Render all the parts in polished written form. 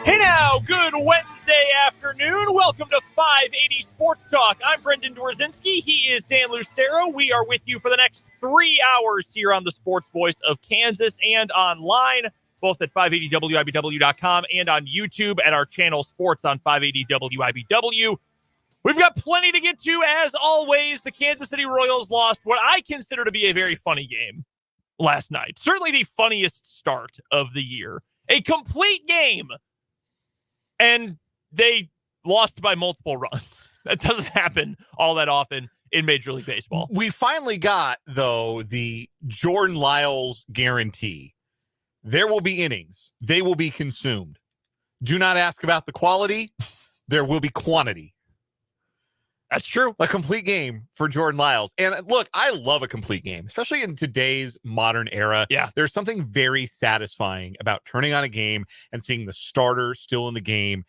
Hey now, good Wednesday afternoon. Welcome to 580 Sports Talk. I'm Brendan Dworzinski. He is Dan Lucero. We are with you for the next 3 hours here on the Sports Voice of Kansas and online, both at 580WIBW.com and on YouTube at our channel Sports on 580WIBW. We've got plenty to get to. As always, the Kansas City Royals lost what I consider to be a very funny game last night. Certainly the funniest start of the year. A complete game. And they lost by multiple runs. That doesn't happen all that often in Major League Baseball. We finally got, though, the Jordan Lyles guarantee. There will be innings. They will be consumed. Do not ask about the quality. There will be quantity. That's true. A complete game for Jordan Lyles. And look, I love a complete game, especially in today's modern era. Yeah. There's something very satisfying about turning on a game and seeing the starter still in the game.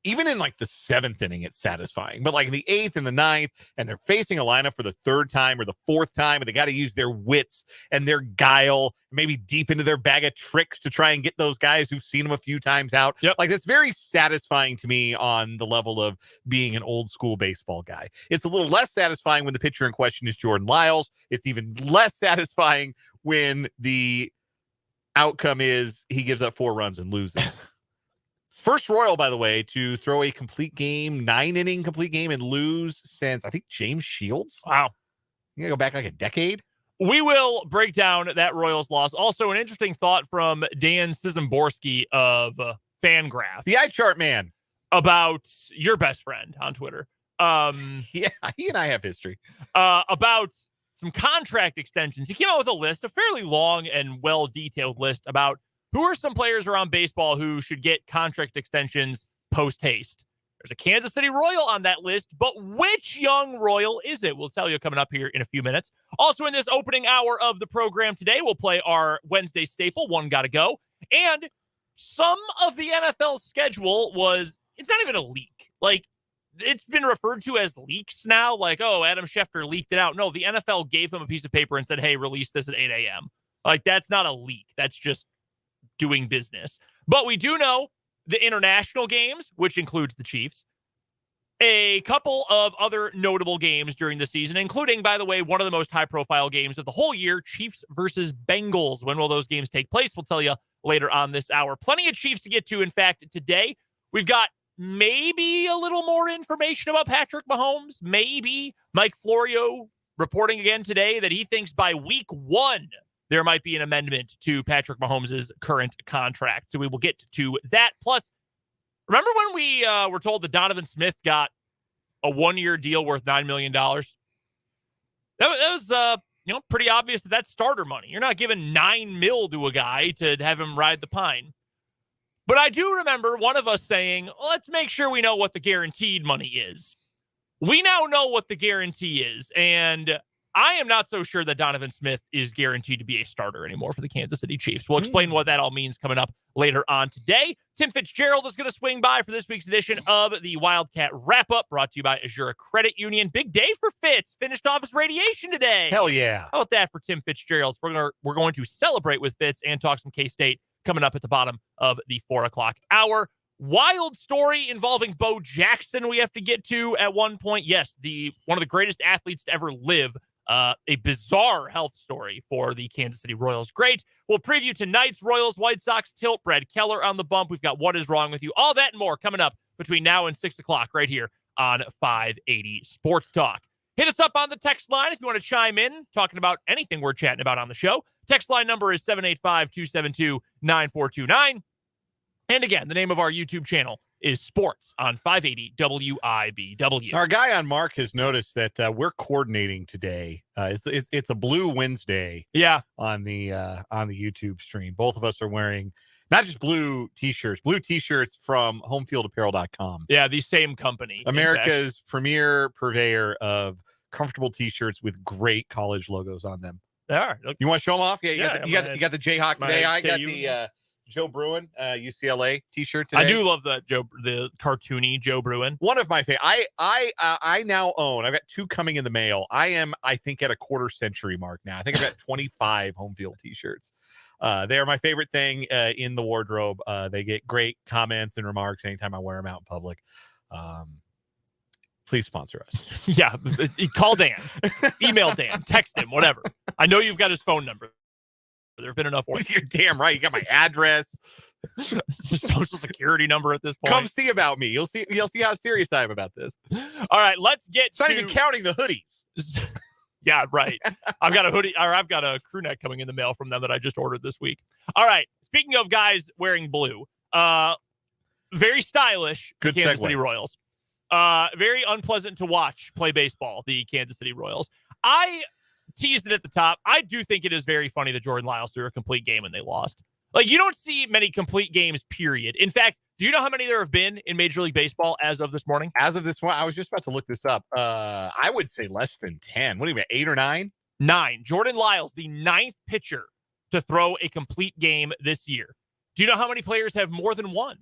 Even in like the seventh inning, it's satisfying. But like in the eighth and the ninth, and they're facing a lineup for the third time or the fourth time, and they got to use their wits and their guile, maybe deep into their bag of tricks to try and get those guys who've seen them a few times out. Yep. Like that's very satisfying to me on the level of being an old school baseball guy. It's a little less satisfying when the pitcher in question is Jordan Lyles. It's even less satisfying when the outcome is he gives up 4 runs and loses. First Royal, by the way, to throw a complete game, 9-inning complete game and lose since, I think, James Shields. Wow. You gotta go back like a decade. We will break down that Royals loss. Also, an interesting thought from Dan Szymborski of Fangraph. The eye chart man. About your best friend on Twitter. Yeah, he and I have history. About some contract extensions. He came out with a list, a fairly long and well-detailed list about who are some players around baseball who should get contract extensions post-haste. There's a Kansas City Royal on that list, but which young Royal is it? We'll tell you coming up here in a few minutes. Also in this opening hour of the program today, we'll play our Wednesday staple, One Gotta Go. And some of the NFL schedule it's not even a leak. Like, it's been referred to as leaks now. Like, oh, Adam Schefter leaked it out. No, the NFL gave them a piece of paper and said, hey, release this at 8 a.m. Like, that's not a leak. That's just doing business. But we do know the international games, which includes the Chiefs, a couple of other notable games during the season, including, by the way, one of the most high-profile games of the whole year, Chiefs versus Bengals. When will those games take place? We'll tell you later on this hour. Plenty of Chiefs to get to. In fact, today, we've got maybe a little more information about Patrick Mahomes. Maybe Mike Florio reporting again today that he thinks by week 1, there might be an amendment to Patrick Mahomes' current contract. So we will get to that. Plus, remember when we were told that Donovan Smith got a 1-year deal worth $9 million? That was pretty obvious that that's starter money. You're not giving $9 million to a guy to have him ride the pine. But I do remember one of us saying, let's make sure we know what the guaranteed money is. We now know what the guarantee is, and I am not so sure that Donovan Smith is guaranteed to be a starter anymore for the Kansas City Chiefs. We'll explain what that all means coming up later on today. Tim Fitzgerald is going to swing by for this week's edition of the Wildcat Wrap-Up, brought to you by Azura Credit Union. Big day for Fitz. Finished off his radiation today. Hell yeah. How about that for Tim Fitzgerald? We're going to celebrate with Fitz and talk some K-State coming up at the bottom of the 4 o'clock hour. Wild story involving Bo Jackson we have to get to at one point. Yes, one of the greatest athletes to ever live. A bizarre health story for the Kansas City Royals. Great. We'll preview tonight's Royals-White Sox tilt. Brad Keller on the bump. We've got What Is Wrong With You? All that and more coming up between now and 6 o'clock right here on 580 Sports Talk. Hit us up on the text line if you want to chime in, talking about anything we're chatting about on the show. Text line number is 785-272-9429. And again, the name of our YouTube channel is Sports on 580 WIBW. Our guy on Mark has noticed that we're coordinating today. It's a Blue Wednesday. Yeah, on the YouTube stream. Both of us are wearing not just blue t-shirts from homefieldapparel.com. Yeah, the same company. America's premier purveyor of comfortable t-shirts with great college logos on them. They are. You want to show them off? Yeah, you got the Jayhawk today. I got the Joe Bruin UCLA t-shirt today. I do love the cartoony Joe Bruin. One of my favorite. I now own. I've got 2 coming in the mail. I think at a quarter century mark now. I think I've got 25 home field t-shirts. They are my favorite thing in the wardrobe. They get great comments and remarks anytime I wear them out in public. Please sponsor us. Yeah, call Dan, email Dan, text him, whatever. I know you've got his phone number. There have been enough. You're damn right. You got my address, social security number at this point. Come see about me. You'll see how serious I am about this. All right, let's get. It's not even counting the hoodies. Yeah, right. I've got a hoodie, or I've got a crew neck coming in the mail from them that I just ordered this week. All right. Speaking of guys wearing blue, very stylish. Good Kansas segue. City Royals. Very unpleasant to watch play baseball, the Kansas City Royals. I teased it at the top. I do think it is very funny that Jordan Lyles threw a complete game and they lost. Like, you don't see many complete games, period. In fact, do you know how many there have been in Major League Baseball as of this morning? As of this one, I was just about to look this up. I would say less than 10. What do you mean, 8 or 9? 9. Jordan Lyles, the 9th pitcher to throw a complete game this year. Do you know how many players have more than one?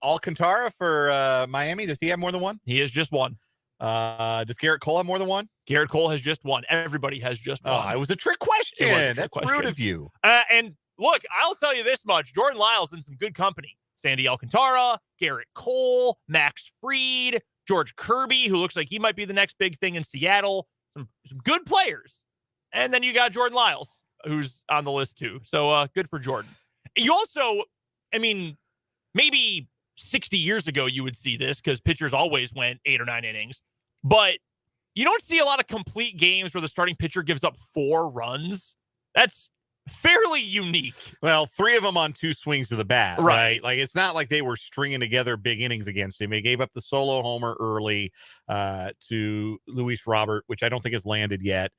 Alcantara for Miami. Does he have more than one? He has just one. Does Garrett Cole have more than one? Garrett Cole has just one. Everybody has just one. Oh, it was a trick question. That's rude of you. And look, I'll tell you this much. Jordan Lyles in some good company. Sandy Alcantara, Garrett Cole, Max Fried, George Kirby, who looks like he might be the next big thing in Seattle. Some good players. And then you got Jordan Lyles, who's on the list too. So good for Jordan. You also, I mean, maybe 60 years ago you would see this because pitchers always went 8 or 9 innings. But you don't see a lot of complete games where the starting pitcher gives up 4 runs. That's fairly unique. Well, 3 of them on 2 swings of the bat, right? Like, it's not like they were stringing together big innings against him. He gave up the solo homer early to Luis Robert, which I don't think has landed yet.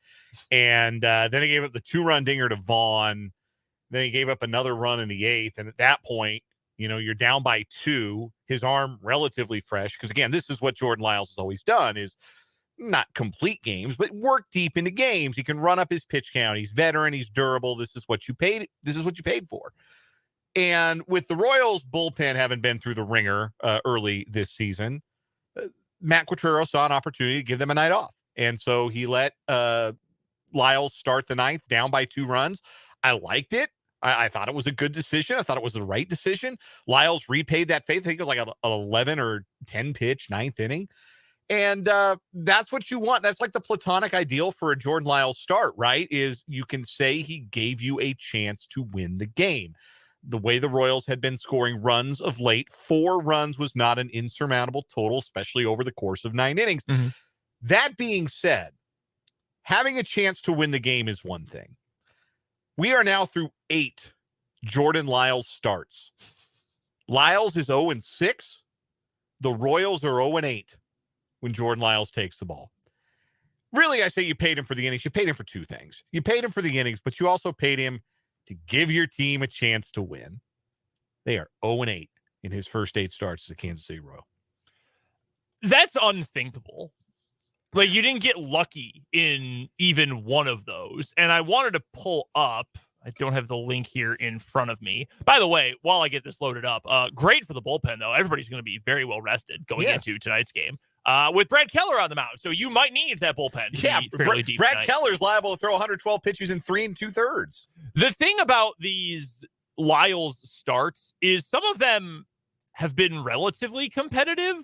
And then he gave up the 2-run dinger to Vaughn. Then he gave up another run in the 8th. And at that point, you know, you're down by 2. His arm relatively fresh. Because, again, this is what Jordan Lyles has always done, is not complete games, but work deep into games. He can run up his pitch count. He's veteran. He's durable. This is what you paid. This is what you paid for. And with the Royals bullpen having been through the ringer early this season, Matt Quatrero saw an opportunity to give them a night off. And so he let Lyles start the 9th down by 2 runs. I liked it. I thought it was a good decision. I thought it was the right decision. Lyles repaid that faith. I think it was like an 11 or 10 pitch 9th inning. And that's what you want. That's like the platonic ideal for a Jordan Lyles start, right? Is you can say he gave you a chance to win the game. The way the Royals had been scoring runs of late, 4 runs was not an insurmountable total, especially over the course of 9 innings. Mm-hmm. That being said, having a chance to win the game is one thing. We are now through 8 Jordan Lyles starts. Lyles is 0-6. The Royals are 0-8. When Jordan Lyles takes the ball. Really, I say you paid him for the innings. You paid him for 2 things. You paid him for the innings, but you also paid him to give your team a chance to win. They are 0-8 in his first 8 starts as a Kansas City Royal. That's unthinkable. Like, you didn't get lucky in even one of those. And I wanted to pull up. I don't have the link here in front of me. By the way, while I get this loaded up, great for the bullpen, though. Everybody's going to be very well rested going into tonight's game. With Brad Keller on the mound. So you might need that bullpen. Yeah, Brad Keller's liable to throw 112 pitches in 3 2/3. The thing about these Lyles starts is some of them have been relatively competitive.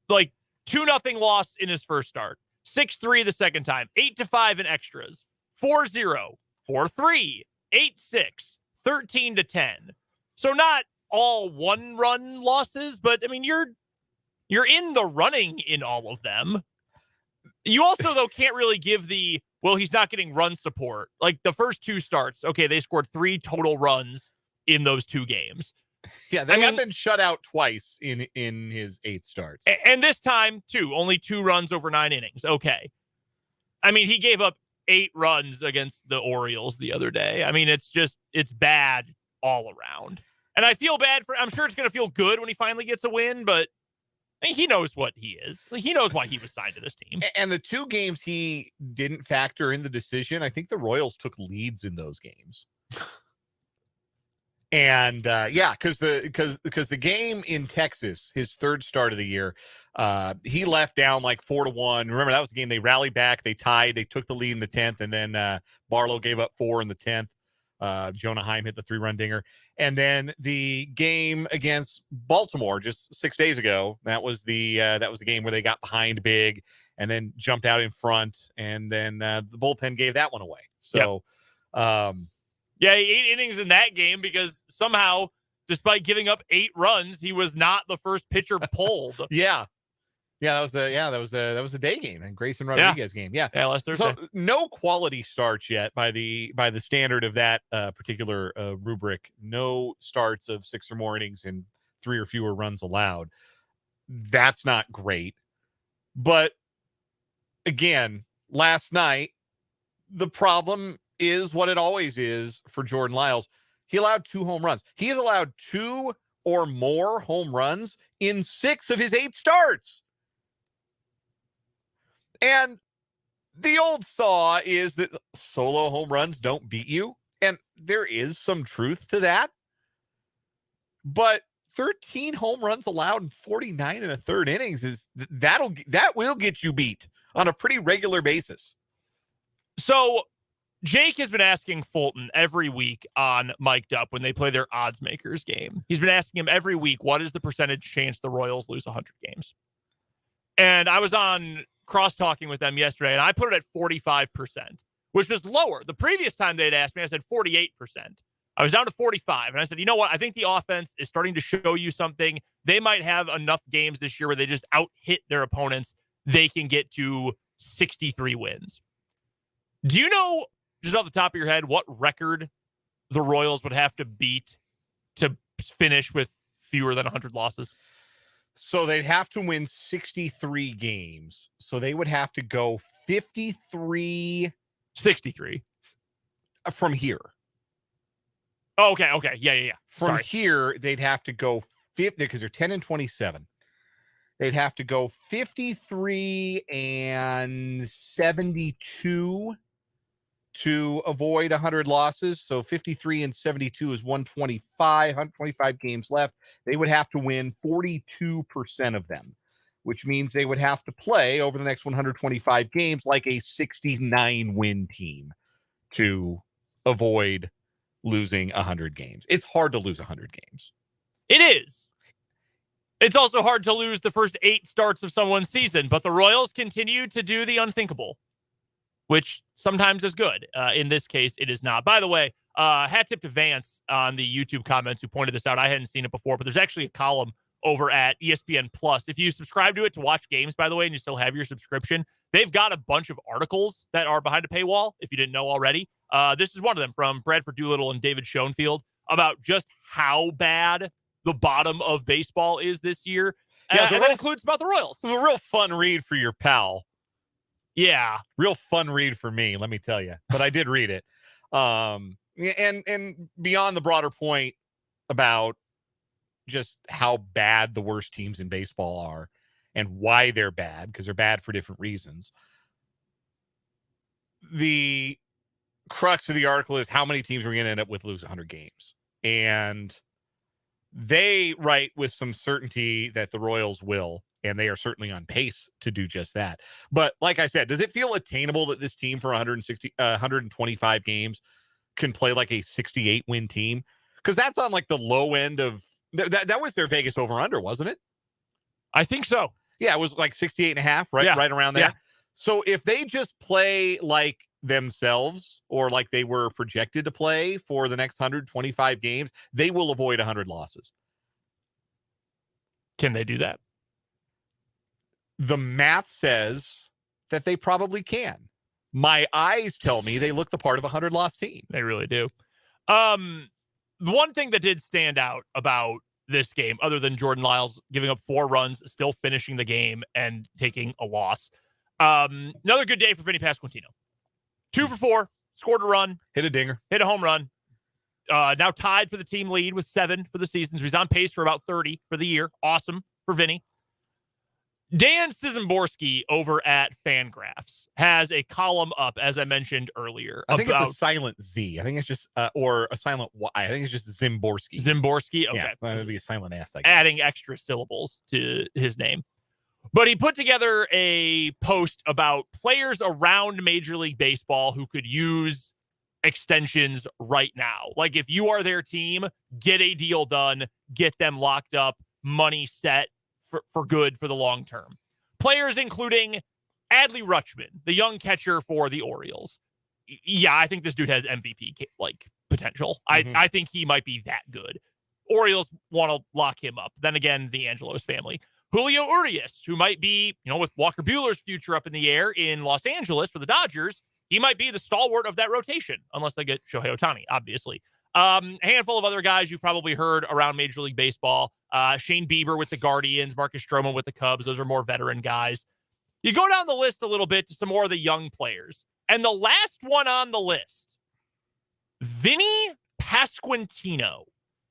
Like 2-0 loss in his first start, 6-3 the second time, 8-5 in extras, 4-0, 4-3, 8-6, 13-10. So not all 1-run losses, but I mean, you're in the running in all of them. You also, though, can't really give he's not getting run support. Like the first 2 starts, okay, they scored 3 total runs in those 2 games. Yeah, they have been shut out twice in his 8 starts. And this time, too, only 2 runs over 9 innings. Okay. I mean, he gave up 8 runs against the Orioles the other day. I mean, it's bad all around. And I feel bad I'm sure it's going to feel good when he finally gets a win, but I mean, he knows what he is. He knows why he was signed to this team. And the 2 games he didn't factor in the decision, I think the Royals took leads in those games. And because the game in Texas, his 3rd start of the year, He left down like 4-1. Remember, that was the game they rallied back. They tied. They took the lead in the 10th, and then Barlow gave up 4 in the 10th. Jonah Heim hit the 3-run dinger. And then the game against Baltimore just 6 days ago, that was the game where they got behind big and then jumped out in front, and then the bullpen gave that one away. So, he 8 innings in that game because somehow, despite giving up 8 runs, he was not the first pitcher pulled. That was the day game and Grayson Rodriguez game. Yeah, last Thursday. So no quality starts yet by the standard of that particular rubric. No starts of 6 or more innings and 3 or fewer runs allowed. That's not great. But again, last night, the problem is what it always is for Jordan Lyles. He allowed 2 home runs. He has allowed 2 or more home runs in 6 of his 8 starts. And the old saw is that solo home runs don't beat you. And there is some truth to that. But 13 home runs allowed in 49 and a third innings that will get you beat on a pretty regular basis. So Jake has been asking Fulton every week on Mic'd Up when they play their odds makers game. He's been asking him every week, what is the percentage chance the Royals lose 100 games? And I was on cross-talking with them yesterday, and I put it at 45%, which was lower. The previous time they'd asked me, I said 48%. I was down to 45, and I said, you know what? I think the offense is starting to show you something. They might have enough games this year where they just out-hit their opponents. They can get to 63 wins. Do you know, just off the top of your head, what record the Royals would have to beat to finish with fewer than 100 losses? So they'd have to win 63 games. So they would have to go 63. 63. From here. Oh, okay. Yeah. From here, they'd have to go 50 because they're 10 and 27. They'd have to go 53 and 72 to avoid 100 losses. So 53 and 72 is 125 games left. They would have to win 42% of them, which means they would have to play over the next 125 games like a 69 win team to avoid losing 100 games. It's hard to lose 100 games. It is. It's also hard to lose the first 8 starts of someone's season, but the Royals continue to do the unthinkable, which sometimes is good. In this case, it is not. By the way, hat tip to Vance on the YouTube comments who pointed this out. I hadn't seen it before, but there's actually a column over at ESPN Plus. If you subscribe to it to watch games, by the way, and you still have your subscription, they've got a bunch of articles that are behind a paywall, if you didn't know already. This is one of them from Bradford Doolittle and David Schoenfield about just how bad the bottom of baseball is this year. Yeah, and that includes about the Royals. It was a real fun read for your pal. Yeah. Real fun read for me, let me tell you. But I did read it. And beyond the broader point about just how bad the worst teams in baseball are and why they're bad, because they're bad for different reasons. The crux of the article is how many teams are going to end up with lose 100 games. And they write with some certainty that the Royals will, and they are certainly on pace to do just that. But like I said, does it feel attainable that this team for 125 games can play like a 68 win team? Because that's on like the low end of that was their Vegas over under, wasn't it? I think so. Yeah, it was like 68 and a half, right? Yeah. Right around there. Yeah. So if they just play like themselves or like they were projected to play for the next 125 games, they will avoid 100 losses. Can they do that? The math says that they probably can. My eyes tell me they look the part of a 100-loss team. They really do. The one thing that did stand out about this game, other than Jordan Lyles giving up 4 runs, still finishing the game and taking a loss. Another good day for Vinny Pasquantino. 2 for 4, scored a run, hit a dinger, hit a home run. Now tied for the team lead with 7 for the season. So he's on pace for about 30 for the year. Awesome for Vinny. Dan Szymborski over at Fangraphs has a column up, as I mentioned earlier. I think it's a silent Z. I think it's just, or a silent Y. I think it's just Szymborski. Szymborski? Okay. Yeah, that would be a silent S, I guess. Adding extra syllables to his name. But he put together a post about players around Major League Baseball who could use extensions right now. Like, if you are their team, get a deal done, get them locked up, money set for good for the long term. Players including Adley Rutschman, the young catcher for the Orioles. Yeah, I think this dude has MVP potential. I think he might be that good. Orioles want to lock him up. Then again, the Angelos family. Julio Urias, who might be, with Walker Buehler's future up in the air in Los Angeles for the Dodgers, he might be the stalwart of that rotation, unless they get Shohei Ohtani, obviously. A handful of other guys you've probably heard around Major League Baseball. Shane Bieber with the Guardians, Marcus Stroman with the Cubs. Those are more veteran guys. You go down the list a little bit to some more of the young players. And the last one on the list, Vinny Pasquantino.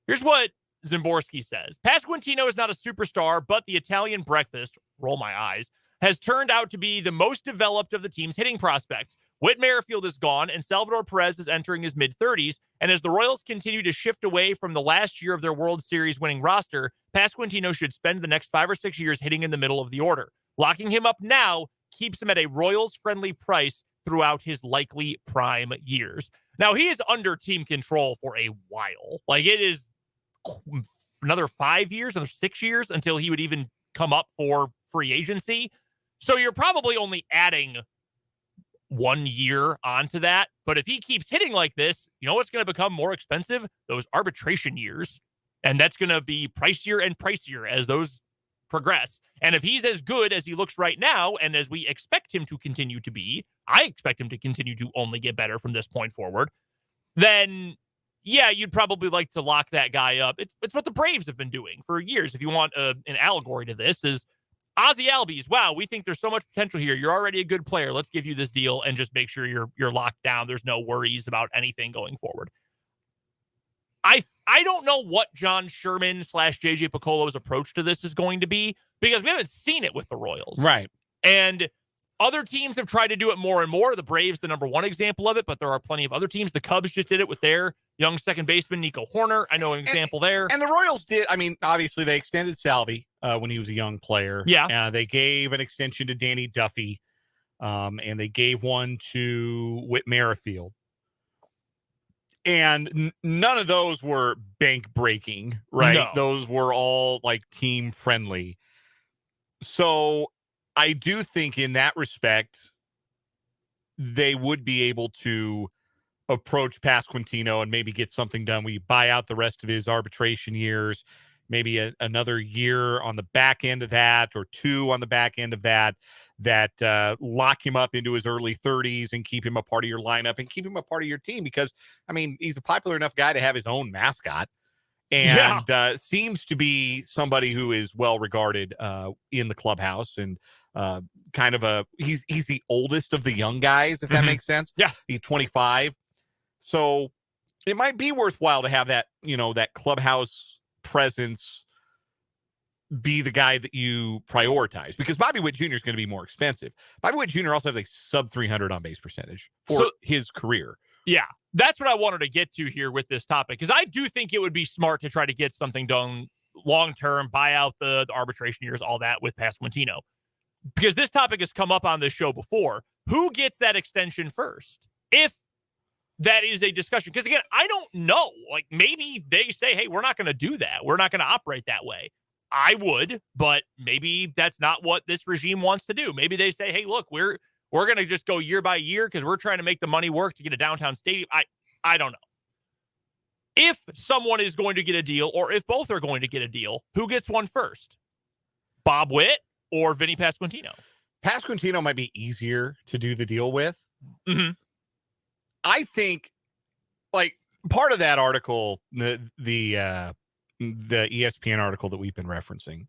Here's what Zimborski says. Pasquantino is not a superstar, but the Italian breakfast, roll my eyes, has turned out to be the most developed of the team's hitting prospects. Whit Merrifield is gone, and Salvador Perez is entering his mid-30s. And as the Royals continue to shift away from the last year of their World Series winning roster, Pasquantino should spend the next 5 or 6 years hitting in the middle of the order. Locking him up now keeps him at a Royals-friendly price throughout his likely prime years. Now, he is under team control for a while. It is another 5 years, another 6 years until he would even come up for free agency. So you're probably only adding 1 year onto that. But if he keeps hitting like this, what's going to become more expensive? Those arbitration years. And that's going to be pricier and pricier as those progress. And if he's as good as he looks right now, and as we expect him to continue to be, I expect him to continue to only get better from this point forward, then yeah, you'd probably like to lock that guy up. It's what the Braves have been doing for years. If you want an allegory to this, is Ozzie Albies. Wow, we think there's so much potential here. You're already a good player. Let's give you this deal and just make sure you're locked down. There's no worries about anything going forward. I don't know what John Sherman / JJ Piccolo's approach to this is going to be, because we haven't seen it with the Royals. Right. And other teams have tried to do it more and more. The Braves, the number one example of it, but there are plenty of other teams. The Cubs just did it with their young second baseman, Nico Horner. I know an example there. And the Royals did. I mean, obviously, they extended Salvi when he was a young player. Yeah. They gave an extension to Danny Duffy, and they gave one to Whit Merrifield. And none of those were bank breaking, right? No. Those were all team friendly. So I do think in that respect, they would be able to approach Pasquantino and maybe get something done. We buy out the rest of his arbitration years, maybe another year on the back end of that, or 2 on the back end of that lock him up into his early 30s and keep him a part of your lineup and keep him a part of your team, because, I mean, he's a popular enough guy to have his own mascot, and seems to be somebody who is well regarded in the clubhouse, and kind of he's the oldest of the young guys, if that makes sense. Yeah. He's 25. So it might be worthwhile to have that, that clubhouse presence be the guy that you prioritize, because Bobby Witt Jr. is going to be more expensive. Bobby Witt Jr. also has a sub 300 on base percentage for his career. Yeah, that's what I wanted to get to here with this topic, because I do think it would be smart to try to get something done long-term, buy out the arbitration years, all that with Pasquantino, because this topic has come up on this show before. Who gets that extension first? If that is a discussion, because again, I don't know. Maybe they say, hey, we're not going to do that. We're not going to operate that way. I would, but maybe that's not what this regime wants to do. Maybe they say, hey, look, we're going to just go year by year because we're trying to make the money work to get a downtown stadium. I don't know. If someone is going to get a deal, or if both are going to get a deal, who gets one first? Bob Witt or Vinny Pasquantino? Pasquantino might be easier to do the deal with. Mm-hmm. I think, part of that article, the ESPN article that we've been referencing,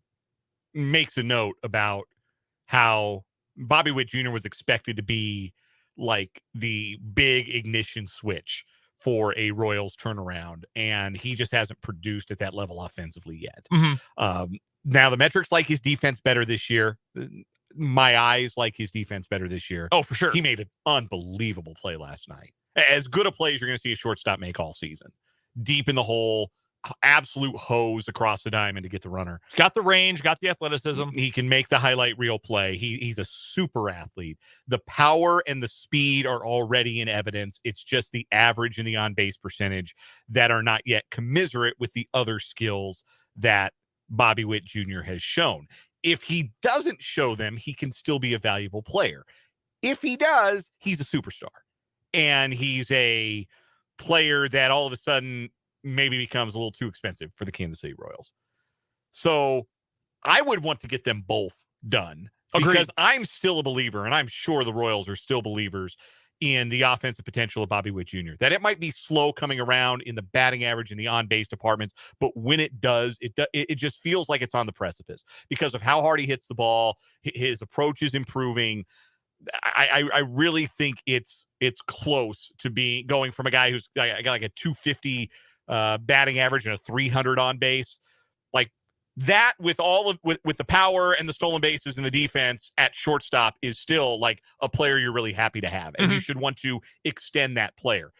makes a note about how Bobby Witt Jr. was expected to be the big ignition switch for a Royals turnaround, and he just hasn't produced at that level offensively yet. Mm-hmm. Now the metrics his defense better this year. My eyes his defense better this year. Oh, for sure. He made an unbelievable play last night. As good a play as you're going to see a shortstop make all season. Deep in the hole, absolute hose across the diamond to get the runner. He's got the range, got the athleticism. He can make the highlight reel play. He's a super athlete. The power and the speed are already in evidence. It's just the average and the on-base percentage that are not yet commensurate with the other skills that Bobby Witt Jr. has shown. If he doesn't show them, he can still be a valuable player. If he does, he's a superstar. And he's a player that all of a sudden maybe becomes a little too expensive for the Kansas City Royals. So I would want to get them both done. Agreed. Because I'm still a believer, and I'm sure the Royals are still believers in the offensive potential of Bobby Witt Jr. That it might be slow coming around in the batting average and the on-base departments, but when it does, it just feels like it's on the precipice because of how hard he hits the ball. His approach is improving. I really think it's close to being going from a guy who's got like a 250 batting average and a 300 on base, like that with with the power and the stolen bases and the defense at shortstop is still like a player you're really happy to have, and you should want to extend that player.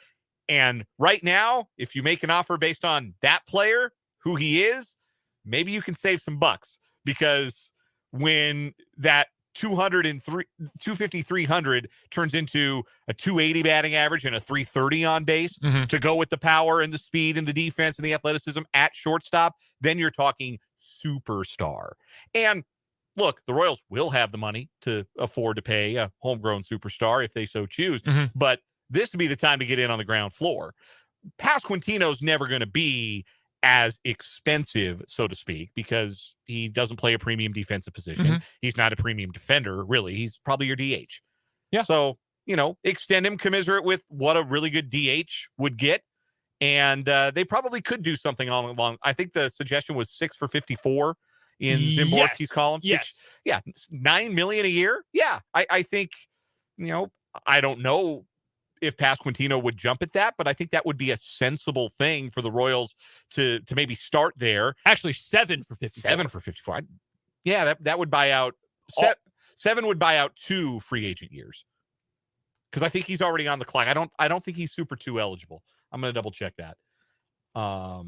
And right now, if you make an offer based on that player, who he is, maybe you can save some bucks, because when that 250, 300 turns into a 280 batting average and a 330 on base to go with the power and the speed and the defense and the athleticism at shortstop, then you're talking superstar. And look, the Royals will have the money to afford to pay a homegrown superstar if they so choose, but this would be the time to get in on the ground floor. Pasquantino's never going to be as expensive, so to speak, because he doesn't play a premium defensive position. He's not a premium defender, really. He's probably your DH. Yeah. So, extend him commensurate with what a really good DH would get. And they probably could do something along. I think the suggestion was 6 for 54 in Zimborski's column. Yes. Yeah. $9 million a year. Yeah. I think, I don't know if Pasquantino would jump at that, but I think that would be a sensible thing for the Royals to maybe start there. Actually, 7 for 54. 7 for 54. Yeah, that would buy out. 7 would buy out 2 free agent years, because I think he's already on the clock. I don't think he's Super 2 eligible. I'm going to double check that. But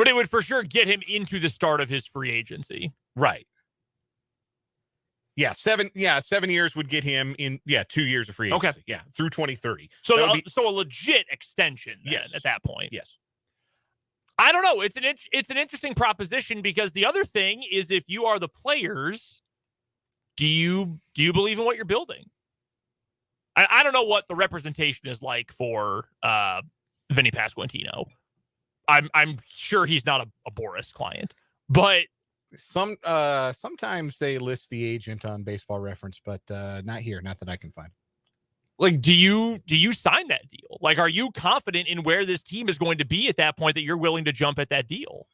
it would for sure get him into the start of his free agency. Right. Yeah, 7 years would get him in 2 years of free agency. Okay. Yeah, through 2030. So a legit extension then, at that point. Yes. I don't know. It's an interesting proposition, because the other thing is, if you are the players, do you believe in what you're building? I don't know what the representation is like for Vinny Pasquantino. I'm sure he's not a Boris client, but sometimes they list the agent on Baseball Reference, but not here, not that I can find. Like, do you sign that deal? Like, are you confident in where this team is going to be at that point that you're willing to jump at that deal?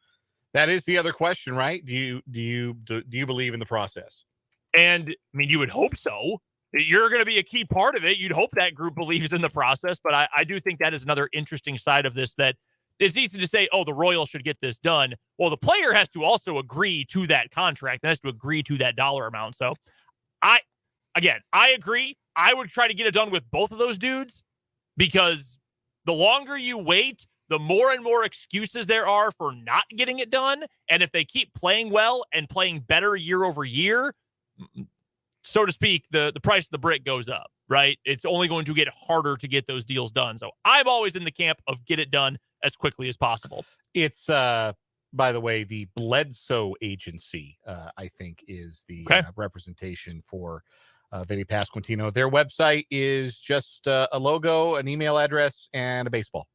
That is the other question, right? Do you believe in the process? And I mean, you would hope so. You're going to be a key part of it. You'd hope that group believes in the process, but I do think that is another interesting side of this, that it's easy to say, oh, the Royals should get this done. Well, the player has to also agree to that contract and has to agree to that dollar amount. So I agree. I would try to get it done with both of those dudes, because the longer you wait, the more and more excuses there are for not getting it done. And if they keep playing well and playing better year over year, so to speak, the price of the brick goes up, right? It's only going to get harder to get those deals done. So I'm always in the camp of get it done as quickly as possible. It's, by the way, the Bledsoe Agency, I think, is the representation for Vinny Pasquantino. Their website is just a logo, an email address, and a baseball.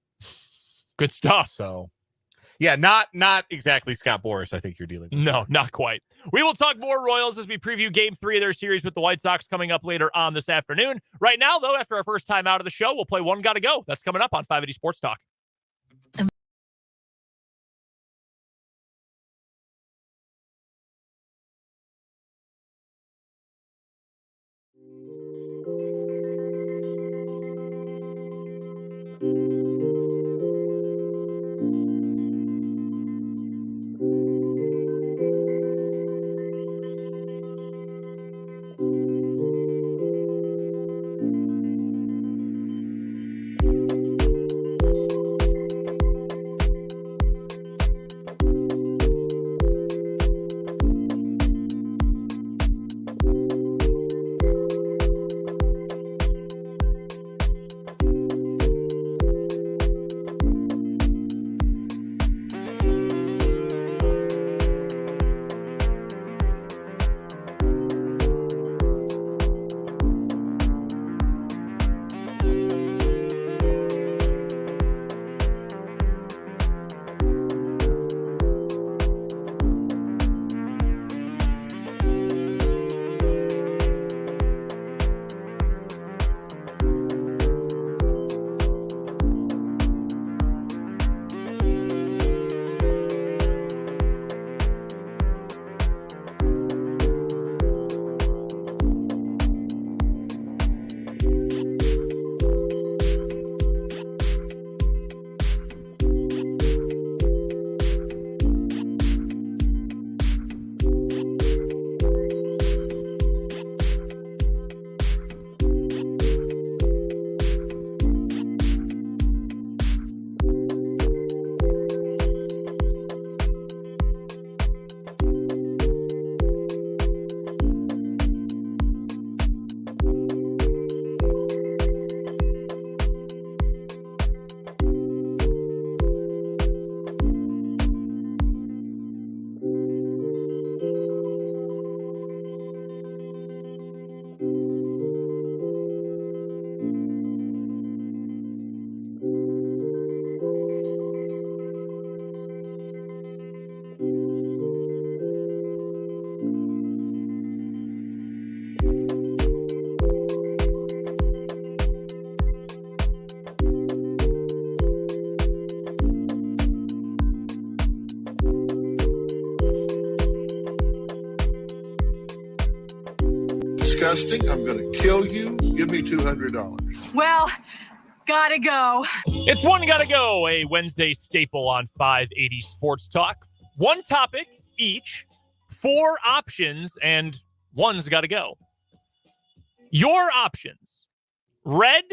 Good stuff. So, yeah, not exactly Scott Boras, I think you're dealing with. No, not quite. We will talk more Royals as we preview Game 3 of their series with the White Sox coming up later on this afternoon. Right now, though, after our first time out of the show, we'll play One Gotta Go. That's coming up on 580 Sports Talk. disgusting. I'm going to kill you. Give me $200. Well, gotta go. It's One Gotta Go, a Wednesday staple on 580 Sports Talk. One topic each, 4 options, and one's gotta go. Your options: red,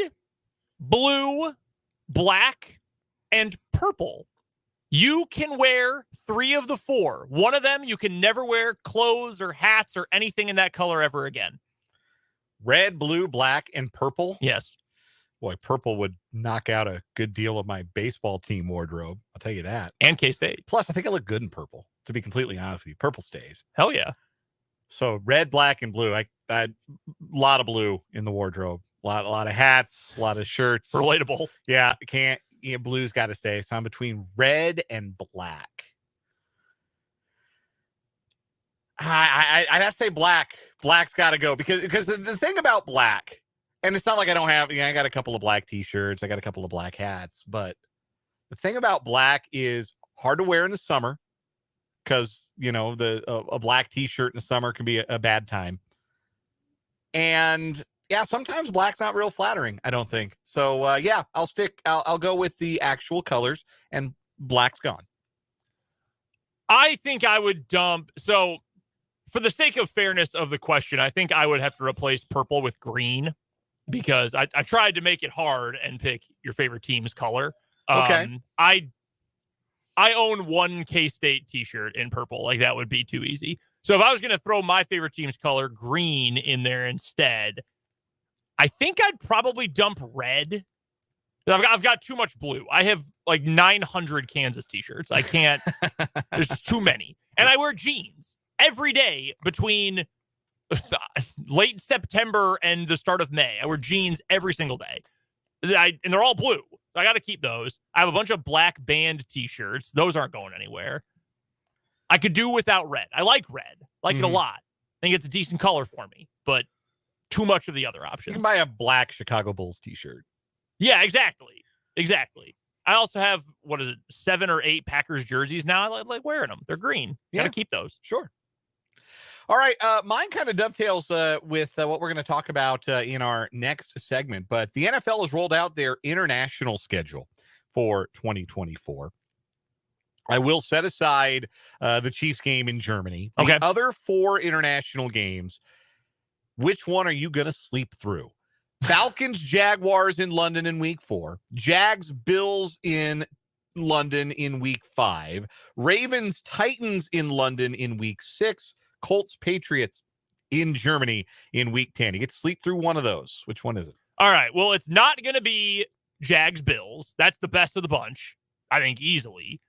blue, black, and purple. You can wear 3 of the 4. One of them, you can never wear clothes or hats or anything in that color ever again. Red, blue, black, and purple. Yes. Boy, purple would knock out a good deal of my baseball team wardrobe. I'll tell you that. And K-State. Plus, I think I look good in purple, to be completely honest with you. Purple stays. Hell yeah. So red, black, and blue. I had a lot of blue in the wardrobe. A lot of hats, a lot of shirts. Relatable. Yeah, can't. Yeah, blue's got to stay. So I'm between red and black. I'd have to say black. Black's got to go because the thing about black, and it's not like I don't have. I got a couple of black T-shirts. I got a couple of black hats. But the thing about black is hard to wear in the summer because a black T-shirt in the summer can be a bad time. And yeah, sometimes black's not real flattering, I don't think. So, I'll go with the actual colors, and black's gone. I think I would dump. So, for the sake of fairness of the question, I think I would have to replace purple with green because I tried to make it hard and pick your favorite team's color. Okay. I own one K-State T-shirt in purple. Like, that would be too easy. So, if I was going to throw my favorite team's color, green, in there instead, I think I'd probably dump red. I've got too much blue. I have like 900 Kansas T-shirts. I can't. There's just too many. And I wear jeans every day between late September and the start of May. I wear jeans every single day. And they're all blue. I got to keep those. I have a bunch of black band T-shirts. Those aren't going anywhere. I could do without red. I like red. I like it a lot. I think it's a decent color for me. But too much of the other options. You can buy a black Chicago Bulls T-shirt. Yeah, exactly. I also have, 7 or 8 Packers jerseys now. I like wearing them. They're green. Yeah. Gotta keep those. Sure. All right. Mine kind of dovetails with what we're going to talk about in our next segment. But the NFL has rolled out their international schedule for 2024. I will set aside the Chiefs game in Germany. The other 4 international games, which one are you going to sleep through? Falcons, Jaguars in London in week 4. Jags, Bills in London in week 5. Ravens, Titans in London in week 6. Colts, Patriots in Germany in week 10. You get to sleep through one of those. Which one is it? All right. Well, it's not going to be Jags, Bills. That's the best of the bunch, I think, easily.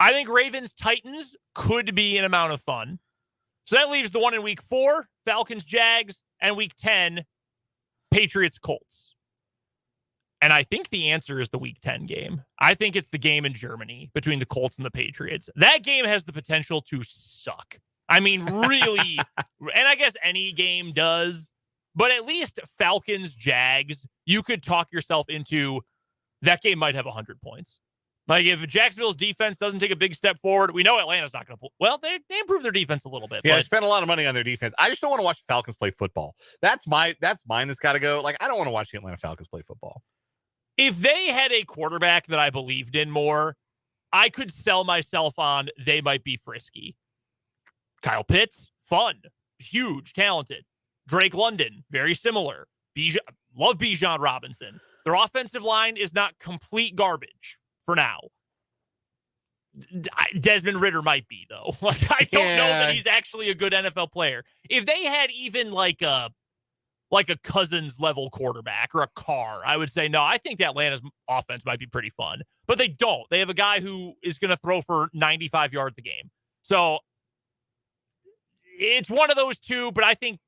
I think Ravens, Titans could be an amount of fun. So that leaves the one in week 4, Falcons, Jags, and week 10, Patriots, Colts. And I think the answer is the week 10 game. I think it's the game in Germany between the Colts and the Patriots. That game has the potential to suck. I mean, really. And I guess any game does. But at least Falcons, Jags, you could talk yourself into that game might have 100 points. Like, if Jacksonville's defense doesn't take a big step forward, we know Atlanta's not going to pull. Well, they improved their defense a little bit. Yeah, they spent a lot of money on their defense. I just don't want to watch the Falcons play football. That's mine that's got to go. Like, I don't want to watch the Atlanta Falcons play football. If they had a quarterback that I believed in more, I could sell myself on they might be frisky. Kyle Pitts, fun, huge, talented. Drake London, very similar. Love Bijan Robinson. Their offensive line is not complete garbage. For now, Desmond Ridder might be, though. Like, I don't know that he's actually a good NFL player. If they had even like a Cousins level quarterback or a Carr, I would say no. I think that Atlanta's offense might be pretty fun, but they don't. They have a guy who is going to throw for 95 yards a game. So it's one of those two. But I think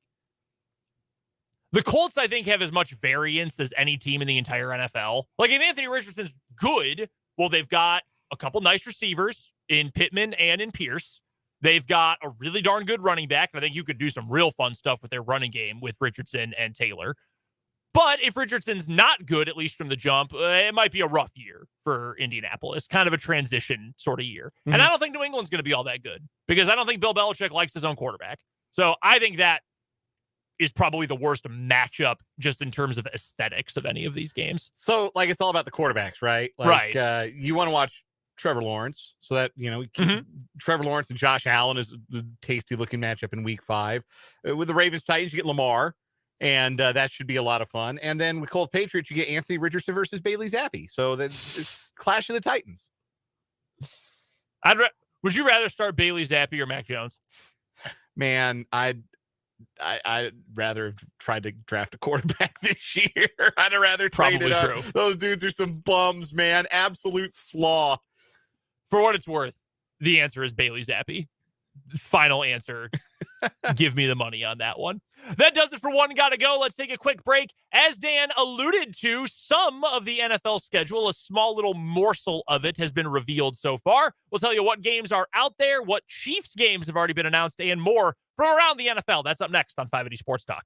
the Colts, I think, have as much variance as any team in the entire NFL. Like, if Anthony Richardson's good. Well, they've got a couple nice receivers in Pittman and in Pierce. They've got a really darn good running back. And I think you could do some real fun stuff with their running game with Richardson and Taylor. But if Richardson's not good, at least from the jump, it might be a rough year for Indianapolis. Kind of a transition sort of year. Mm-hmm. And I don't think New England's going to be all that good because I don't think Bill Belichick likes his own quarterback. So I think that is probably the worst matchup just in terms of aesthetics of any of these games. So, like, it's all about the quarterbacks, right? Like, you want to watch Trevor Lawrence, so that, Trevor Lawrence and Josh Allen is the tasty-looking matchup in Week 5. With the Ravens-Titans, you get Lamar, and that should be a lot of fun. And then with Colts Patriots, you get Anthony Richardson versus Bailey Zappi. So, the Clash of the Titans. Would you rather start Bailey Zappi or Mac Jones? Man, I'd rather have tried to draft a quarterback this year. I'd rather trade it up. True. Those dudes are some bums, man. Absolute slaw. For what it's worth, the answer is Bailey Zappi. Final answer. Give me the money on that one. That does it for One Gotta Go. Let's take a quick break. As Dan alluded to, some of the NFL schedule, a small little morsel of it, has been revealed so far. We'll tell you what games are out there, what Chiefs games have already been announced, and more from around the NFL. That's up next on 580 Sports Talk.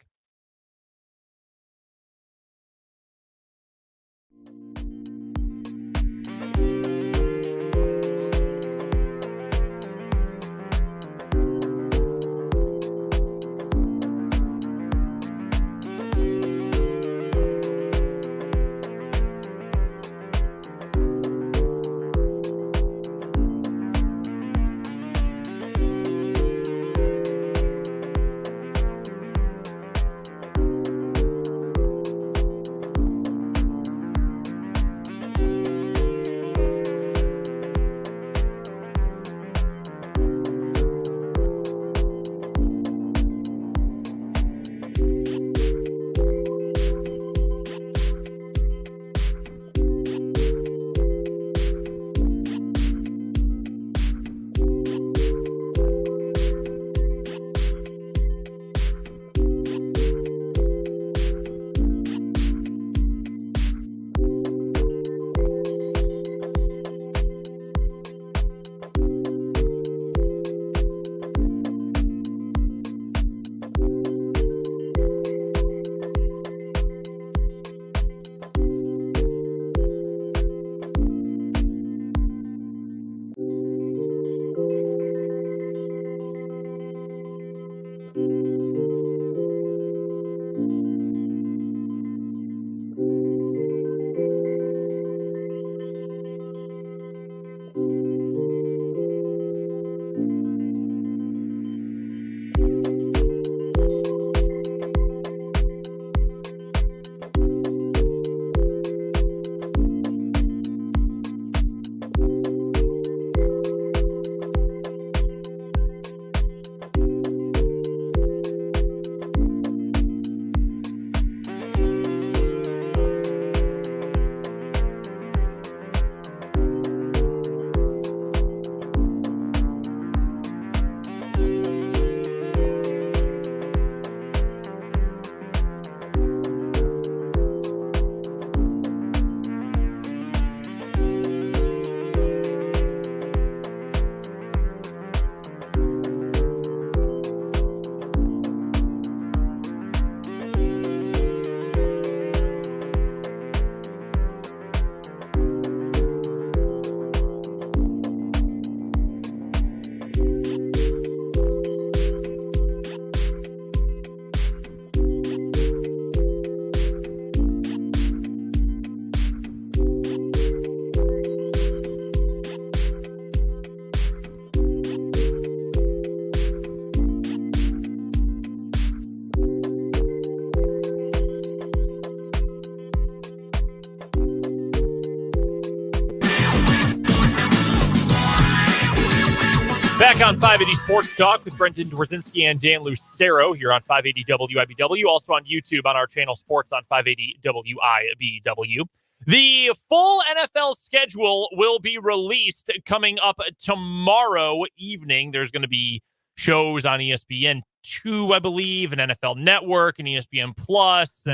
Back on 580 Sports Talk with Brendan Dworzinski and Dan Lucero here on 580 WIBW. Also on YouTube on our channel Sports on 580 WIBW. The full NFL schedule will be released coming up tomorrow evening. There's going to be shows on ESPN2, I believe, and NFL Network and ESPN Plus. And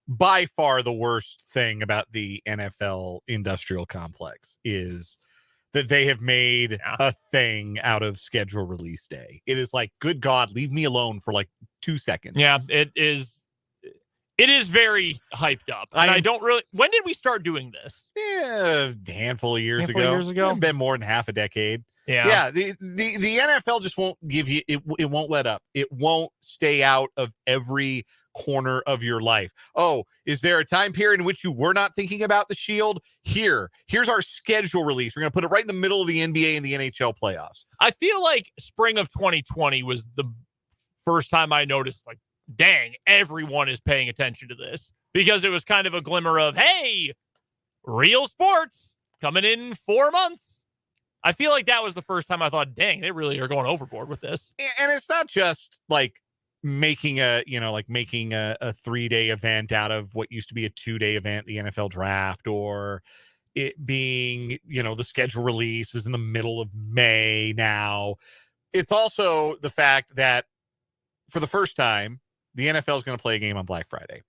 by far the worst thing about the NFL industrial complex is that they have made a thing out of schedule release day. It is like, good God, leave me alone for like 2 seconds. Yeah, it is very hyped up. And I don't really... When did we start doing this? A handful of years ago. It's been more than half a decade. Yeah, the NFL just won't give you it. It won't let up. It won't stay out of every corner of your life. Oh, is there a time period in which you were not thinking about the Shield? Here's our schedule release. We're going to put it right in the middle of the NBA and the NHL playoffs. I feel like spring of 2020 was the first time I noticed, like, dang, everyone is paying attention to this, because it was kind of a glimmer of, hey, real sports coming in 4 months. I feel like that was the first time I thought, dang, they really are going overboard with this. And it's not just like making a 3-day event out of what used to be a 2-day event, the NFL draft, or it being, the schedule release is in the middle of May now. It's also the fact that for the first time, the NFL is going to play a game on Black Friday.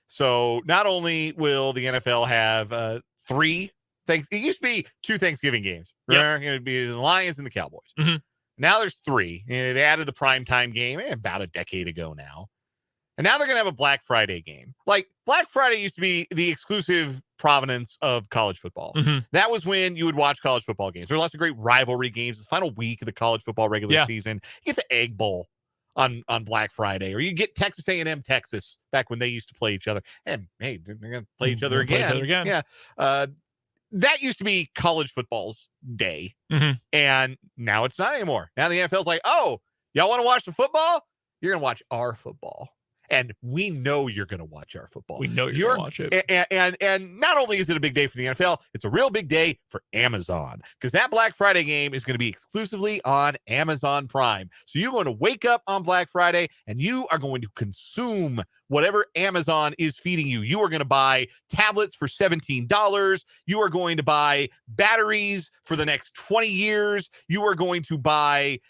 So not only will the NFL have 3 things, it used to be 2 Thanksgiving games. Yep. It would be the Lions and the Cowboys. Mm-hmm. Now there's 3. They added the primetime game about a decade ago now. And now they're going to have a Black Friday game. Like, Black Friday used to be the exclusive provenance of college football. Mm-hmm. That was when you would watch college football games. There were lots of great rivalry games. The final week of the college football regular season. You get the Egg Bowl on Black Friday, or you get Texas A&M Texas back when they used to play each other. And, hey, they're going to play each other again. Yeah. That used to be college football's day. Mm-hmm. And now it's not anymore. Now the NFL's like, oh, y'all want to watch the football? You're going to watch our football. And we know you're going to watch our football. We know you're going to watch it. And not only is it a big day for the NFL, it's a real big day for Amazon, because that Black Friday game is going to be exclusively on Amazon Prime. So you're going to wake up on Black Friday and you are going to consume whatever Amazon is feeding you. You are going to buy tablets for $17. You are going to buy batteries for the next 20 years. You are going to buy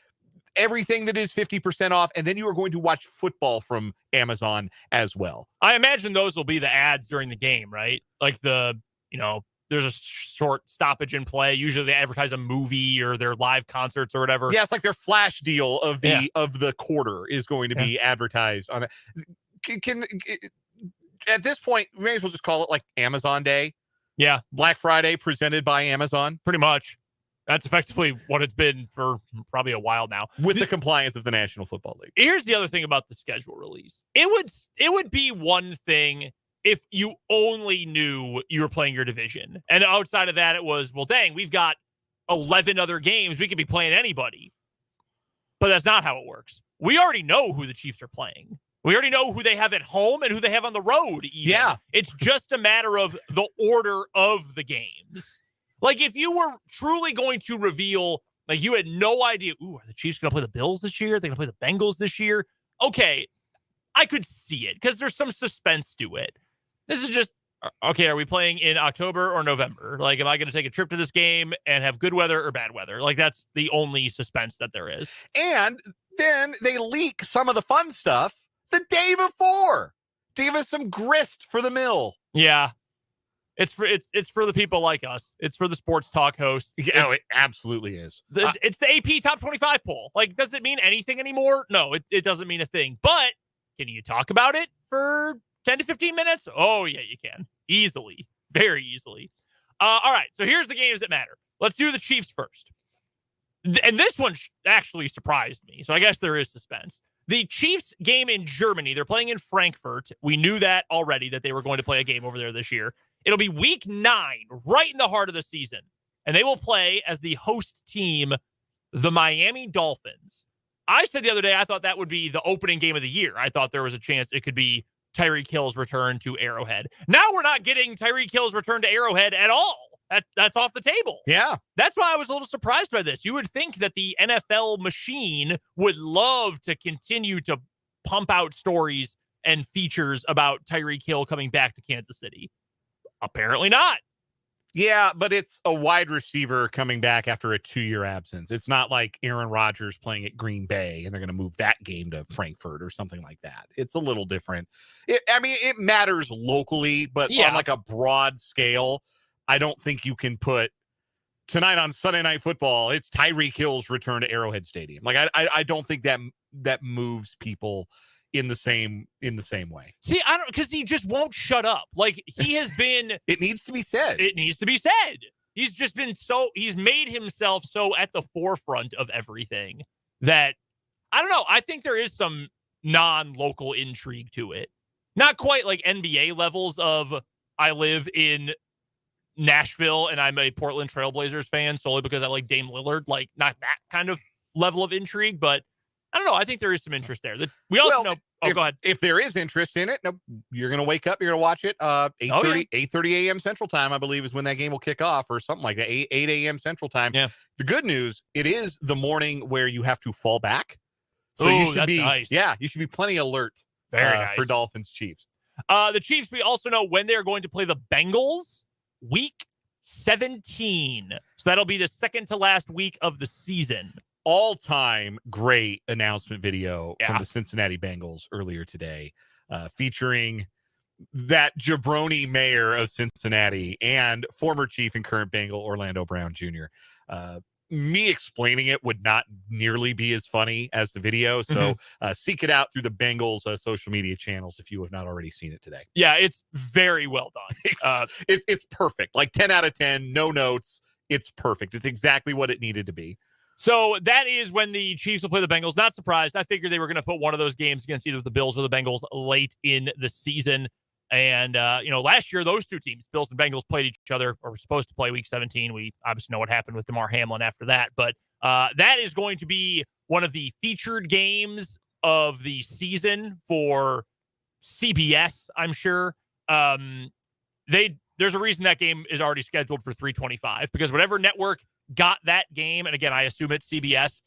everything that is 50% off, and then you are going to watch football from Amazon as well. I imagine those will be the ads during the game, right? Like there's a short stoppage in play. Usually they advertise a movie or their live concerts or whatever. Yeah, it's like their flash deal of the quarter is going to be advertised on it. Can at this point, we may as well just call it like Amazon Day. Yeah. Black Friday presented by Amazon. Pretty much. That's effectively what it's been for probably a while now. With the compliance of the National Football League. Here's the other thing about the schedule release. It would be one thing if you only knew you were playing your division. And outside of that, it was, well, dang, we've got 11 other games. We could be playing anybody. But that's not how it works. We already know who the Chiefs are playing. We already know who they have at home and who they have on the road. Even. Yeah. It's just a matter of the order of the games. Like, if you were truly going to reveal, like, you had no idea, are the Chiefs going to play the Bills this year? Are they going to play the Bengals this year? Okay, I could see it because there's some suspense to it. This is just, okay, are we playing in October or November? Like, am I going to take a trip to this game and have good weather or bad weather? Like, that's the only suspense that there is. And then they leak some of the fun stuff the day before to give us some grist for the mill. Yeah. It's for the people like us. It's for the sports talk hosts. Yeah, it absolutely is. It's the AP Top 25 poll. Like, does it mean anything anymore? No, it doesn't mean a thing. But can you talk about it for 10 to 15 minutes? Oh, yeah, you can. Easily. Very easily. All right, so here's the games that matter. Let's do the Chiefs first. And this one actually surprised me, so I guess there is suspense. The Chiefs game in Germany, they're playing in Frankfurt. We knew that already, that they were going to play a game over there this year. It'll be week 9, right in the heart of the season. And they will play as the host team, the Miami Dolphins. I said the other day, I thought that would be the opening game of the year. I thought there was a chance it could be Tyreek Hill's return to Arrowhead. Now we're not getting Tyreek Hill's return to Arrowhead at all. That's off the table. Yeah. That's why I was a little surprised by this. You would think that the NFL machine would love to continue to pump out stories and features about Tyreek Hill coming back to Kansas City. Apparently not. Yeah, but it's a wide receiver coming back after a 2-year absence. It's not like Aaron Rodgers playing at Green Bay and they're going to move that game to Frankfurt or something like that. It's a little different. It matters locally, but on like a broad scale, I don't think you can put tonight on Sunday Night Football, it's Tyreek Hill's return to Arrowhead Stadium. Like, I don't think that moves people in the same way. See, because he just won't shut up. Like, he has been. It needs to be said. It needs to be said. He's just been he's made himself so at the forefront of everything that, I don't know, I think there is some non-local intrigue to it. Not quite like NBA levels of I live in Nashville and I'm a Portland Trailblazers fan solely because I like Dame Lillard. Like, not that kind of level of intrigue, but I don't know. I think there is some interest there. We also know. Oh, go ahead. If there is interest in it, you're going to wake up. You're going to watch it. 8:30 a.m. Central Time, I believe, is when that game will kick off, or something like that. 8 a.m. Central Time. Yeah. The good news, it is the morning where you have to fall back. So Ooh, you should be nice. Yeah, you should be plenty alert. Very nice. For Dolphins Chiefs. The Chiefs, we also know when they're going to play the Bengals, week 17. So that'll be the second to last week of the season. All-time great announcement video from the Cincinnati Bengals earlier today, featuring that jabroni mayor of Cincinnati and former Chief and current Bengal Orlando Brown Jr. Me explaining it would not nearly be as funny as the video, so seek it out through the Bengals social media channels if you have not already seen it today. Yeah, it's very well done. It's perfect, like 10 out of 10, no notes. It's perfect. It's exactly what it needed to be. So that is when the Chiefs will play the Bengals. Not surprised. I figured they were going to put one of those games against either the Bills or the Bengals late in the season. And, last year, those two teams, Bills and Bengals, played each other, or were supposed to play week 17. We obviously know what happened with DeMar Hamlin after that. But that is going to be one of the featured games of the season for CBS, I'm sure. There's a reason that game is already scheduled for 3:25, because whatever network got that game, and again, I assume it's CBS,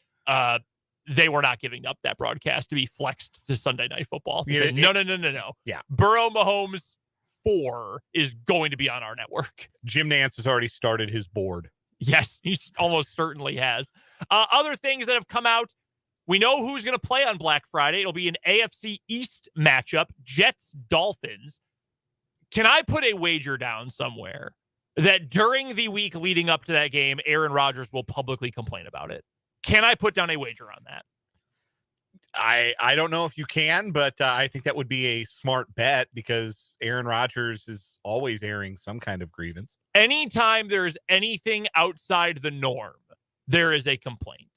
they were not giving up that broadcast to be flexed to Sunday Night Football. No. Yeah. Burrow Mahomes 4 is going to be on our network. Jim Nance has already started his board. Yes, he almost certainly has. Other things that have come out, we know who's going to play on Black Friday. It'll be an AFC East matchup, Jets-Dolphins. Can I put a wager down somewhere that during the week leading up to that game, Aaron Rodgers will publicly complain about it? Can I put down a wager on that? I don't know if you can, but I think that would be a smart bet, because Aaron Rodgers is always airing some kind of grievance. Anytime there is anything outside the norm, there is a complaint.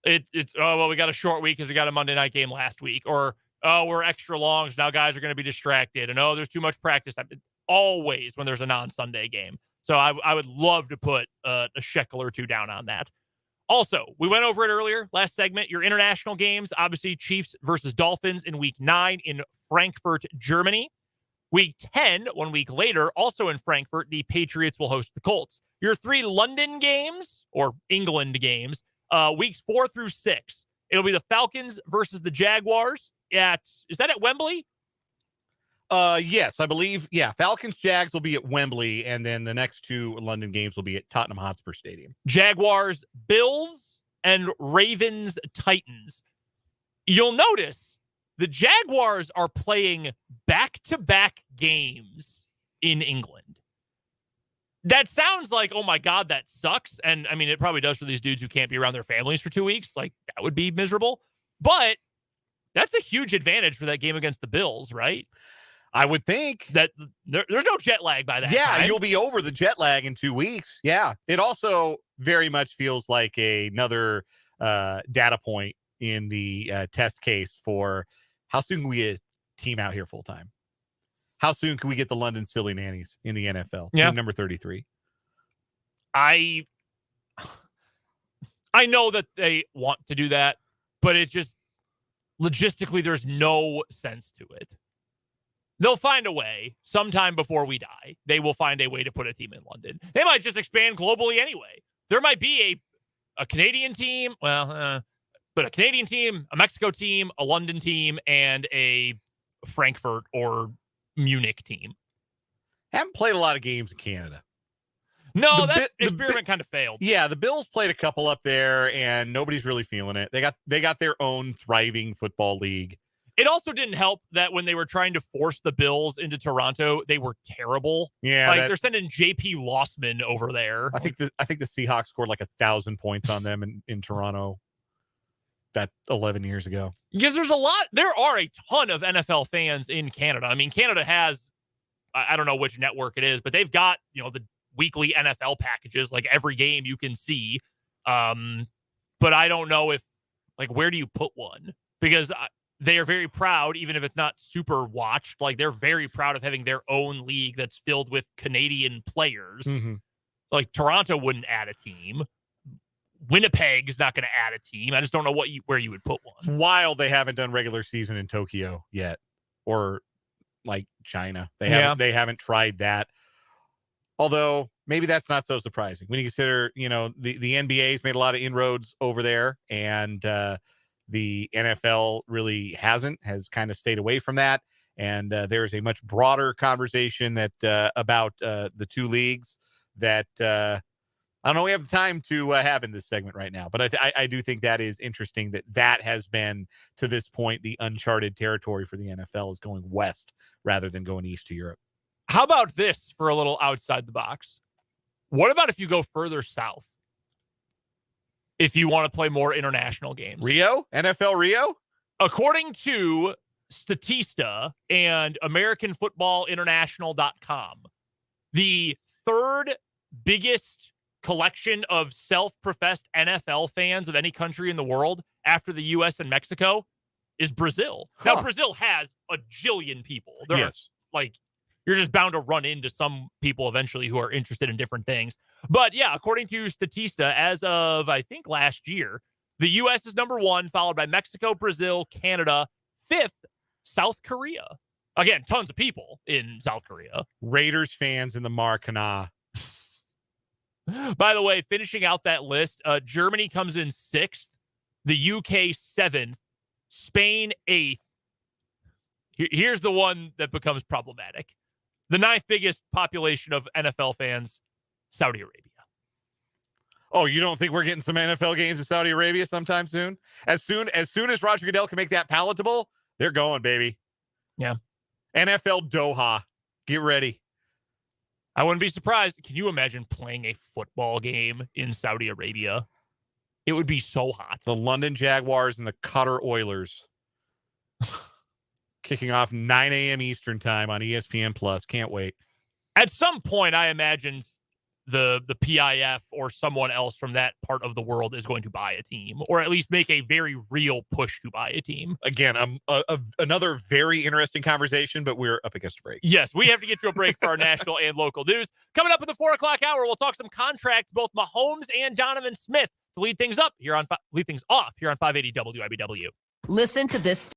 It's we got a short week because we got a Monday night game last week, or we're extra long, so now guys are going to be distracted, and there's too much practice time. Always when there's a non-Sunday game. So I would love to put a shekel or two down on that. Also, we went over it earlier, last segment, your international games, obviously Chiefs versus Dolphins in week 9 in Frankfurt, Germany. Week 10, 1 week later, also in Frankfurt, the Patriots will host the Colts. Your 3 London games, or England games, weeks 4 through 6. It'll be the Falcons versus the Jaguars is that at Wembley? Yes, I believe. Yeah, Falcons Jags will be at Wembley, and then the next 2 London games will be at Tottenham Hotspur Stadium. Jaguars Bills and Ravens Titans. You'll notice the Jaguars are playing back-to-back games in England. That sounds like, oh my God, that sucks. And I mean, it probably does for these dudes who can't be around their families for 2 weeks. Like, that would be miserable. But that's a huge advantage for that game against the Bills, right? I would think that there's no jet lag by that time. time. You'll be over the jet lag in 2 weeks. Yeah. It also very much feels like another data point in the test case for how soon can we get a team out here full time? How soon can we get the London Silly Nannies in the NFL? Yeah. Team number 33. I know that they want to do that, but it just logistically, there's no sense to it. They'll find a way sometime before we die. They will find a way to put a team in London. They might just expand globally anyway. There might be a Canadian team, but a Canadian team, a Mexico team, a London team, and a Frankfurt or Munich team. Haven't played a lot of games in Canada. No, that experiment kind of failed. Yeah, the Bills played a couple up there, and nobody's really feeling it. They got their own thriving football league. It also didn't help that when they were trying to force the Bills into Toronto, they were terrible. Yeah, like they're sending JP Lossman over there. I think the Seahawks scored like 1,000 points on them in Toronto. That 11 years ago. Because there are a ton of NFL fans in Canada. I mean, Canada has, I don't know which network it is, but they've got, the weekly NFL packages, like every game you can see. But I don't know if, like, where do you put one? Because they are very proud, even if it's not super watched. Like, they're very proud of having their own league that's filled with Canadian players. Mm-hmm. Like, Toronto wouldn't add a team. Winnipeg's not going to add a team. I just don't know where you would put one. It's wild they haven't done regular season in Tokyo yet, or like China. They haven't tried that. Although maybe that's not so surprising when you consider, the NBA's made a lot of inroads over there, and the NFL really has kind of stayed away from that. And there is a much broader conversation that about the two leagues that I don't know we have the time to have in this segment right now. But I do think that is interesting that has been, to this point, the uncharted territory for the NFL is going west rather than going east to Europe. How about this for a little outside the box? What about if you go further south? If you want to play more international games. NFL Rio? According to Statista and AmericanFootballInternational.com, the third biggest collection of self-professed NFL fans of any country in the world after the U.S. and Mexico is Brazil. Now, Brazil has a jillion people. Yes. You're just bound to run into some people eventually who are interested in different things. But yeah, according to Statista, as of, I think, last year, the U.S. is number 1, followed by Mexico, Brazil, Canada, 5th, South Korea. Again, tons of people in South Korea. Raiders fans in the Maracana. By the way, finishing out that list, Germany comes in 6th, the UK 7th, Spain 8th. Here's the one that becomes problematic. The 9th biggest population of NFL fans, Saudi Arabia. Oh, you don't think we're getting some NFL games in Saudi Arabia sometime soon? As soon as Roger Goodell can make that palatable, they're going, baby. Yeah. NFL Doha. Get ready. I wouldn't be surprised. Can you imagine playing a football game in Saudi Arabia? It would be so hot. The London Jaguars and the Qatar Oilers. Kicking off 9 a.m. Eastern time on ESPN Plus. Can't wait. At some point, I imagine the PIF or someone else from that part of the world is going to buy a team, or at least make a very real push to buy a team. Again, another very interesting conversation, but we're up against a break. Yes, we have to get to a break for our national and local news. Coming up in the 4 o'clock hour, we'll talk some contracts, both Mahomes and Donovan Smith, to lead things off here on 580 WIBW. Listen to this.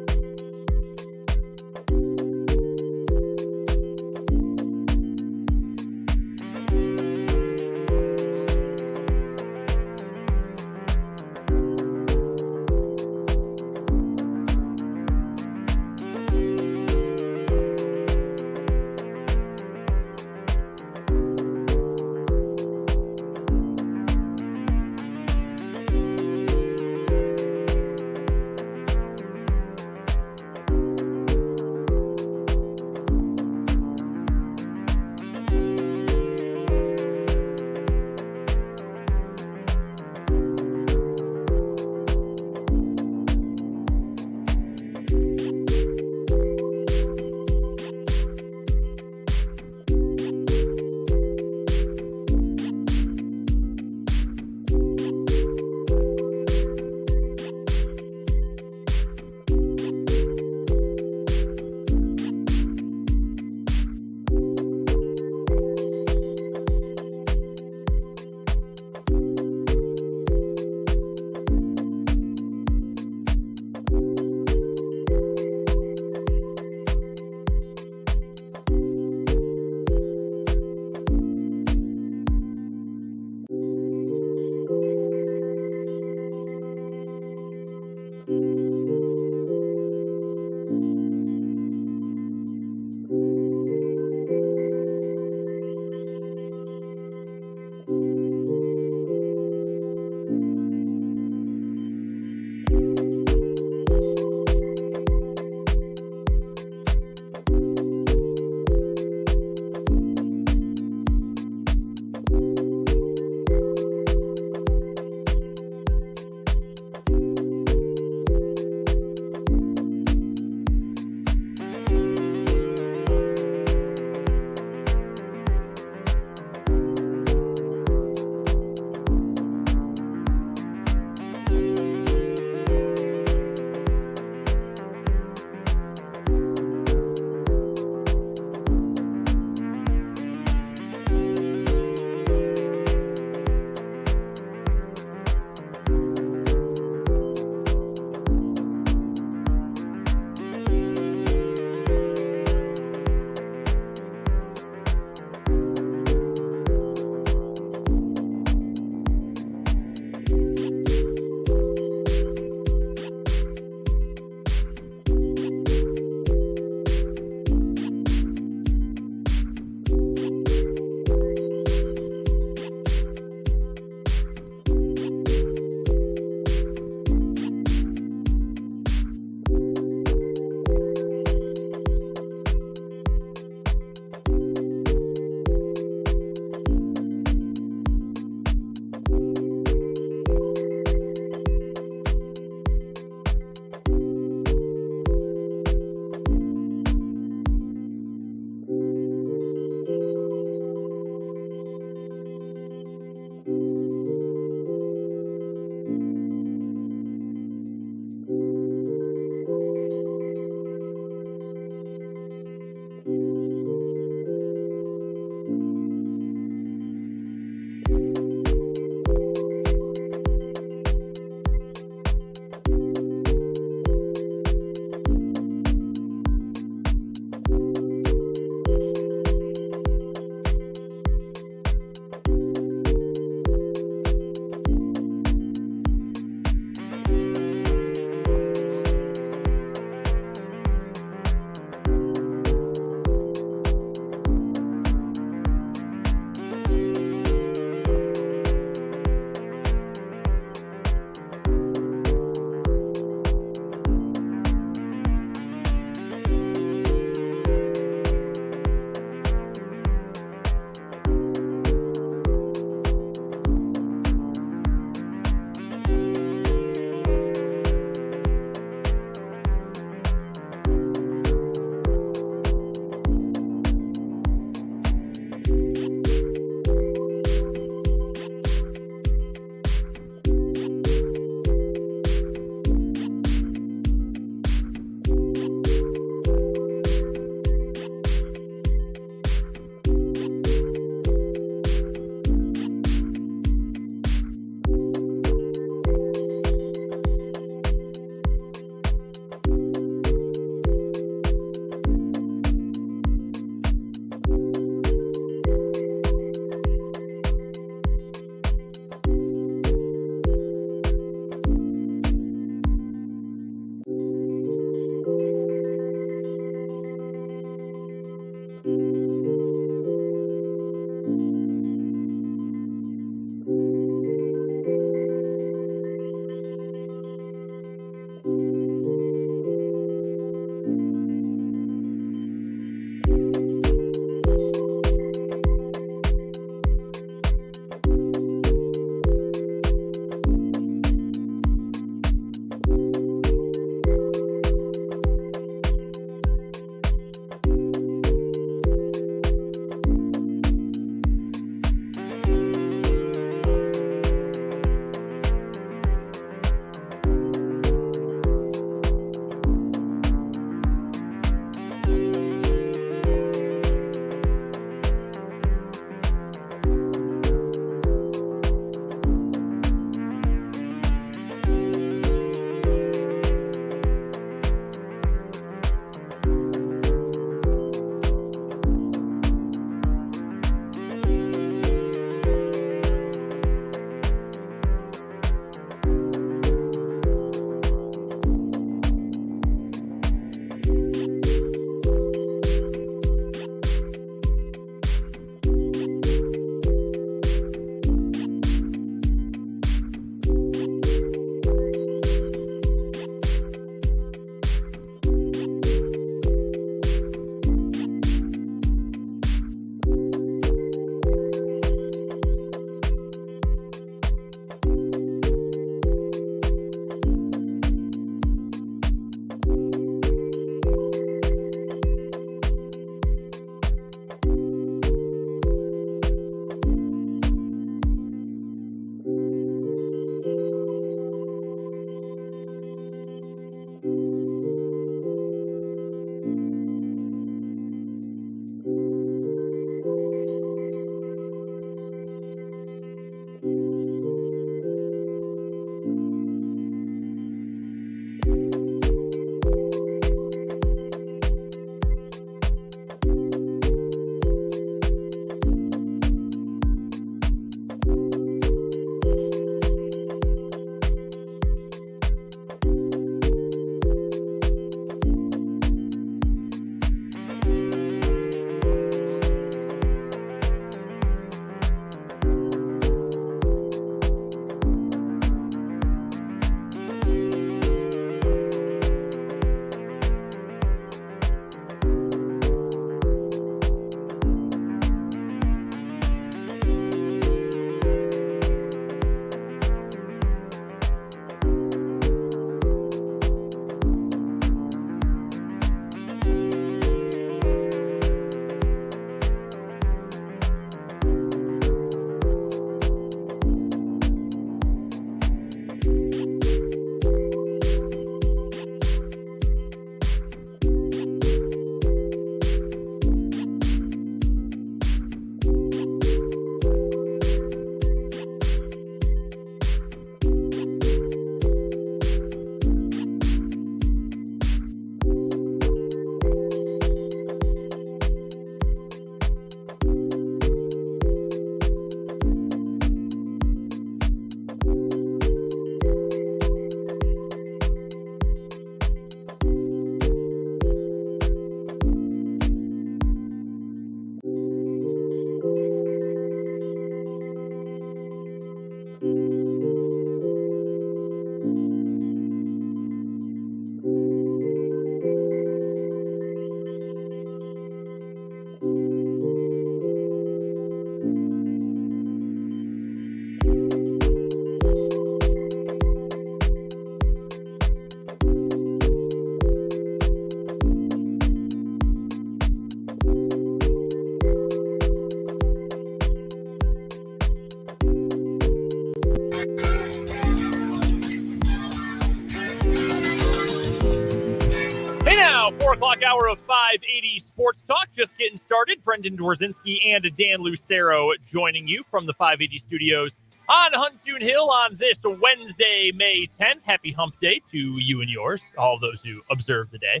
o'clock hour of 580 Sports Talk. Just getting started. Brendan Dworzinski and Dan Lucero joining you from the 580 studios on Huntoon Hill on this Wednesday, May 10th. Happy hump day to you and yours, all of those who observe the day.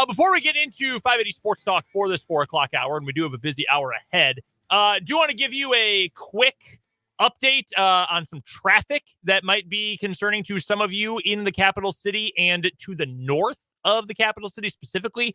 Before we get into 580 Sports Talk for this 4 o'clock hour, and we do have a busy hour ahead, do want to give you a quick update on some traffic that might be concerning to some of you in the capital city and to the north of the capital city specifically.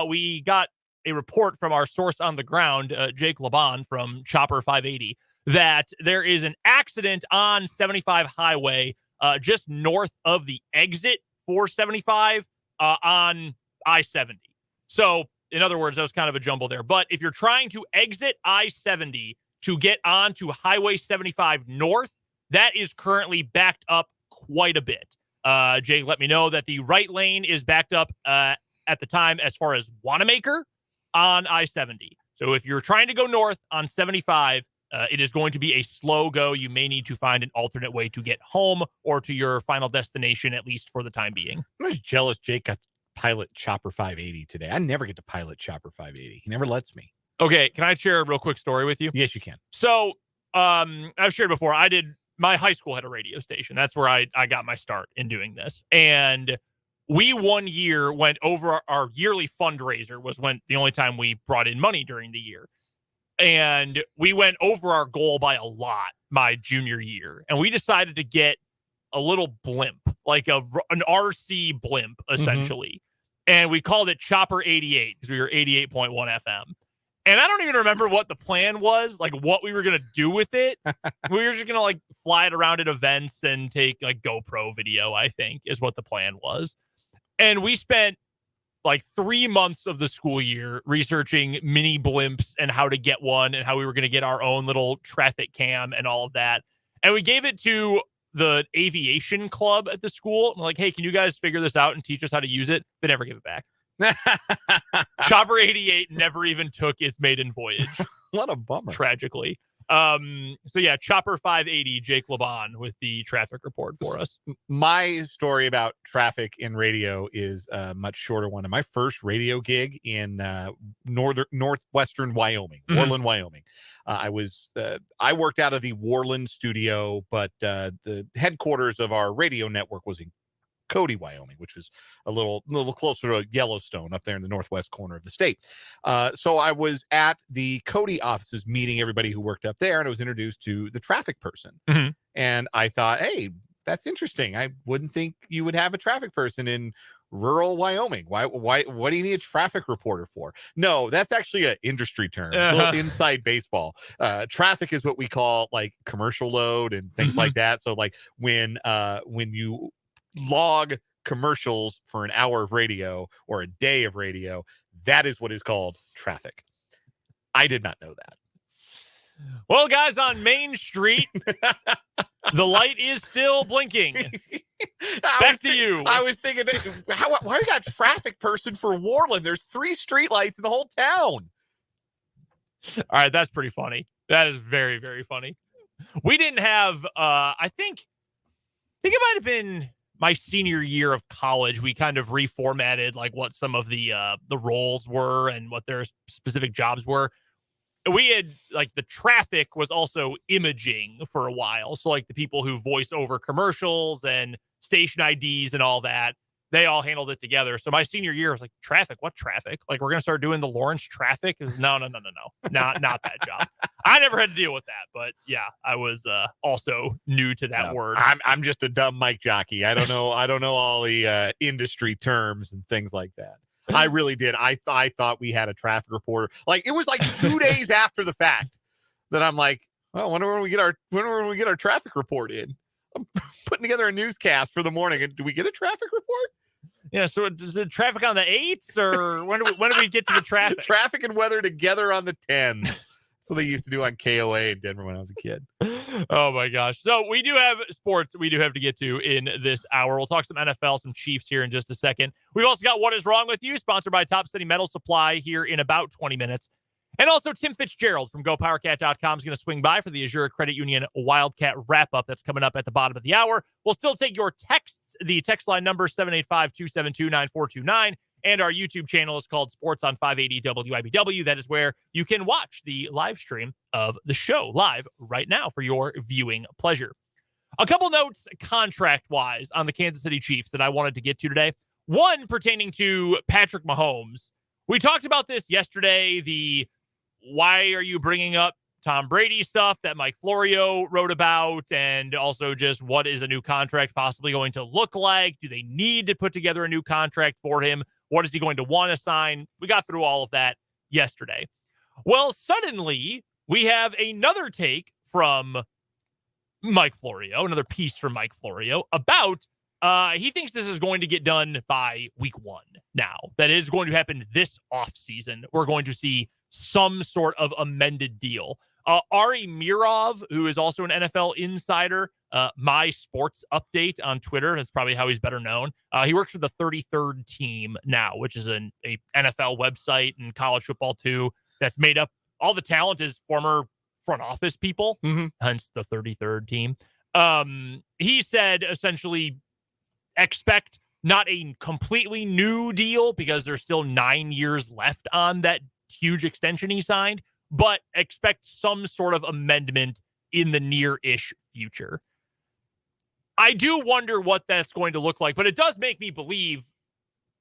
We got a report from our source on the ground, Jake Laban from Chopper 580, that there is an accident on 75 highway just north of the exit for 75 on I-70. So in other words, that was kind of a jumble there. But if you're trying to exit I-70 to get onto Highway 75 north, that is currently backed up quite a bit. Jake let me know that the right lane is backed up at the time as far as Wanamaker on I-70. So if you're trying to go north on 75, it is going to be a slow go. You may need to find an alternate way to get home or to your final destination, at least for the time being. I'm just jealous Jake got to pilot Chopper 580 today. I never get to pilot Chopper 580. He never lets me. Okay, can I share a real quick story with you? Yes, you can. So I've shared before, my high school had a radio station. That's where I got my start in doing this. And we one year went over our yearly fundraiser was the only time we brought in money during the year. And we went over our goal by a lot my junior year. And we decided to get a little blimp, like an RC blimp, essentially. And we called it Chopper 88 because we were 88.1 FM. And I don't even remember what the plan was, like what we were going to do with it. We were just going to like fly it around at events and take like GoPro video, I think is what the plan was. And we spent like 3 months of the school year researching mini blimps and how to get one and how we were going to get our own little traffic cam and all of that. And we gave it to the aviation club at the school. I'm like, hey, can you guys figure this out and teach us how to use it? They never gave it back. Chopper 88 never even took its maiden voyage. What a bummer. Tragically. So yeah, Chopper 580, Jake Laban with the traffic report for us. My story about traffic in radio is a much shorter one. My first radio gig in northwestern Wyoming, Worland, Wyoming. I worked out of the Worland studio, but the headquarters of our radio network was in Cody, Wyoming, which is a little closer to Yellowstone up there in the northwest corner of the state. So I was at the Cody offices meeting everybody who worked up there, and I was introduced to the traffic person. And I thought, hey, that's interesting. I wouldn't think you would have a traffic person in rural Wyoming. Why? What do you need a traffic reporter for? No, that's actually an industry term, a little inside baseball. Traffic is what we call like commercial load and things like that. So like when you log commercials for an hour of radio or a day of radio, that is what is called traffic. I did not know that. Well, guys, on Main Street, the light is still blinking. Back to you. I was thinking, why you got traffic person for Worland? There's 3 streetlights in the whole town. All right, that's pretty funny. That is very, very funny. We didn't have, I think it might have been my senior year of college. We kind of reformatted like what some of the roles were and what their specific jobs were. We had like the traffic was also imaging for a while. So like the people who voice over commercials and station IDs and all that, they all handled it together. So my senior year was like, traffic? What traffic? Like we're going to start doing the Lawrence traffic? No. Not that job. I never had to deal with that, but yeah, I was also new to that word. I'm just a dumb mic jockey. I don't know all the industry terms and things like that. I really did. I thought we had a traffic reporter. Like it was like 2 days after the fact that I'm like, well, when we get our traffic report in? I'm putting together a newscast for the morning. And do we get a traffic report? Yeah, so is it traffic on the 8s or when do we get to the traffic? Traffic and weather together on the 10s. That's what they used to do on KOA in Denver when I was a kid. Oh, my gosh. So we do have sports we do have to get to in this hour. We'll talk some NFL, some Chiefs here in just a second. We've also got What Is Wrong With You, sponsored by Top City Metal Supply here in about 20 minutes. And also Tim Fitzgerald from GoPowerCat.com is going to swing by for the Azure Credit Union Wildcat wrap-up that's coming up at the bottom of the hour. We'll still take your texts. The text line number 785-272-9429 And our YouTube channel is called Sports on 580 WIBW. That is where you can watch the live stream of the show live right now for your viewing pleasure. A couple notes contract-wise on the Kansas City Chiefs that I wanted to get to today. One pertaining to Patrick Mahomes. We talked about this yesterday, the why are you bringing up Tom Brady stuff that Mike Florio wrote about, and also just what is a new contract possibly going to look like? Do they need to put together a new contract for him? What is he going to want to sign? We got through all of that yesterday. Well, suddenly we have another take from Mike Florio, another piece from Mike Florio about he thinks this is going to get done by week 1 now. That is going to happen this offseason. We're going to see some sort of amended deal. Ari Mirov, who is also an NFL insider, My Sports Update on Twitter, that's probably how he's better known. He works for the 33rd Team now, which is a NFL website and college football too, that's made up, all the talent is former front office people, hence the 33rd Team. He said essentially expect not a completely new deal because there's still 9 years left on that huge extension he signed, but expect some sort of amendment in the near-ish future. I do wonder what that's going to look like, but it does make me believe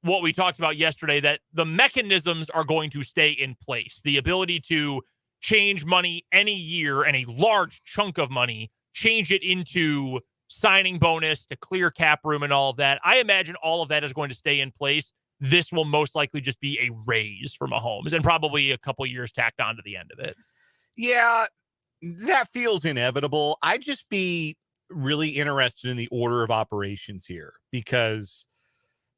what we talked about yesterday, that the mechanisms are going to stay in place. The ability to change money any year, and a large chunk of money, change it into signing bonus to clear cap room and all of that. I imagine all of that is going to stay in place. This will most likely just be a raise for Mahomes and probably a couple years tacked on to the end of it. Yeah, that feels inevitable. I'd just be really interested in the order of operations here, because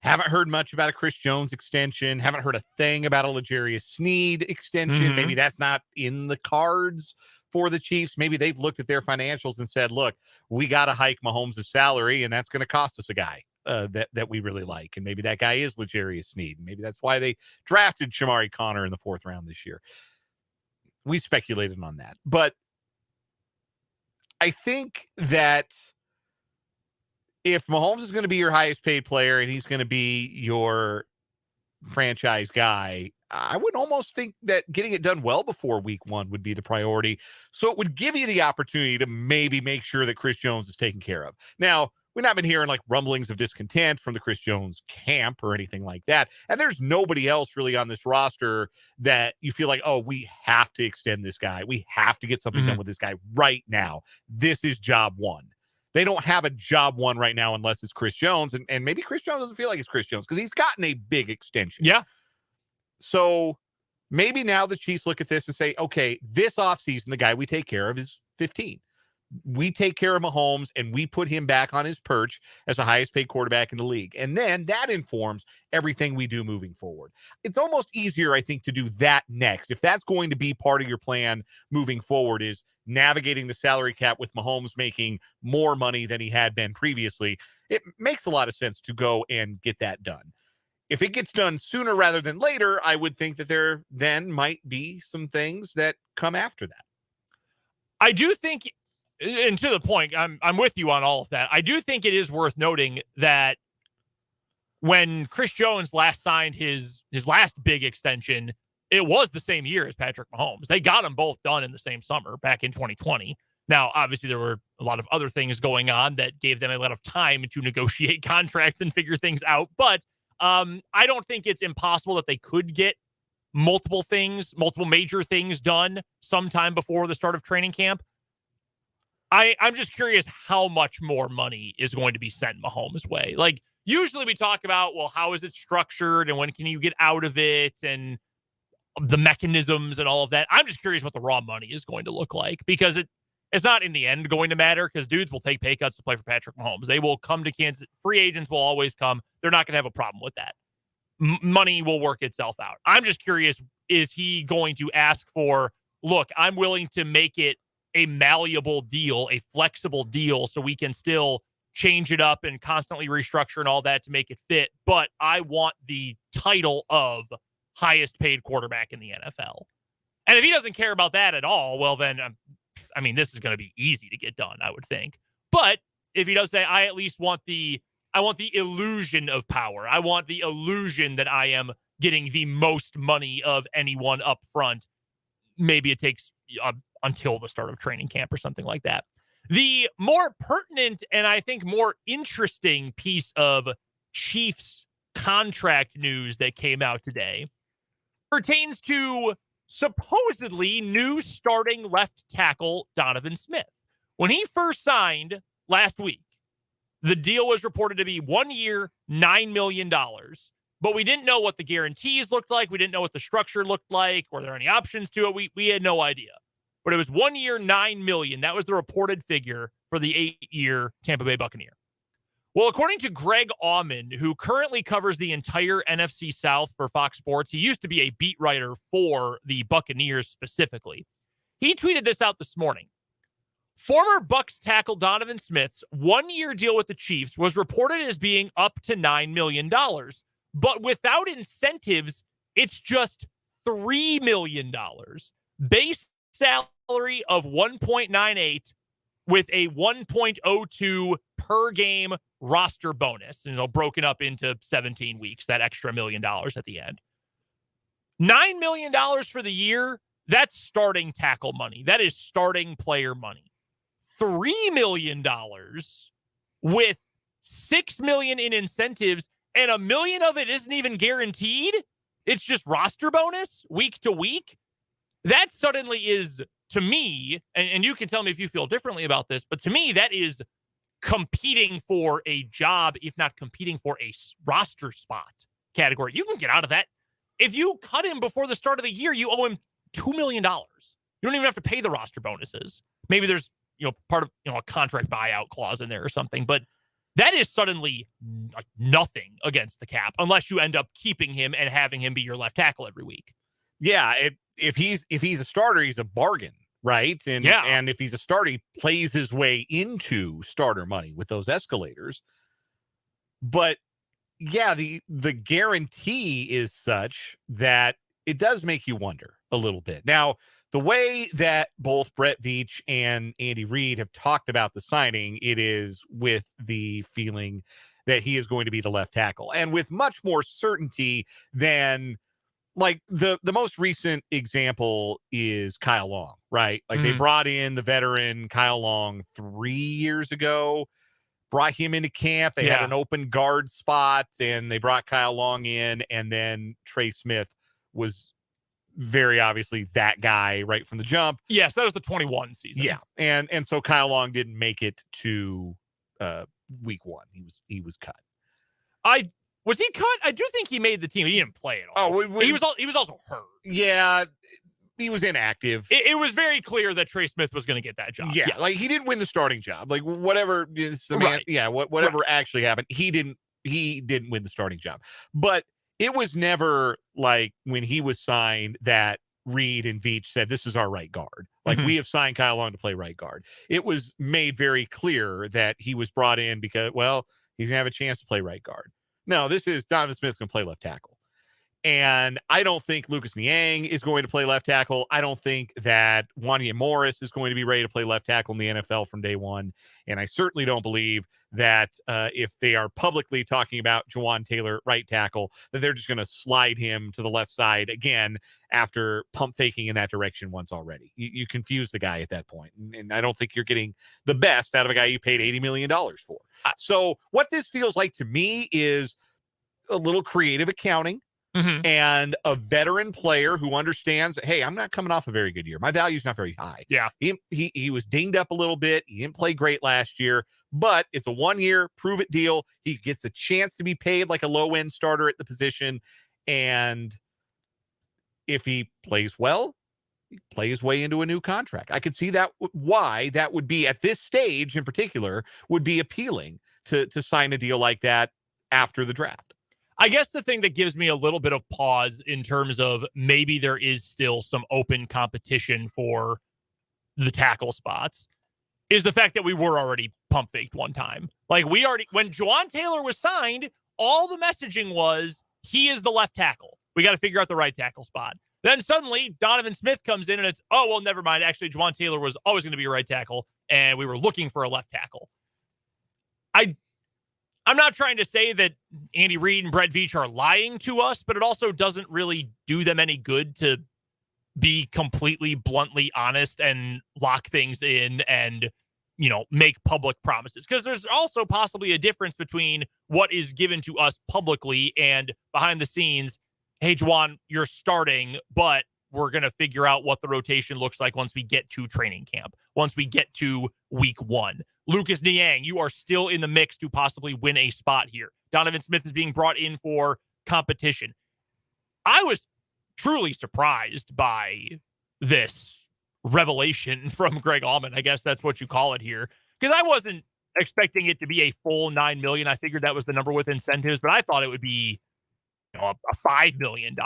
haven't heard much about a Chris Jones extension. Haven't heard a thing about a L'Jarius Sneed extension. Maybe that's not in the cards for the Chiefs. Maybe they've looked at their financials and said, look, we got to hike Mahomes' salary, and that's going to cost us a guy that we really like. And maybe that guy is L'Jarius Sneed. Maybe that's why they drafted Shamari Connor in the 4th round this year. We speculated on that. But I think that if Mahomes is going to be your highest paid player and he's going to be your franchise guy, I would almost think that getting it done well before week 1 would be the priority. So it would give you the opportunity to maybe make sure that Chris Jones is taken care of. Now, we've not been hearing like rumblings of discontent from the Chris Jones camp or anything like that. And there's nobody else really on this roster that you feel like, oh, we have to extend this guy. We have to get something done with this guy right now. This is job 1. They don't have a job 1 right now unless it's Chris Jones. And maybe Chris Jones doesn't feel like it's Chris Jones because he's gotten a big extension. Yeah. So maybe now the Chiefs look at this and say, okay, this offseason, the guy we take care of is 15. We take care of Mahomes and we put him back on his perch as the highest paid quarterback in the league. And then that informs everything we do moving forward. It's almost easier, I think, to do that next. If that's going to be part of your plan moving forward, is navigating the salary cap with Mahomes making more money than he had been previously, it makes a lot of sense to go and get that done. If it gets done sooner rather than later, I would think that there then might be some things that come after that. I do think, and to the point, I'm with you on all of that. I do think it is worth noting that when Chris Jones last signed his last big extension, it was the same year as Patrick Mahomes. They got them both done in the same summer back in 2020. Now, obviously, there were a lot of other things going on that gave them a lot of time to negotiate contracts and figure things out. But I don't think it's impossible that they could get multiple major things done sometime before the start of training camp. I'm just curious how much more money is going to be sent Mahomes' way. Like, usually we talk about, well, how is it structured and when can you get out of it and the mechanisms and all of that. I'm just curious what the raw money is going to look like, because it's not in the end going to matter, because dudes will take pay cuts to play for Patrick Mahomes. They will come to Kansas. Free agents will always come. They're not going to have a problem with that. Money will work itself out. I'm just curious, is he going to ask for, look, I'm willing to make it a malleable deal, a flexible deal, so we can still change it up and constantly restructure and all that to make it fit, but I want the title of highest paid quarterback in the NFL. And if he doesn't care about that at all, well, then, this is going to be easy to get done, I would think. But if he does say, I at least want the I want the illusion of power. I want the illusion that I am getting the most money of anyone up front. Maybe it takes until the start of training camp or something like that. The more pertinent and I think more interesting piece of Chiefs contract news that came out today pertains to supposedly new starting left tackle Donovan Smith. When he first signed last week, the deal was reported to be 1 year, $9 million. But we didn't know what the guarantees looked like. We didn't know what the structure looked like. Were there any options to it? We had no idea. But it was 1 year, $9 million. That was the reported figure for the 8-year Tampa Bay Buccaneer. Well, according to Greg Auman, who currently covers the entire NFC South for Fox Sports, he used to be a beat writer for the Buccaneers specifically. He tweeted this out this morning. Former Bucs tackle Donovan Smith's 1-year deal with the Chiefs was reported as being up to $9 million. But without incentives, it's just $3 million. Base salary of 1.98 with a 1.02 per game roster bonus, broken up into 17 weeks, that extra $1 million at the end. $9 million for the year, that's starting tackle money. That is starting player money. $3 million with $6 million in incentives, and $1 million of it isn't even guaranteed. It's just roster bonus week to week. That suddenly is, to me, and you can tell me if you feel differently about this, but to me, that is competing for a job, if not competing for a roster spot category. You can get out of that. If you cut him before the start of the year, you owe him $2 million. You don't even have to pay the roster bonuses. Maybe there's, part of, a contract buyout clause in there or something, but that is suddenly like nothing against the cap unless you end up keeping him and having him be your left tackle every week. Yeah. If he's a starter, he's a bargain, right? And if he's a starter, he plays his way into starter money with those escalators. But yeah, the guarantee is such that it does make you wonder a little bit. Now, the way that both Brett Veach and Andy Reid have talked about the signing, it is with the feeling that he is going to be the left tackle, and with much more certainty than like the most recent example is Kyle Long, right? Like they brought in the veteran Kyle Long 3 years ago, brought him into camp. They had an open guard spot and they brought Kyle Long in, and then Trey Smith was very obviously that guy right from the jump. Yes, that was the 21 season. Yeah. And so Kyle Long didn't make it to week 1. He was cut. Was he cut? I do think he made the team. He didn't play at all. He was also hurt. Yeah, he was inactive. It was very clear that Trey Smith was going to get that job. Yeah, like he didn't win the starting job. Like whatever actually happened, he didn't win the starting job. But it was never like when he was signed that Reid and Veach said, this is our right guard. Like we have signed Kyle Long to play right guard. It was made very clear that he was brought in because, well, he's going to have a chance to play right guard. No, this is Donovan Smith's going to play left tackle. And I don't think Lucas Niang is going to play left tackle. I don't think that Wanya Morris is going to be ready to play left tackle in the NFL from day one. And I certainly don't believe that if they are publicly talking about Jawan Taylor right tackle, that they're just going to slide him to the left side again after pump faking in that direction once already. You confuse the guy at that point. And I don't think you're getting the best out of a guy you paid $80 million for. So what this feels like to me is a little creative accounting. And a veteran player who understands that, hey, I'm not coming off a very good year. My value's not very high. Yeah. He was dinged up a little bit. He didn't play great last year, but it's a 1-year prove it deal. He gets a chance to be paid like a low end starter at the position. And if he plays well, he play his way into a new contract. I could see that why that would be at this stage in particular would be appealing to sign a deal like that after the draft. I guess the thing that gives me a little bit of pause in terms of maybe there is still some open competition for the tackle spots is the fact that we were already pump faked one time. Like when Jawan Taylor was signed, all the messaging was he is the left tackle. We got to figure out the right tackle spot. Then suddenly Donovan Smith comes in and it's, oh, well, never mind. Actually, Jawan Taylor was always going to be a right tackle and we were looking for a left tackle. I'm not trying to say that Andy Reid and Brett Veach are lying to us, but it also doesn't really do them any good to be completely bluntly honest and lock things in and, make public promises. Because there's also possibly a difference between what is given to us publicly and behind the scenes. Hey, Juwan, you're starting, but we're going to figure out what the rotation looks like once we get to training camp, once we get to week 1. Lucas Niang, you are still in the mix to possibly win a spot here. Donovan Smith is being brought in for competition. I was truly surprised by this revelation from Greg Allman. I guess that's what you call it here, because I wasn't expecting it to be a full $9 million. I figured that was the number with incentives, but I thought it would be a $5 million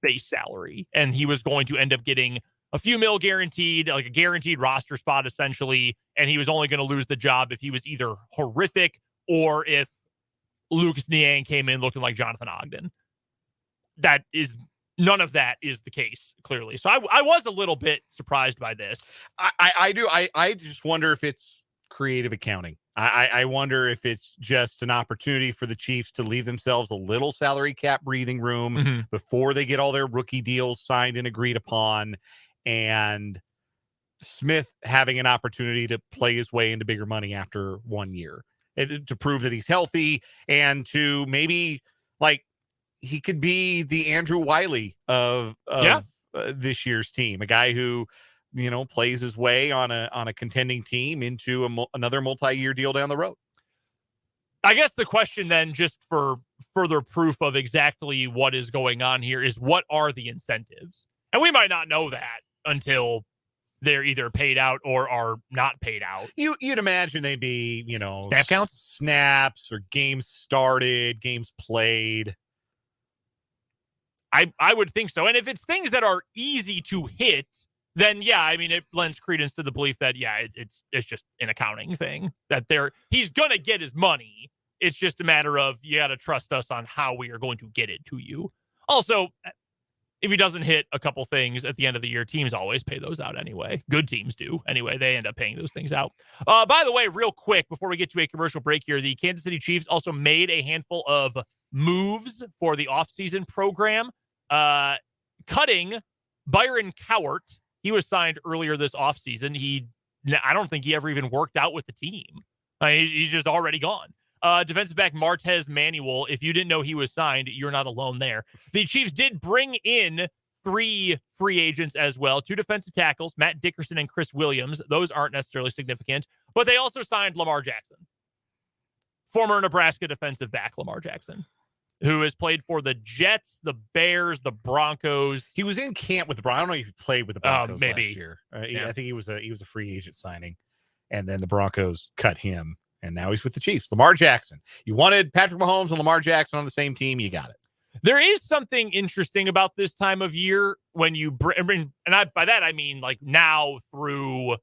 base salary, and he was going to end up getting a few mil guaranteed, like a guaranteed roster spot essentially, and he was only going to lose the job if he was either horrific or if Lucas Niang came in looking like Jonathan Ogden. None of that is the case, clearly. So I was a little bit surprised by this. I just wonder if it's creative accounting. I wonder if it's just an opportunity for the Chiefs to leave themselves a little salary cap breathing room before they get all their rookie deals signed and agreed upon, and Smith having an opportunity to play his way into bigger money after 1 year, and to prove that he's healthy, and to maybe he could be the Andrew Wiley of this year's team, a guy who plays his way on a contending team into another multi-year deal down the road. I guess the question then, just for further proof of exactly what is going on here, is what are the incentives? And we might not know that until they're either paid out or are not paid out. You'd imagine they'd be, snap counts, snaps, or games started, games played. I would think so. And if it's things that are easy to hit, then it lends credence to the belief that it's just an accounting thing, that he's gonna get his money. It's just a matter of, you got to trust us on how we are going to get it to you. Also, if he doesn't hit a couple things at the end of the year, teams always pay those out anyway. Good teams do anyway. They end up paying those things out. By the way, real quick, before we get to a commercial break here, the Kansas City Chiefs also made a handful of moves for the offseason program, cutting Byron Cowart. He was signed earlier this offseason. I don't think he ever even worked out with the team. He's just already gone. Defensive back Martez Manuel, if you didn't know he was signed, you're not alone there. The Chiefs did bring in 3 free agents as well, 2 defensive tackles, Matt Dickerson and Chris Williams. Those aren't necessarily significant, but they also signed Lamar Jackson, former Nebraska defensive back Lamar Jackson, who has played for the Jets, the Bears, the Broncos. He was in camp with the Broncos. I don't know if he played with the Broncos maybe. last year. I think he was a free agent signing, and then the Broncos cut him, and now he's with the Chiefs. Lamar Jackson. You wanted Patrick Mahomes and Lamar Jackson on the same team. You got it. There is something interesting about this time of year when you bring, and by that I mean now through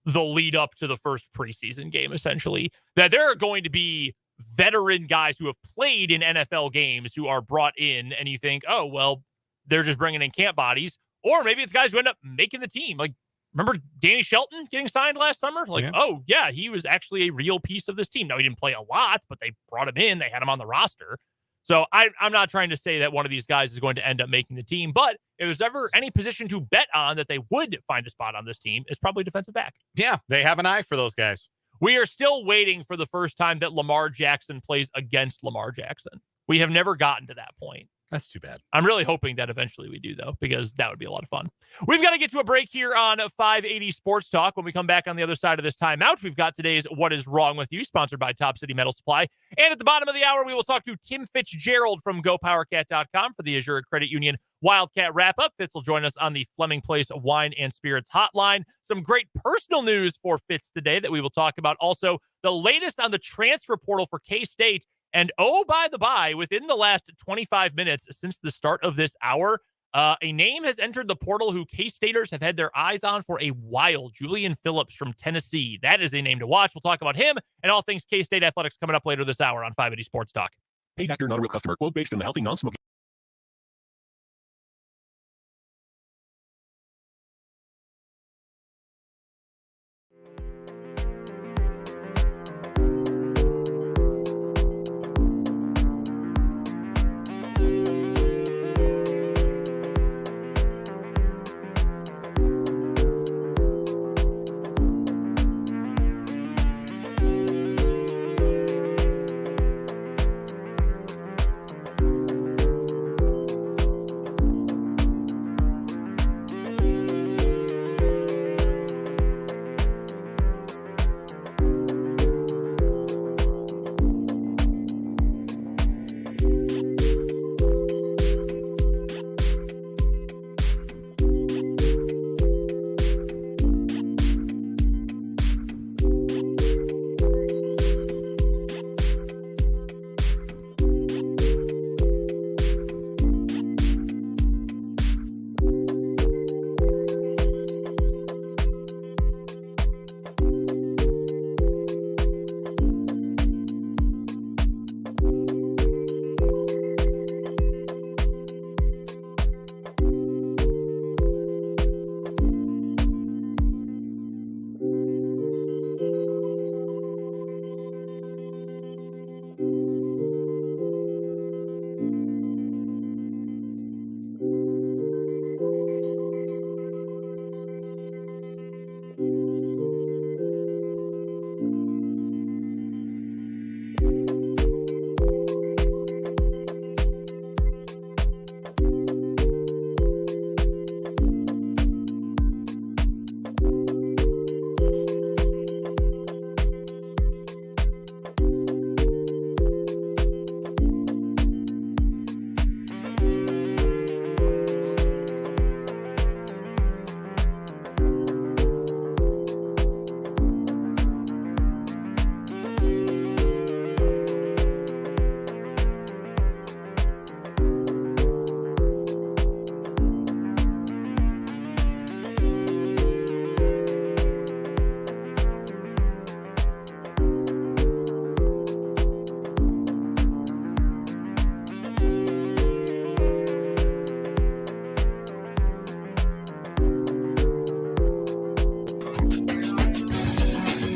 the lead up to the first preseason game, essentially, that there are going to be veteran guys who have played in NFL games who are brought in, and you think, oh, well, they're just bringing in camp bodies. Or maybe it's guys who end up making the team. Remember Danny Shelton getting signed last summer? Oh, yeah, he was actually a real piece of this team. Now, he didn't play a lot, but they brought him in. They had him on the roster. So I'm not trying to say that one of these guys is going to end up making the team, but if there's ever any position to bet on that they would find a spot on this team, it's probably defensive back. Yeah, they have an eye for those guys. We are still waiting for the first time that Lamar Jackson plays against Lamar Jackson. We have never gotten to that point. That's too bad. I'm really hoping that eventually we do, though, because that would be a lot of fun. We've got to get to a break here on 580 Sports Talk. When we come back on the other side of this timeout, we've got today's What Is Wrong With You, sponsored by Top City Metal Supply. And at the bottom of the hour, we will talk to Tim Fitzgerald from GoPowerCat.com for the Azure Credit Union Wildcat Wrap-Up. Fitz will join us on the Fleming Place Wine and Spirits Hotline. Some great personal news for Fitz today that we will talk about. Also, the latest on the transfer portal for K-State. And by the by, within the last 25 minutes since the start of this hour, a name has entered the portal who K-Staters have had their eyes on for a while. Julian Phillips from Tennessee. That is a name to watch. We'll talk about him and all things K-State athletics coming up later this hour on 580 Sports Talk. Hey, Doctor, not a real customer. Quote based on the healthy, non-smoking.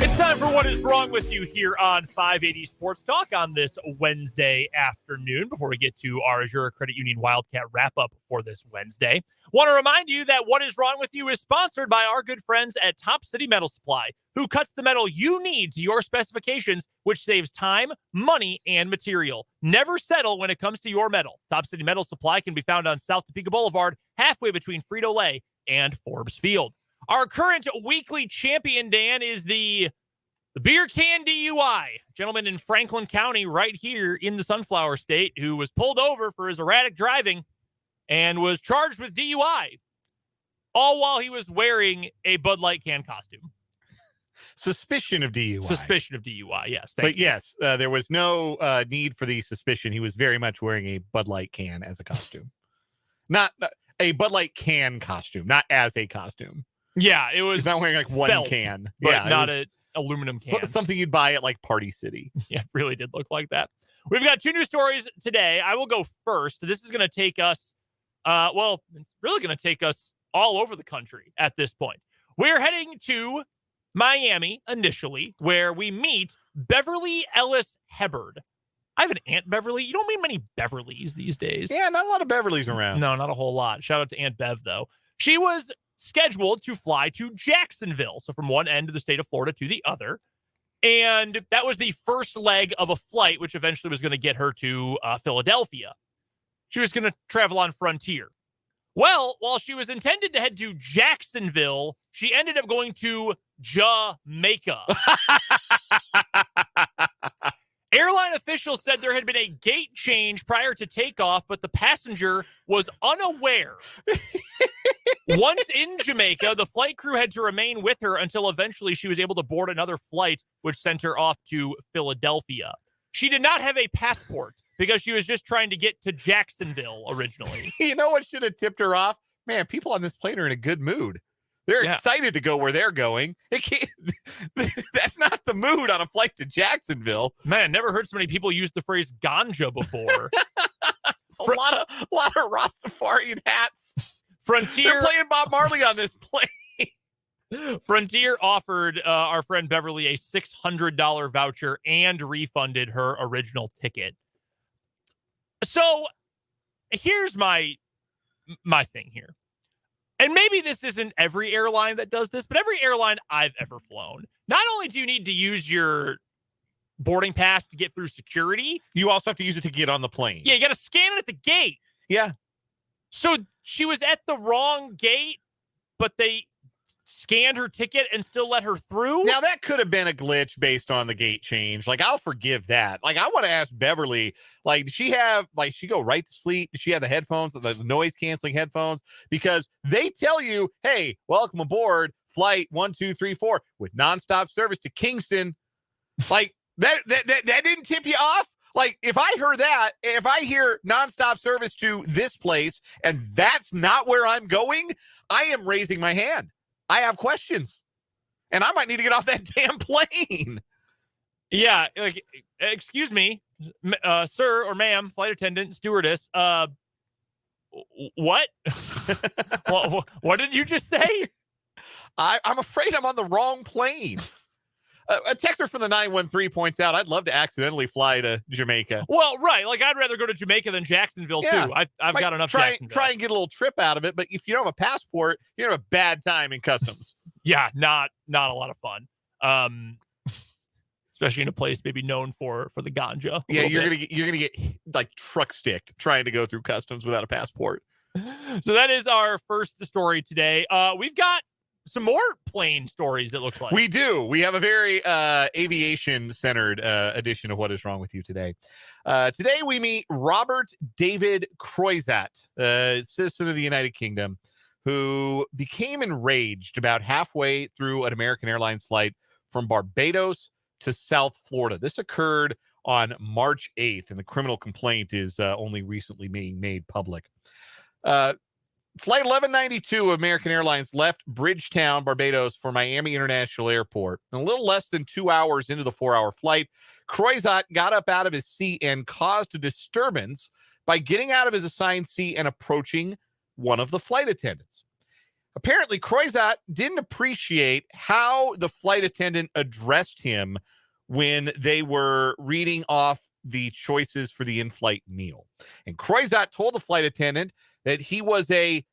It's time for What is Wrong with You here on 580 Sports Talk on this Wednesday afternoon. Before we get to our Azure Credit Union Wildcat wrap-up for this Wednesday, want to remind you that What is Wrong with You is sponsored by our good friends at Top City Metal Supply, who cuts the metal you need to your specifications, which saves time, money, and material. Never settle when it comes to your metal. Top City Metal Supply can be found on South Topeka Boulevard, halfway between Frito-Lay and Forbes Field. Our current weekly champion, Dan, is the beer can DUI. Gentleman in Franklin County right here in the Sunflower State who was pulled over for his erratic driving and was charged with DUI, all while he was wearing a Bud Light can costume. Suspicion of DUI. Suspicion of DUI, yes. But yes, there was no need for the suspicion. He was very much wearing a Bud Light can as a costume. Not a Bud Light can costume, not as a costume. Yeah, it was. He's not wearing like one felt, can. But yeah, not an aluminum can. Something you'd buy at like Party City. Yeah, it really did look like that. We've got two news stories today. I will go first. This is going to take us, it's really going to take us all over the country at this point. We're heading to Miami initially, where we meet Beverly Ellis Hubbard. I have an Aunt Beverly. You don't meet many Beverlys these days. Yeah, not a lot of Beverlys around. No, not a whole lot. Shout out to Aunt Bev, though. She was scheduled to fly to Jacksonville, so from one end of the state of Florida to the other. And that was the first leg of a flight, which eventually was going to get her to Philadelphia. She was going to travel on Frontier. Well, while she was intended to head to Jacksonville, she ended up going to Jamaica. Airline officials said there had been a gate change prior to takeoff, but the passenger was unaware. Once in Jamaica, the flight crew had to remain with her until eventually she was able to board another flight, which sent her off to Philadelphia. She did not have a passport because she was just trying to get to Jacksonville originally. You know what should have tipped her off? Man, people on this plane are in a good mood. They're excited to go where they're going. That's not the mood on a flight to Jacksonville. Man, never heard so many people use the phrase ganja before. a lot of Rastafarian hats. Frontier. They're playing Bob Marley on this plane. Frontier offered our friend Beverly a $600 voucher and refunded her original ticket. So here's my thing here. And maybe this isn't every airline that does this, but every airline I've ever flown, not only do you need to use your boarding pass to get through security, you also have to use it to get on the plane. Yeah, you got to scan it at the gate. Yeah. So she was at the wrong gate, but they scanned her ticket and still let her through? Now, that could have been a glitch based on the gate change. Like, I'll forgive that. Like, I want to ask Beverly, like, did she have, like, she go right to sleep? Did she have the headphones, the noise-canceling headphones? Because they tell you, hey, welcome aboard flight 1234 with nonstop service to Kingston. Like, that didn't tip you off? Like, if I heard that, if I hear nonstop service to this place and that's not where I'm going, I am raising my hand. I have questions, and I might need to get off that damn plane. Yeah, like, excuse me, sir or ma'am, flight attendant, stewardess. What? What did you just say? I'm afraid I'm on the wrong plane. A texter from the 913 points out, I'd love to accidentally fly to Jamaica. Well, right. Like, I'd rather go to Jamaica than Jacksonville, too. I've got enough Jacksonville. Try and get a little trip out of it, but if you don't have a passport, you're going to have a bad time in customs. Yeah, not a lot of fun. Especially in a place maybe known for the ganja. Yeah, you're gonna get like truck sticked trying to go through customs without a passport. So that is our first story today. We've got some more plane stories, it looks like. We do. We have a very aviation-centered edition of What is Wrong with You today. Today we meet Robert David Croizat, citizen of the United Kingdom, who became enraged about halfway through an American Airlines flight from Barbados to South Florida. This occurred on March 8th, and the criminal complaint is only recently being made public. Flight 1192 of American Airlines left Bridgetown, Barbados for Miami International Airport. And a little less than 2 hours into the 4-hour flight, Croizat got up out of his seat and caused a disturbance by getting out of his assigned seat and approaching one of the flight attendants. Apparently, Croizat didn't appreciate how the flight attendant addressed him when they were reading off the choices for the in-flight meal. And Croizat told the flight attendant that he was a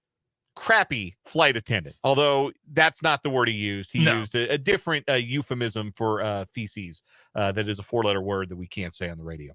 crappy flight attendant, although that's not the word he used. He used a different euphemism for feces that is a 4-letter word that we can't say on the radio.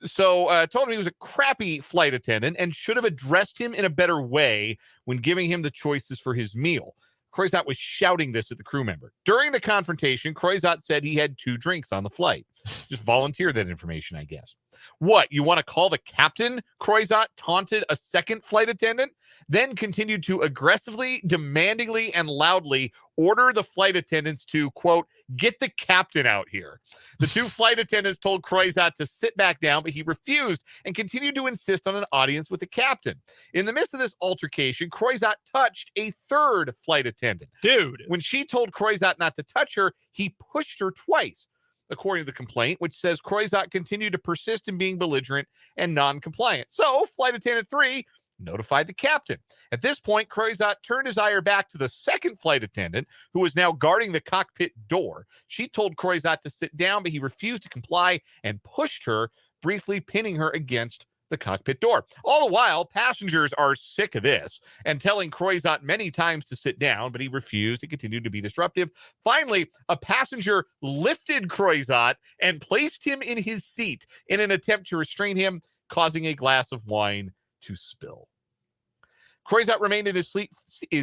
So told him he was a crappy flight attendant and should have addressed him in a better way when giving him the choices for his meal. Croizat was shouting this at the crew member. During the confrontation, Croizat said he had 2 drinks on the flight. Just volunteer that information, I guess. What, you want to call the captain? Croizat taunted a second flight attendant, then continued to aggressively, demandingly, and loudly order the flight attendants to, quote, get the captain out here. The 2 flight attendants told Croizat to sit back down, but he refused and continued to insist on an audience with the captain. In the midst of this altercation, Croizat touched a 3rd flight attendant. Dude. When she told Croizat not to touch her, he pushed her twice, according to the complaint, which says Croizat continued to persist in being belligerent and non-compliant. So, flight attendant 3 notified the captain. At this point, Croizat turned his ire back to the 2nd flight attendant, who was now guarding the cockpit door. She told Croizat to sit down, but he refused to comply and pushed her, briefly pinning her against the cockpit door. All the while, passengers are sick of this and telling Croizat many times to sit down, but he refused and continued to be disruptive. Finally, a passenger lifted Croizat and placed him in his seat in an attempt to restrain him, causing a glass of wine to spill. Croizat remained in his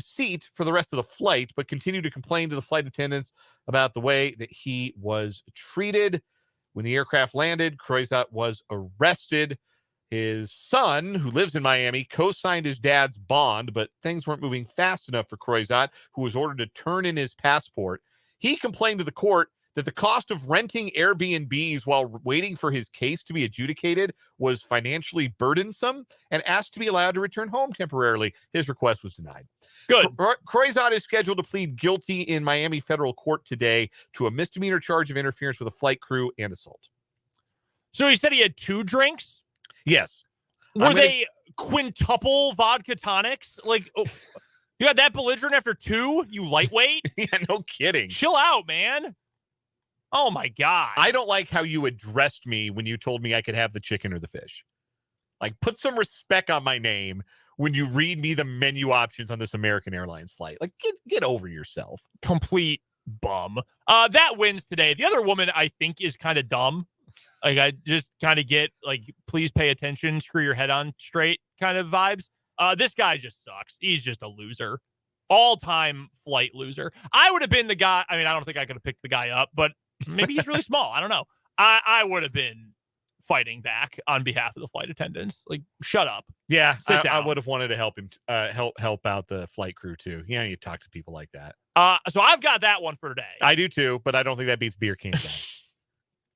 seat for the rest of the flight, but continued to complain to the flight attendants about the way that he was treated. When the aircraft landed, Croizat was arrested. His son, who lives in Miami, co-signed his dad's bond, but things weren't moving fast enough for Croizat, who was ordered to turn in his passport. He complained to the court that the cost of renting Airbnbs while waiting for his case to be adjudicated was financially burdensome and asked to be allowed to return home temporarily. His request was denied. Good. Croizat is scheduled to plead guilty in Miami federal court today to a misdemeanor charge of interference with a flight crew and assault. So he said he had 2 drinks? Yes. Were they quintuple vodka tonics? Like, oh, you got that belligerent after 2? You lightweight? Yeah, no kidding. Chill out, man. Oh, my God. I don't like how you addressed me when you told me I could have the chicken or the fish. Like, put some respect on my name when you read me the menu options on this American Airlines flight. Like, get over yourself. Complete bum. That wins today. The other woman, I think, is kind of dumb. Like, I just kind of get, like, please pay attention, screw your head on straight kind of vibes. This guy just sucks. He's just a loser. All-time flight loser. I would have been the guy. I mean, I don't think I could have picked the guy up, but maybe he's really small. I don't know. I would have been fighting back on behalf of the flight attendants. Like, shut up. Yeah, Sit down. I would have wanted to help him, help out the flight crew, too. You know, you talk to people like that. So I've got that one for today. I do, too, but I don't think that beats beer can.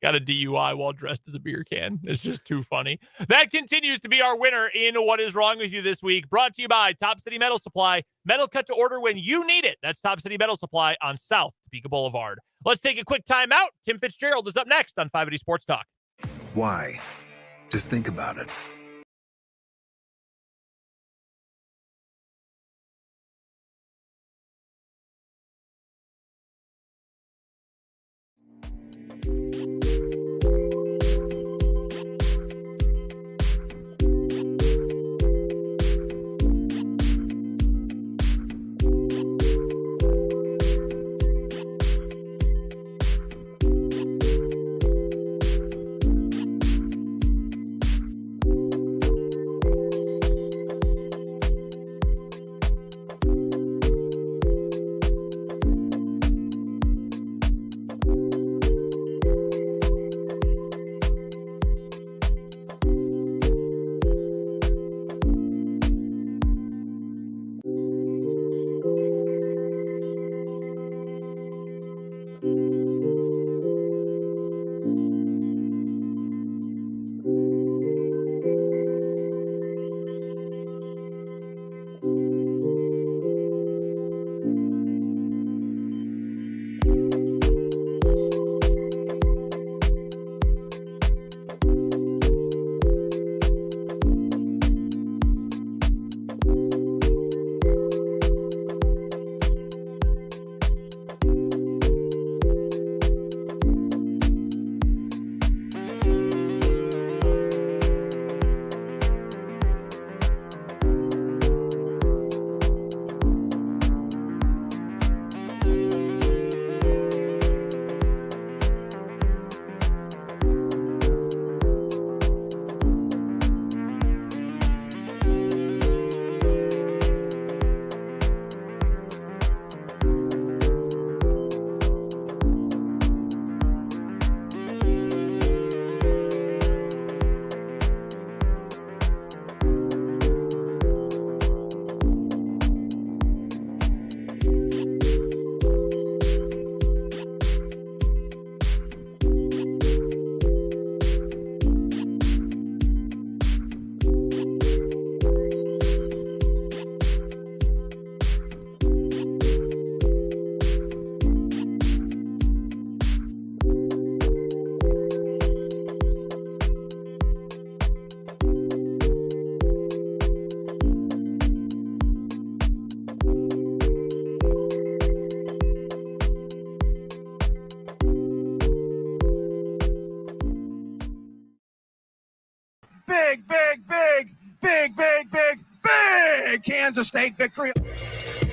Got a DUI while dressed as a beer can. It's just too funny. That continues to be our winner in What Is Wrong With You this week. Brought to you by Top City Metal Supply. Metal cut to order when you need it. That's Top City Metal Supply on South Topeka Boulevard. Let's take a quick time out. Tim Fitzgerald is up next on 580 Sports Talk. Why? Just think about it. Kansas State victory.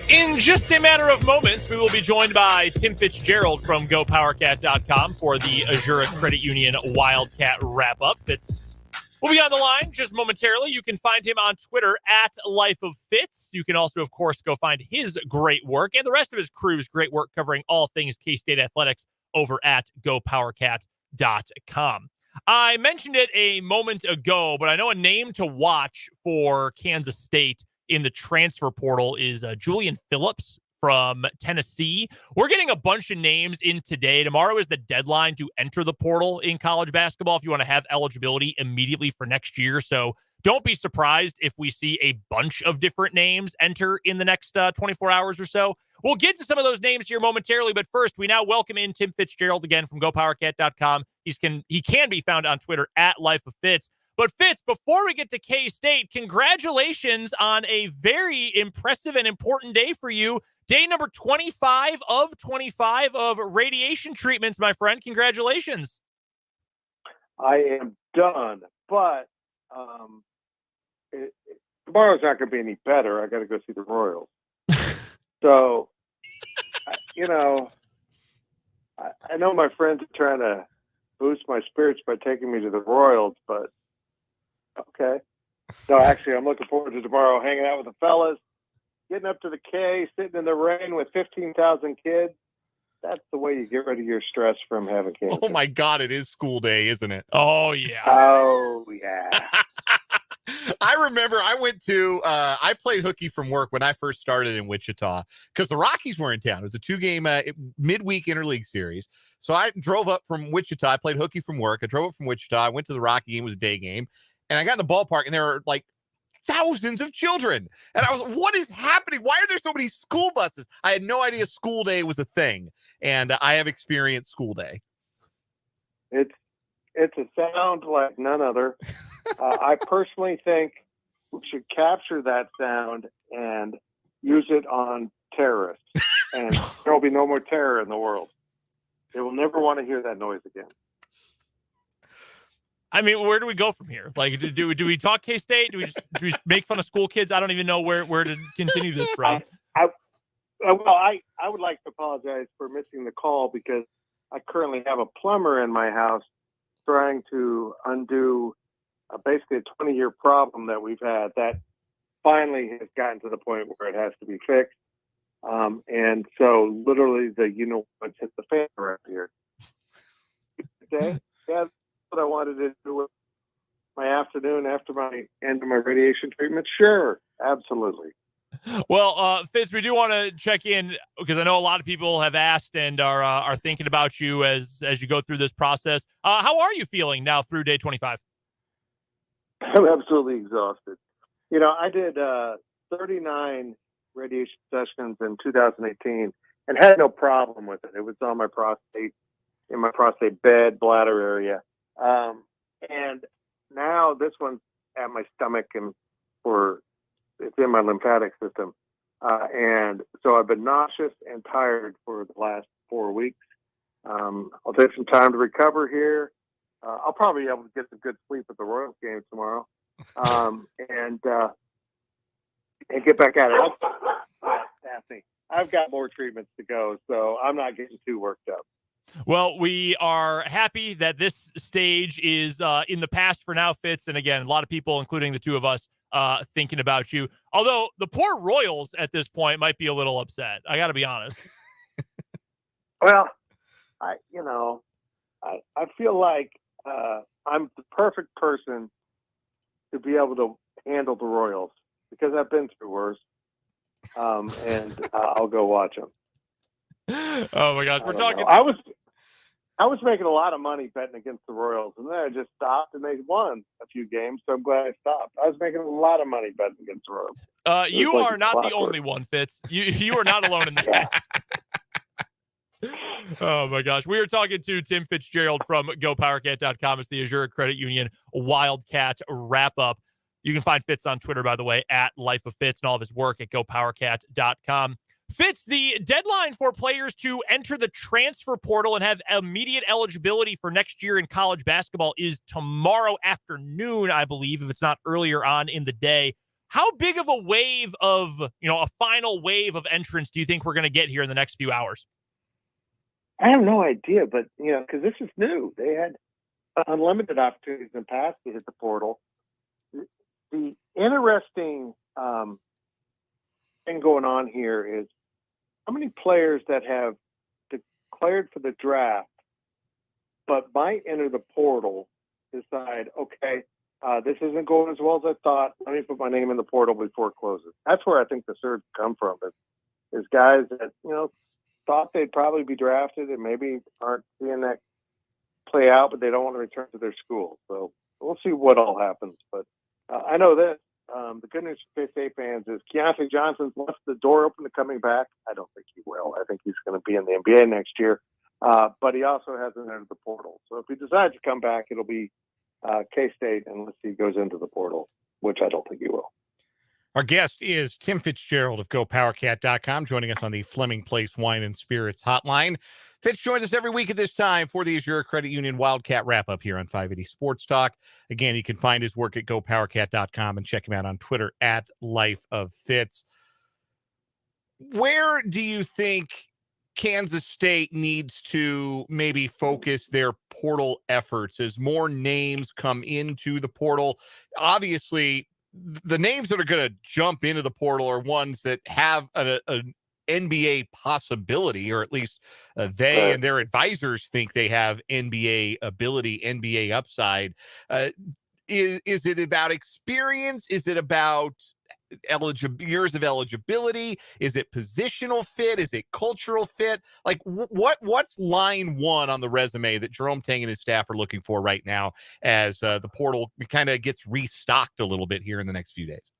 In just a matter of moments, we will be joined by Tim Fitzgerald from GoPowerCat.com for the Azura Credit Union Wildcat wrap-up. We'll be on the line just momentarily. You can find him on Twitter at Life of Fitz. You can also, of course, go find his great work and the rest of his crew's great work covering all things K-State athletics over at GoPowerCat.com. I mentioned it a moment ago, but I know a name to watch for Kansas State in the transfer portal is Julian Phillips from Tennessee. We're getting a bunch of names in today. Tomorrow is the deadline to enter the portal in college basketball if you want to have eligibility immediately for next year. So don't be surprised if we see a bunch of different names enter in the next 24 hours or so. We'll get to some of those names here momentarily, but first, we now welcome in Tim Fitzgerald again from GoPowerCat.com. He can be found on Twitter at Life of Fitz. But Fitz, before we get to K-State, congratulations on a very impressive and important day for you. Day number 25 of 25 of radiation treatments, my friend. Congratulations. I am done, but tomorrow's not going to be any better. I got to go see the Royals. So, I know my friends are trying to boost my spirits by taking me to the Royals, but okay. No, actually, I'm looking forward to tomorrow hanging out with the fellas, getting up to the K, sitting in the rain with 15,000 kids. That's the way you get rid of your stress from having cancer. Oh, my God, it is school day, isn't it? Oh, yeah. Oh, yeah. I remember I played hooky from work when I first started in Wichita because the Rockies were in town. It was a 2-game midweek interleague series. So I drove up from Wichita. I played hooky from work. I drove up from Wichita. I went to the Rocky game. It was a day game. And I got in the ballpark, and there were like thousands of children. And I was like, what is happening? Why are there so many school buses? I had no idea school day was a thing. And I have experienced school day. It's a sound like none other. I personally think we should capture that sound and use it on terrorists. And there will be no more terror in the world. They will never want to hear that noise again. I mean, where do we go from here? Like, do we talk K-State? Do we make fun of school kids? I don't even know where to continue this from. I would like to apologize for missing the call because I currently have a plumber in my house trying to undo basically a 20-year problem that we've had that finally has gotten to the point where it has to be fixed. And so literally what's hit the fan around here. Okay? Yeah, that's what I wanted to do with my afternoon after my end of my radiation treatment. Sure. Absolutely. Well, Fitz, we do want to check in because I know a lot of people have asked and are thinking about you as you go through this process. How are you feeling now through day 25? I'm absolutely exhausted. I did 39 radiation sessions in 2018 and had no problem with it. It was on my prostate, in my prostate bed, bladder area. And now this one's at my stomach and it's in my lymphatic system. And so I've been nauseous and tired for the last 4 weeks. I'll take some time to recover here. I'll probably be able to get some good sleep at the Royals game tomorrow. And get back at it. Daphne, I've got more treatments to go, so I'm not getting too worked up. Well, we are happy that this stage is in the past for now, Fitz. And again, a lot of people, including the two of us, thinking about you. Although the poor Royals at this point might be a little upset. I got to be honest. Well, I feel like I'm the perfect person to be able to handle the Royals because I've been through worse. And I'll go watch them. Oh my gosh, we're talking. I was making a lot of money betting against the Royals, and then I just stopped, and they won a few games, so I'm glad I stopped. I was making a lot of money betting against the Royals. You are not the only one, Fitz. You are not alone in this. Oh my gosh. We are talking to Tim Fitzgerald from GoPowerCat.com. It's the Azura Credit Union Wildcat wrap-up. You can find Fitz on Twitter, by the way, at Life of Fitz, and all of his work at GoPowerCat.com. Fitz, the deadline for players to enter the transfer portal and have immediate eligibility for next year in college basketball is tomorrow afternoon, I believe, if it's not earlier on in the day. How big of a wave of, a final wave of entrants do you think we're going to get here in the next few hours? I have no idea, but because this is new, they had unlimited opportunities in the past to hit the portal. The interesting thing going on here is how many players that have declared for the draft but might enter the portal decide, okay, this isn't going as well as I thought. Let me put my name in the portal before it closes. That's where I think the surge come from. Is guys that thought they'd probably be drafted and maybe aren't seeing that play out, but they don't want to return to their school. So we'll see what all happens. But I know this. The good news for K-State fans is Keontae Johnson's left the door open to coming back. I don't think he will. I think he's going to be in the NBA next year. But he also hasn't entered the portal. So if he decides to come back, it'll be K-State unless he goes into the portal, which I don't think he will. Our guest is Tim Fitzgerald of GoPowerCat.com, joining us on the Fleming Place Wine and Spirits hotline. Fitz joins us every week at this time for the Azure Credit Union Wildcat wrap-up here on 580 Sports Talk. Again, you can find his work at GoPowerCat.com and check him out on Twitter at LifeOfFitz. Where do you think Kansas State needs to maybe focus their portal efforts as more names come into the portal? Obviously, the names that are going to jump into the portal are ones that have an NBA possibility, or at least they and their advisors think they have NBA ability, NBA upside. Is it about experience? Is it about years of eligibility? Is it positional fit? Is it cultural fit? Like what's line one on the resume that Jerome Tang and his staff are looking for right now as the portal kind of gets restocked a little bit here in the next few days?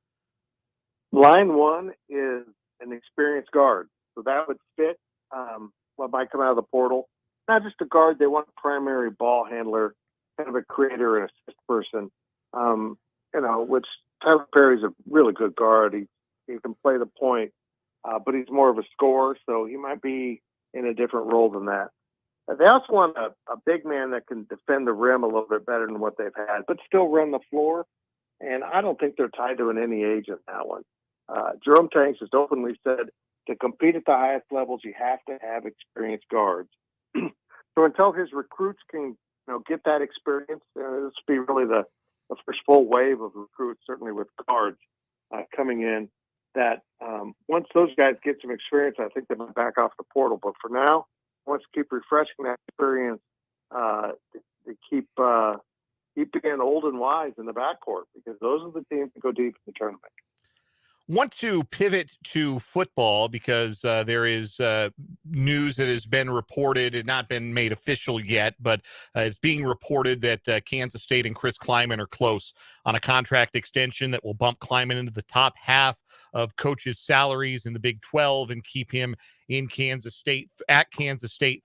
Line one is an experienced guard. So that would fit what might come out of the portal. Not just a guard, they want a primary ball handler, kind of a creator and assist person, which Tyler Perry's a really good guard. He can play the point, but he's more of a scorer, so he might be in a different role than that. They also want a big man that can defend the rim a little bit better than what they've had, but still run the floor. And I don't think they're tied to any age in that one. Jerome Tang just openly said to compete at the highest levels, you have to have experienced guards. So until his recruits can get that experience, this will be really the first full wave of recruits, certainly with guards coming in, that once those guys get some experience, I think they might back off the portal. But for now, wants to keep refreshing that experience to keep being old and wise in the backcourt, because those are the teams that go deep in the tournament. Want to pivot to football because there is news that has been reported and not been made official yet, but it's being reported that Kansas State and Chris Kleiman are close on a contract extension that will bump Kleiman into the top half of coaches' salaries in the Big 12 and keep him in Kansas State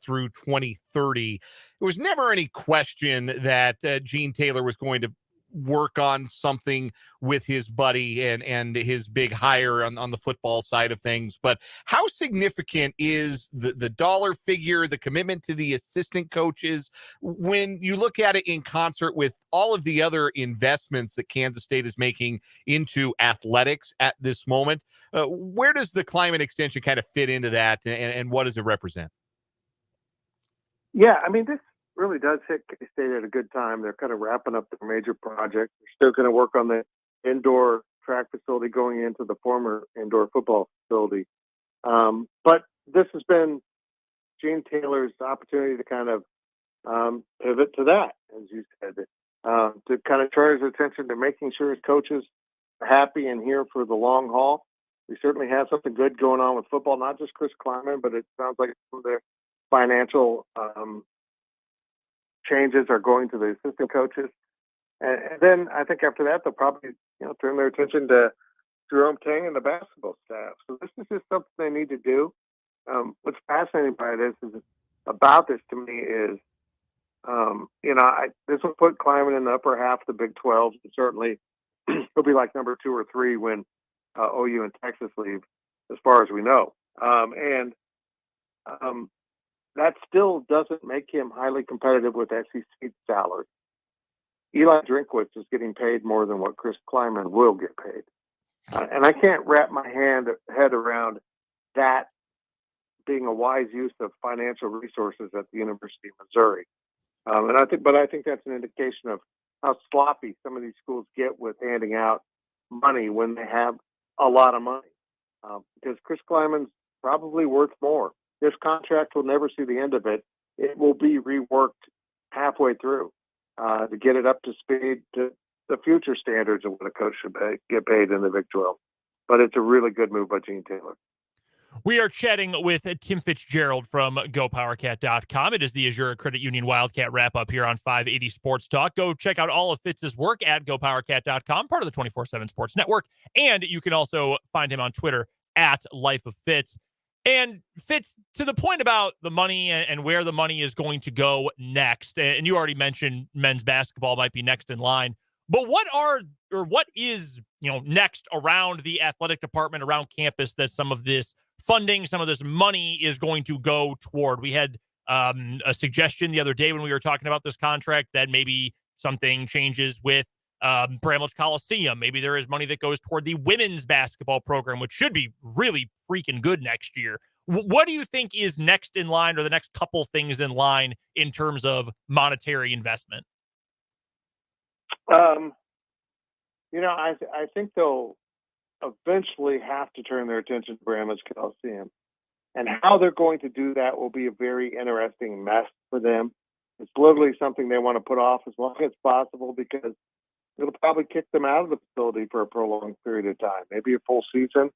through 2030. There was never any question that Gene Taylor was going to work on something with his buddy and his big hire on the football side of things. But how significant is the dollar figure, the commitment to the assistant coaches, when you look at it in concert with all of the other investments that Kansas State is making into athletics at this moment? Where does the Kleiman extension kind of fit into that, and what does it represent? Yeah, I mean, this really does hit K-State at a good time. They're kind of wrapping up their major project. They're still going to work on the indoor track facility going into the former indoor football facility. But this has been Gene Taylor's opportunity to kind of pivot to that, as you said, to kind of turn his attention to making sure his coaches are happy and here for the long haul. We certainly have something good going on with football, not just Chris Kleiman, but it sounds like some of their financial changes are going to the assistant coaches. And then I think after that, they'll probably turn their attention to Jerome Tang and the basketball staff. So this is just something they need to do. What's fascinating by this is about this to me is, this will put Kleiman in the upper half of the Big 12. And certainly he'll be like number 2 or 3 when OU and Texas leave, as far as we know. That still doesn't make him highly competitive with SEC salary. Eli Drinkwitz is getting paid more than what Chris Kleiman will get paid. And I can't wrap my head around that being a wise use of financial resources at the University of Missouri. But I think that's an indication of how sloppy some of these schools get with handing out money when they have a lot of money. Because Chris Kleiman's probably worth more. This contract will never see the end of it. It will be reworked halfway through to get it up to speed to the future standards of what a coach should get paid in the Big 12. But it's a really good move by Gene Taylor. We are chatting with Tim Fitzgerald from GoPowerCat.com. It is the Azure Credit Union Wildcat wrap-up here on 580 Sports Talk. Go check out all of Fitz's work at GoPowerCat.com, part of the 24/7 Sports Network. And you can also find him on Twitter at Life of Fitz. And Fitz, to the point about the money and where the money is going to go next, and you already mentioned men's basketball might be next in line, but what is next around the athletic department, around campus, that some of this funding, some of this money is going to go toward? We had a suggestion the other day when we were talking about this contract that maybe something changes with Bramlage Coliseum. Maybe there is money that goes toward the women's basketball program, which should be really freaking good next year. What do you think is next in line, or the next couple things in line, in terms of monetary investment? I think they'll eventually have to turn their attention to Bramlage Coliseum. And how they're going to do that will be a very interesting mess for them. It's literally something they want to put off as long as possible, because it'll probably kick them out of the facility for a prolonged period of time, maybe a full season,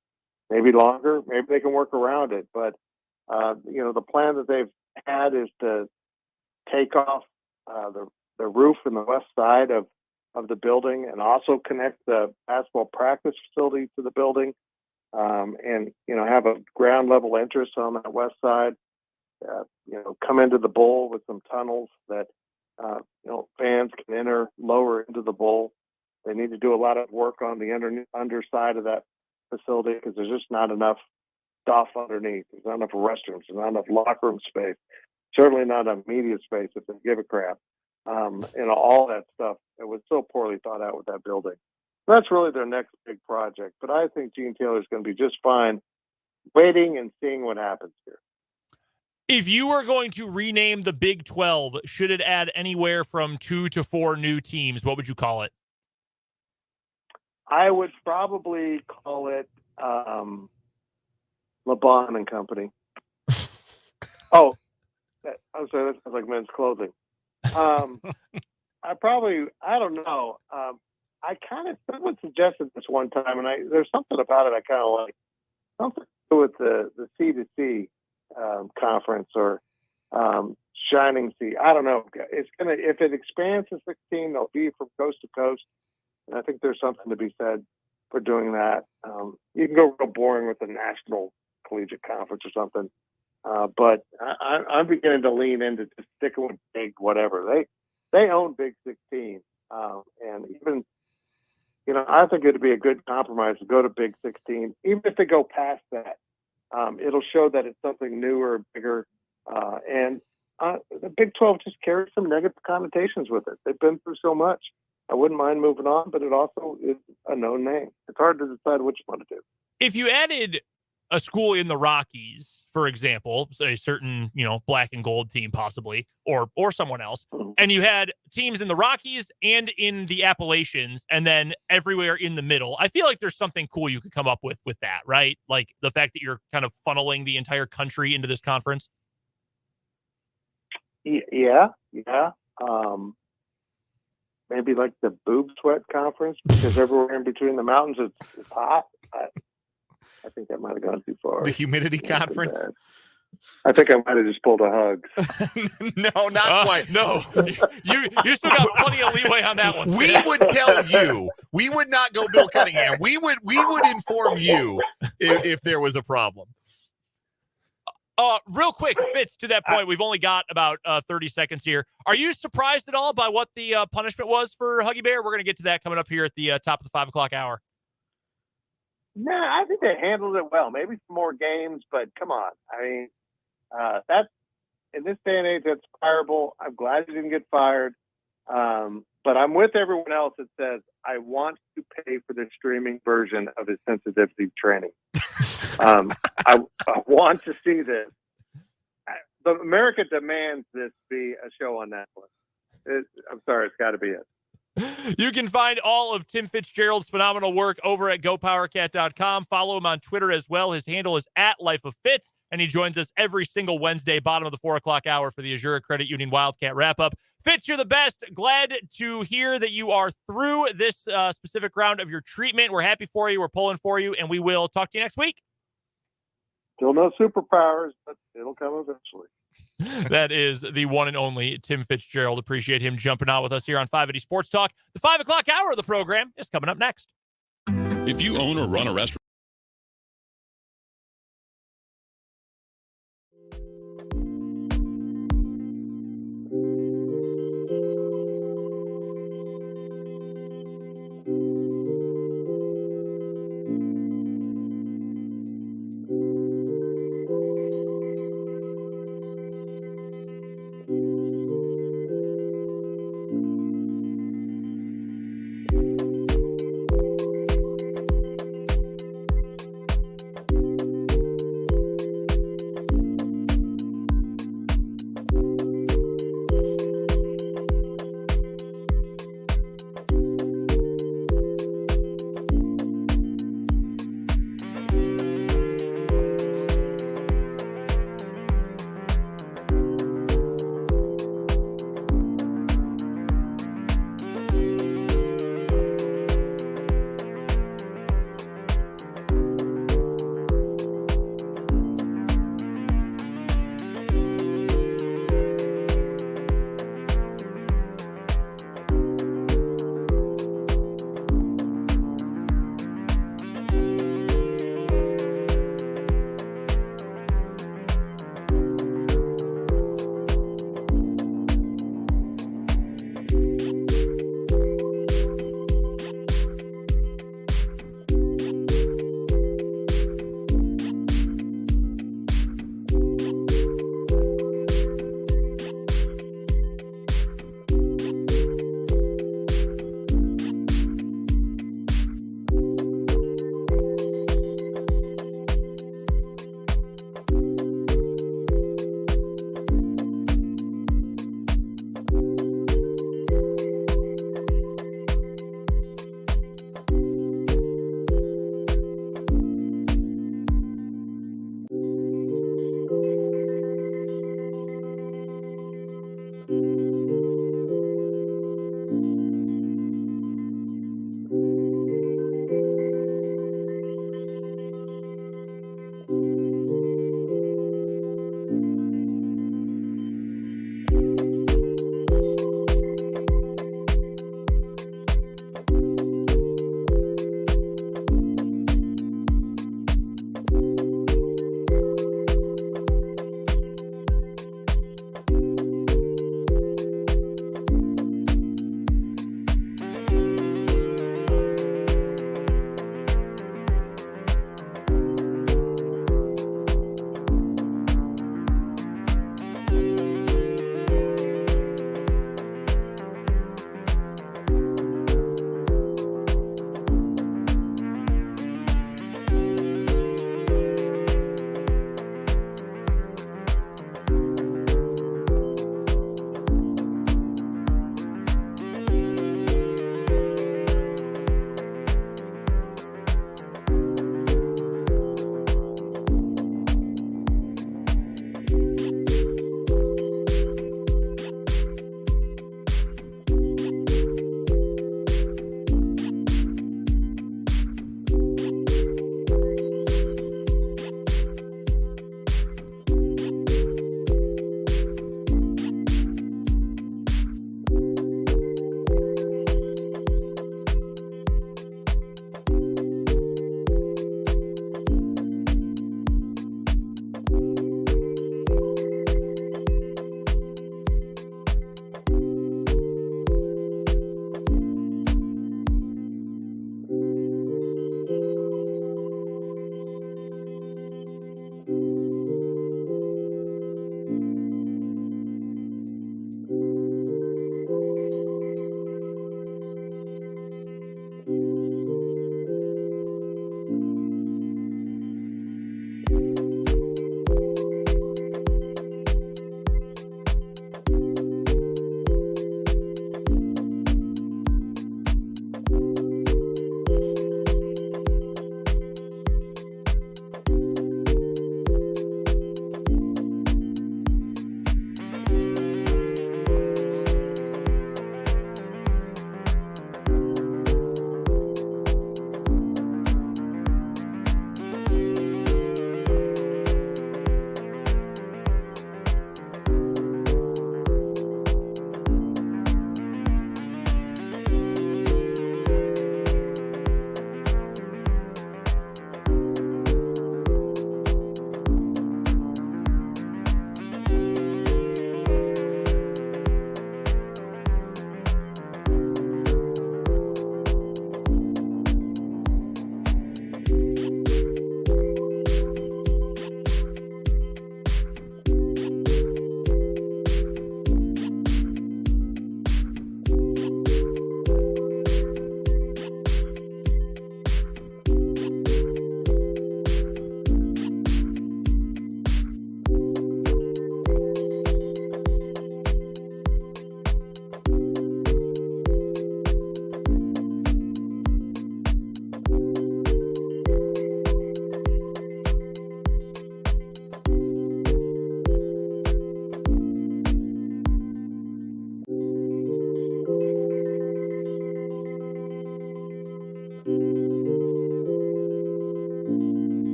maybe longer. Maybe they can work around it. But, the plan that they've had is to take off the roof in the west side of the building, and also connect the basketball practice facility to the building, and have a ground level entrance on that west side. Come into the bowl with some tunnels that fans can enter lower into the bowl. They need to do a lot of work on the underside of that facility, because there's just not enough stuff underneath. There's not enough restrooms. There's not enough locker room space. Certainly not enough media space if they give a crap. All that stuff. It was so poorly thought out with that building. That's really their next big project. But I think Gene Taylor's going to be just fine waiting and seeing what happens here. If you were going to rename the Big 12, should it add anywhere from 2 to 4 new teams, what would you call it? I would probably call it LeBon and Company. Oh, I'm sorry, that sounds like men's clothing. I don't know. Someone suggested this one time, and there's something about it I kind of like. Something to do with the C2C conference, or Shining Sea. I don't know. If it expands to 16, they'll be from coast to coast, and I think there's something to be said for doing that. You can go real boring with the National Collegiate Conference or something, but I'm beginning to lean into just sticking with Big whatever. They own Big 16, and even I think it'd be a good compromise to go to Big 16. Even if they go past that, it'll show that it's something newer, bigger, and the Big 12 just carries some negative connotations with it. They've been through so much. I wouldn't mind moving on, but it also is a known name. It's hard to decide what you want to do. If you added a school in the Rockies, for example, a certain, black and gold team possibly, or someone else, and you had teams in the Rockies and in the Appalachians, and then everywhere in the middle, I feel like there's something cool you could come up with that, right? Like the fact that you're kind of funneling the entire country into this conference. Yeah. Maybe like the boob sweat conference, because everywhere in between the mountains it's hot. I think that might have gone too far. The humidity conference. I think I might have just pulled a hug. No, not quite. No, you still got plenty of leeway on that one. We would tell you. We would not go Bill Cunningham. We would inform you if there was a problem. Real quick, Fitz, to that point, we've only got about 30 seconds here. Are you surprised at all by what the punishment was for Huggy Bear? We're going to get to that coming up here at the top of the 5 o'clock hour. No, I think they handled it well. Maybe some more games, but come on. I mean, that's in this day and age, that's fireable. I'm glad he didn't get fired. But I'm with everyone else that says I want to pay for the streaming version of his sensitivity training. I want to see this. America demands this be a show on Netflix. I'm sorry, it's got to be it. You can find all of Tim Fitzgerald's phenomenal work over at GoPowerCat.com. Follow him on Twitter as well. His handle is @LifeOfFitz, and he joins us every single Wednesday, bottom of the 4 o'clock hour for the Azure Credit Union Wildcat Wrap-Up. Fitz, you're the best. Glad to hear that you are through this specific round of your treatment. We're happy for you. We're pulling for you, and we will talk to you next week. Still no superpowers, but it'll come eventually. That is the one and only Tim Fitzgerald. Appreciate him jumping on with us here on 580 Sports Talk. The 5 o'clock hour of the program is coming up next. If you own or run a restaurant,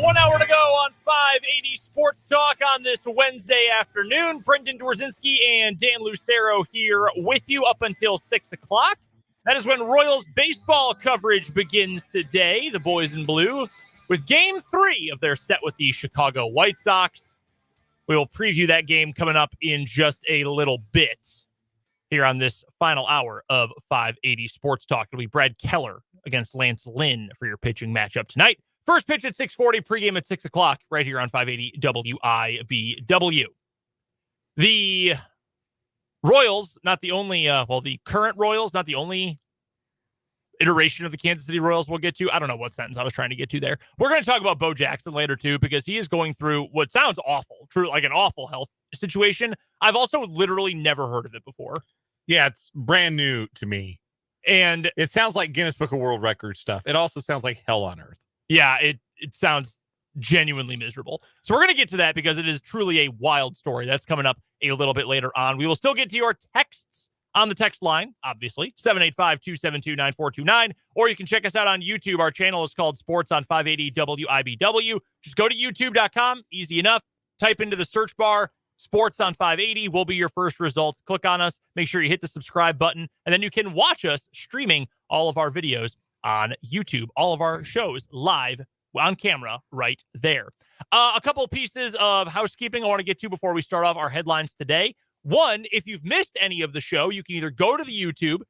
1 hour to go on 580 Sports Talk on this Wednesday afternoon. Brendan Dworzinski and Dan Lucero here with you up until 6 o'clock. That is when Royals baseball coverage begins today. The boys in blue with Game 3 of their set with the Chicago White Sox. We will preview that game coming up in just a little bit here on this final hour of 580 Sports Talk. It'll be Brad Keller against Lance Lynn for your pitching matchup tonight. First pitch at 6:40, pregame at 6 o'clock, right here on 580 WIBW. The Royals, not the only, the current Royals, not the only iteration of the Kansas City Royals we'll get to. I don't know what sentence I was trying to get to there. We're going to talk about Bo Jackson later, too, because he is going through what sounds awful, true, like an awful health situation. I've also literally never heard of it before. Yeah, it's brand new to me. And it sounds like Guinness Book of World Records stuff. It also sounds like hell on earth. Yeah, it sounds genuinely miserable. So we're going to get to that because it is truly a wild story. That's coming up a little bit later on. We will still get to your texts on the text line, obviously, 785-272-9429, or you can check us out on YouTube. Our channel is called Sports on 580 WIBW. Just go to youtube.com, easy enough. Type into the search bar, Sports on 580 will be your first result. Click on us, make sure you hit the subscribe button, and then you can watch us streaming all of our videos on YouTube, all of our shows live on camera right there. A couple pieces of housekeeping I want to get to before we start off our headlines today. One, if you've missed any of the show, you can either go to the YouTube,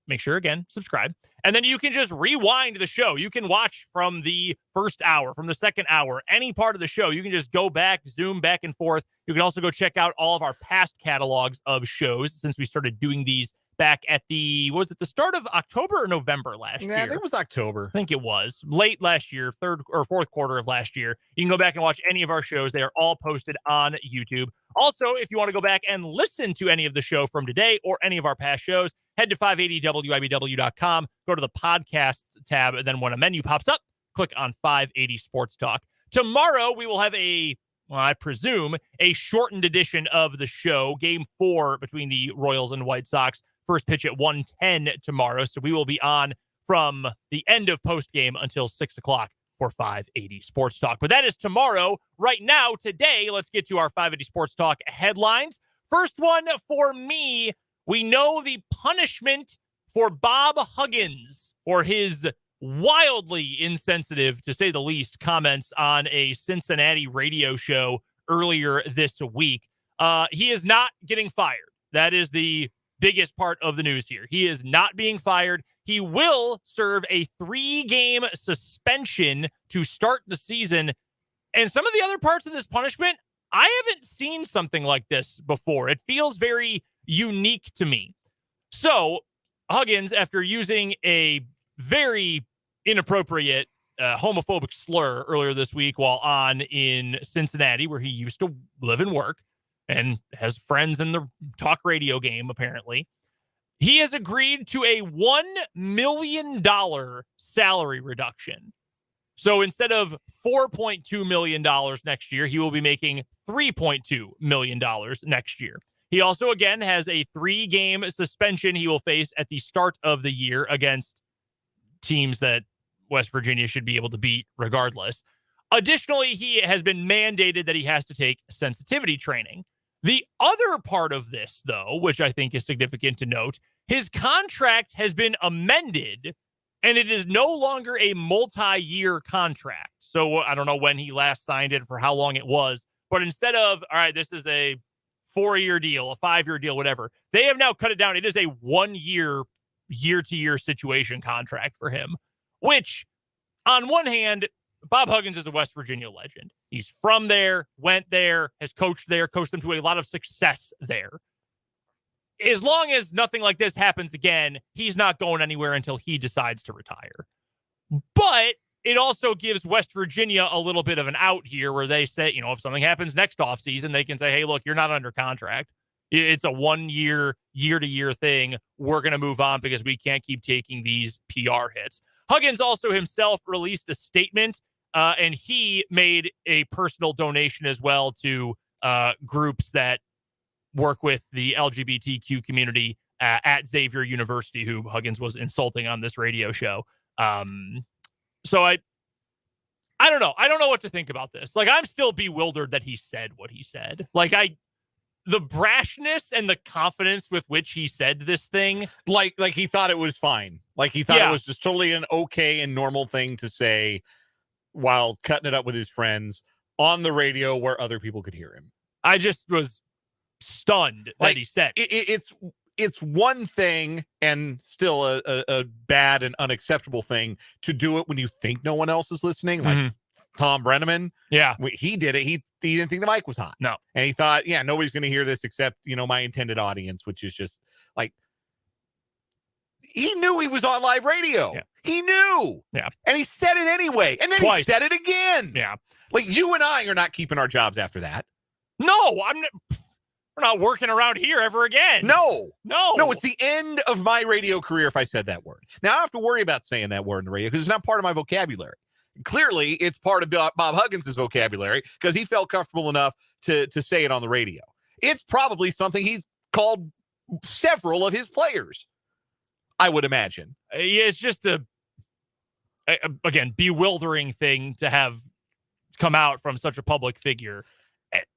make sure, again, subscribe, and then you can just rewind the show. You can watch from the first hour, from the second hour, any part of the show. You can just go back, zoom back and forth. You can also go check out all of our past catalogs of shows since we started doing these back at the start of October or November last year? Yeah, it was October. I think it was late last year, third or fourth quarter of last year. You can go back and watch any of our shows. They are all posted on YouTube. Also, if you want to go back and listen to any of the show from today or any of our past shows, head to 580WIBW.com, go to the podcast tab, and then when a menu pops up, click on 580 Sports Talk. Tomorrow, we will have I presume, a shortened edition of the show, Game 4 between the Royals and White Sox. First pitch at 1:10 tomorrow. So we will be on from the end of postgame until 6 o'clock for 580 Sports Talk. But that is tomorrow. Right now, today, let's get to our 580 Sports Talk headlines. First one for me, we know the punishment for Bob Huggins for his wildly insensitive, to say the least, comments on a Cincinnati radio show earlier this week. He is not getting fired. That is the biggest part of the news here. He is not being fired. He will serve a 3-game suspension to start the season. And some of the other parts of this punishment, I haven't seen something like this before. It feels very unique to me. So Huggins, after using a very inappropriate homophobic slur earlier this week while on in Cincinnati, where he used to live and work, and has friends in the talk radio game, apparently. He has agreed to a $1 million salary reduction. So instead of $4.2 million next year, he will be making $3.2 million next year. He also, again, has a 3-game suspension he will face at the start of the year against teams that West Virginia should be able to beat regardless. Additionally, he has been mandated that he has to take sensitivity training. The other part of this, though, which I think is significant to note, his contract has been amended, and it is no longer a multi-year contract. So I don't know when he last signed it, for how long it was, but instead of, all right, this is a 4-year deal, a 5-year deal, whatever, they have now cut it down. It is a 1-year, year-to-year situation contract for him, which, on one hand, Bob Huggins is a West Virginia legend. He's from there, went there, has coached there, coached them to a lot of success there. As long as nothing like this happens again, he's not going anywhere until he decides to retire. But it also gives West Virginia a little bit of an out here where they say, if something happens next offseason, they can say, hey, look, you're not under contract. It's a 1-year, year-to-year thing. We're going to move on because we can't keep taking these PR hits. Huggins also himself released a statement, and he made a personal donation as well to groups that work with the LGBTQ community at Xavier University, who Huggins was insulting on this radio show. So I I don't know. I don't know what to think about this. Like, I'm still bewildered that he said what he said. Like, the brashness and the confidence with which he said this thing. Like he thought it was fine. Like he thought it was just totally an okay and normal thing to say while cutting it up with his friends on the radio where other people could hear him. I just was stunned that he said it's one thing and still a bad and unacceptable thing to do it when you think no one else is listening, like Tom Brenneman. Yeah. He did it. He didn't think the mic was hot. No. And he thought, yeah, nobody's going to hear this except, my intended audience, which is just like, he knew he was on live radio. Yeah. He knew. Yeah. And he said it anyway. And then Twice. He said it again. Yeah. Like, you and I are not keeping our jobs after that. No, we're not working around here ever again. No, it's the end of my radio career if I said that word. Now I have to worry about saying that word in the radio because it's not part of my vocabulary. Clearly, it's part of Bob Huggins' vocabulary because he felt comfortable enough to say it on the radio. It's probably something he's called several of his players, I would imagine. Yeah, it's just again, bewildering thing to have come out from such a public figure.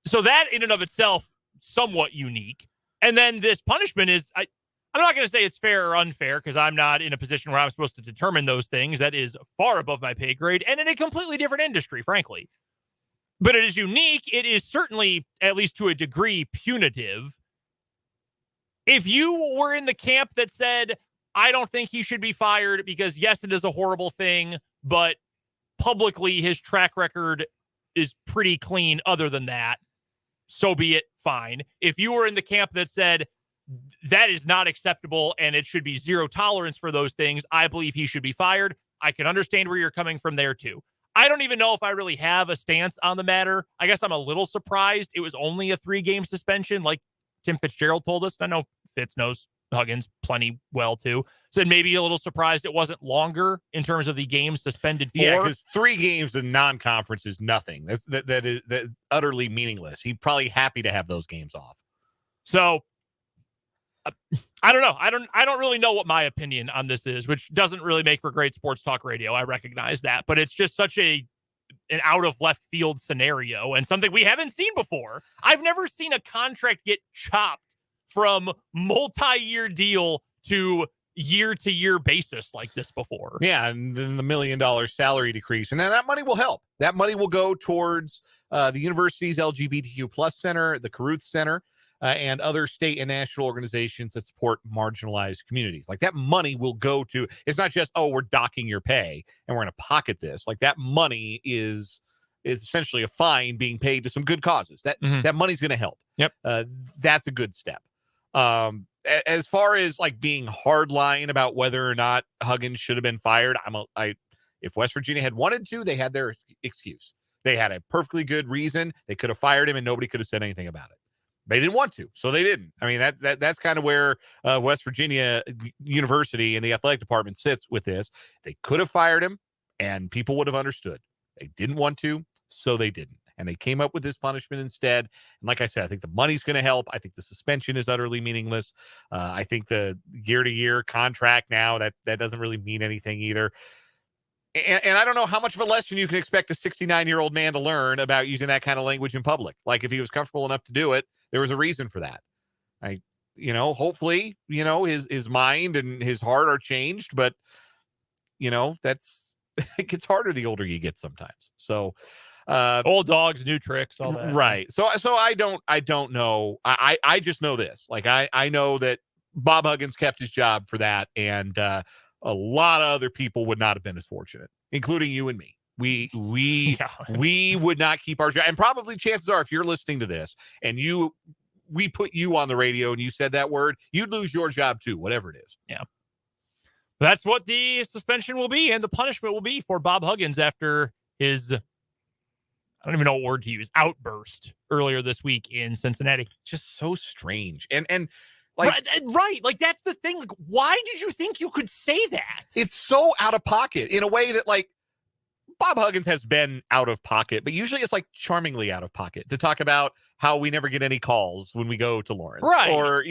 So that in and of itself, somewhat unique. And then this punishment is, I'm not going to say it's fair or unfair because I'm not in a position where I'm supposed to determine those things. That is far above my pay grade and in a completely different industry, frankly. But it is unique. It is certainly, at least to a degree, punitive. If you were in the camp that said, I don't think he should be fired because, yes, it is a horrible thing, but publicly his track record is pretty clean other than that, so be it, fine. If you were in the camp that said that is not acceptable and it should be zero tolerance for those things, I believe he should be fired. I can understand where you're coming from there too. I don't even know if I really have a stance on the matter. I guess I'm a little surprised it was only a 3-game suspension like Tim Fitzgerald told us. I know Fitz knows Huggins plenty well too. So maybe a little surprised it wasn't longer in terms of the games suspended for. Yeah, because 3 games in non-conference is nothing. That is utterly meaningless. He's probably happy to have those games off. So I don't know. I don't really know what my opinion on this is, which doesn't really make for great sports talk radio. I recognize that, but it's just such an out of left field scenario and something we haven't seen before. I've never seen a contract get chopped from multi-year deal to year-to-year basis like this before. Yeah, and then the $1 million salary decrease. And then that money will help. That money will go towards the university's LGBTQ plus center, the Caruth Center, and other state and national organizations that support marginalized communities. Like, that money will go to, it's not just, we're docking your pay and we're going to pocket this. Like, that money is essentially a fine being paid to some good causes. That money's going to help. Yep. That's a good step. As far as like being hardline about whether or not Huggins should have been fired, if West Virginia had wanted to, they had their excuse. They had a perfectly good reason. They could have fired him and nobody could have said anything about it. They didn't want to, so they didn't. I mean, that's kind of where West Virginia University and the athletic department sits with this. They could have fired him and people would have understood. They didn't want to, so they didn't. And they came up with this punishment instead. And like I said, I think the money's going to help. I think the suspension is utterly meaningless. I think the year-to-year contract now, that doesn't really mean anything either. And I don't know how much of a lesson you can expect a 69-year-old man to learn about using that kind of language in public. Like, if he was comfortable enough to do it, there was a reason for that. Hopefully, his mind and his heart are changed. But, it gets harder the older you get sometimes. So, old dogs, new tricks, all that. Right. So I don't know. I just know this. Like, I know that Bob Huggins kept his job for that. And a lot of other people would not have been as fortunate, including you and me. We would not keep our job. And probably chances are, if you're listening to this and we put you on the radio and you said that word, you'd lose your job too, whatever it is. Yeah. That's what the suspension will be and the punishment will be for Bob Huggins after his, I don't even know what word to use, outburst earlier this week in Cincinnati. Just so strange. And like, right. Like, that's the thing. Like, why did you think you could say that? It's so out of pocket in a way that, like, Bob Huggins has been out of pocket, but usually it's like charmingly out of pocket to talk about how we never get any calls when we go to Lawrence. Right. Or,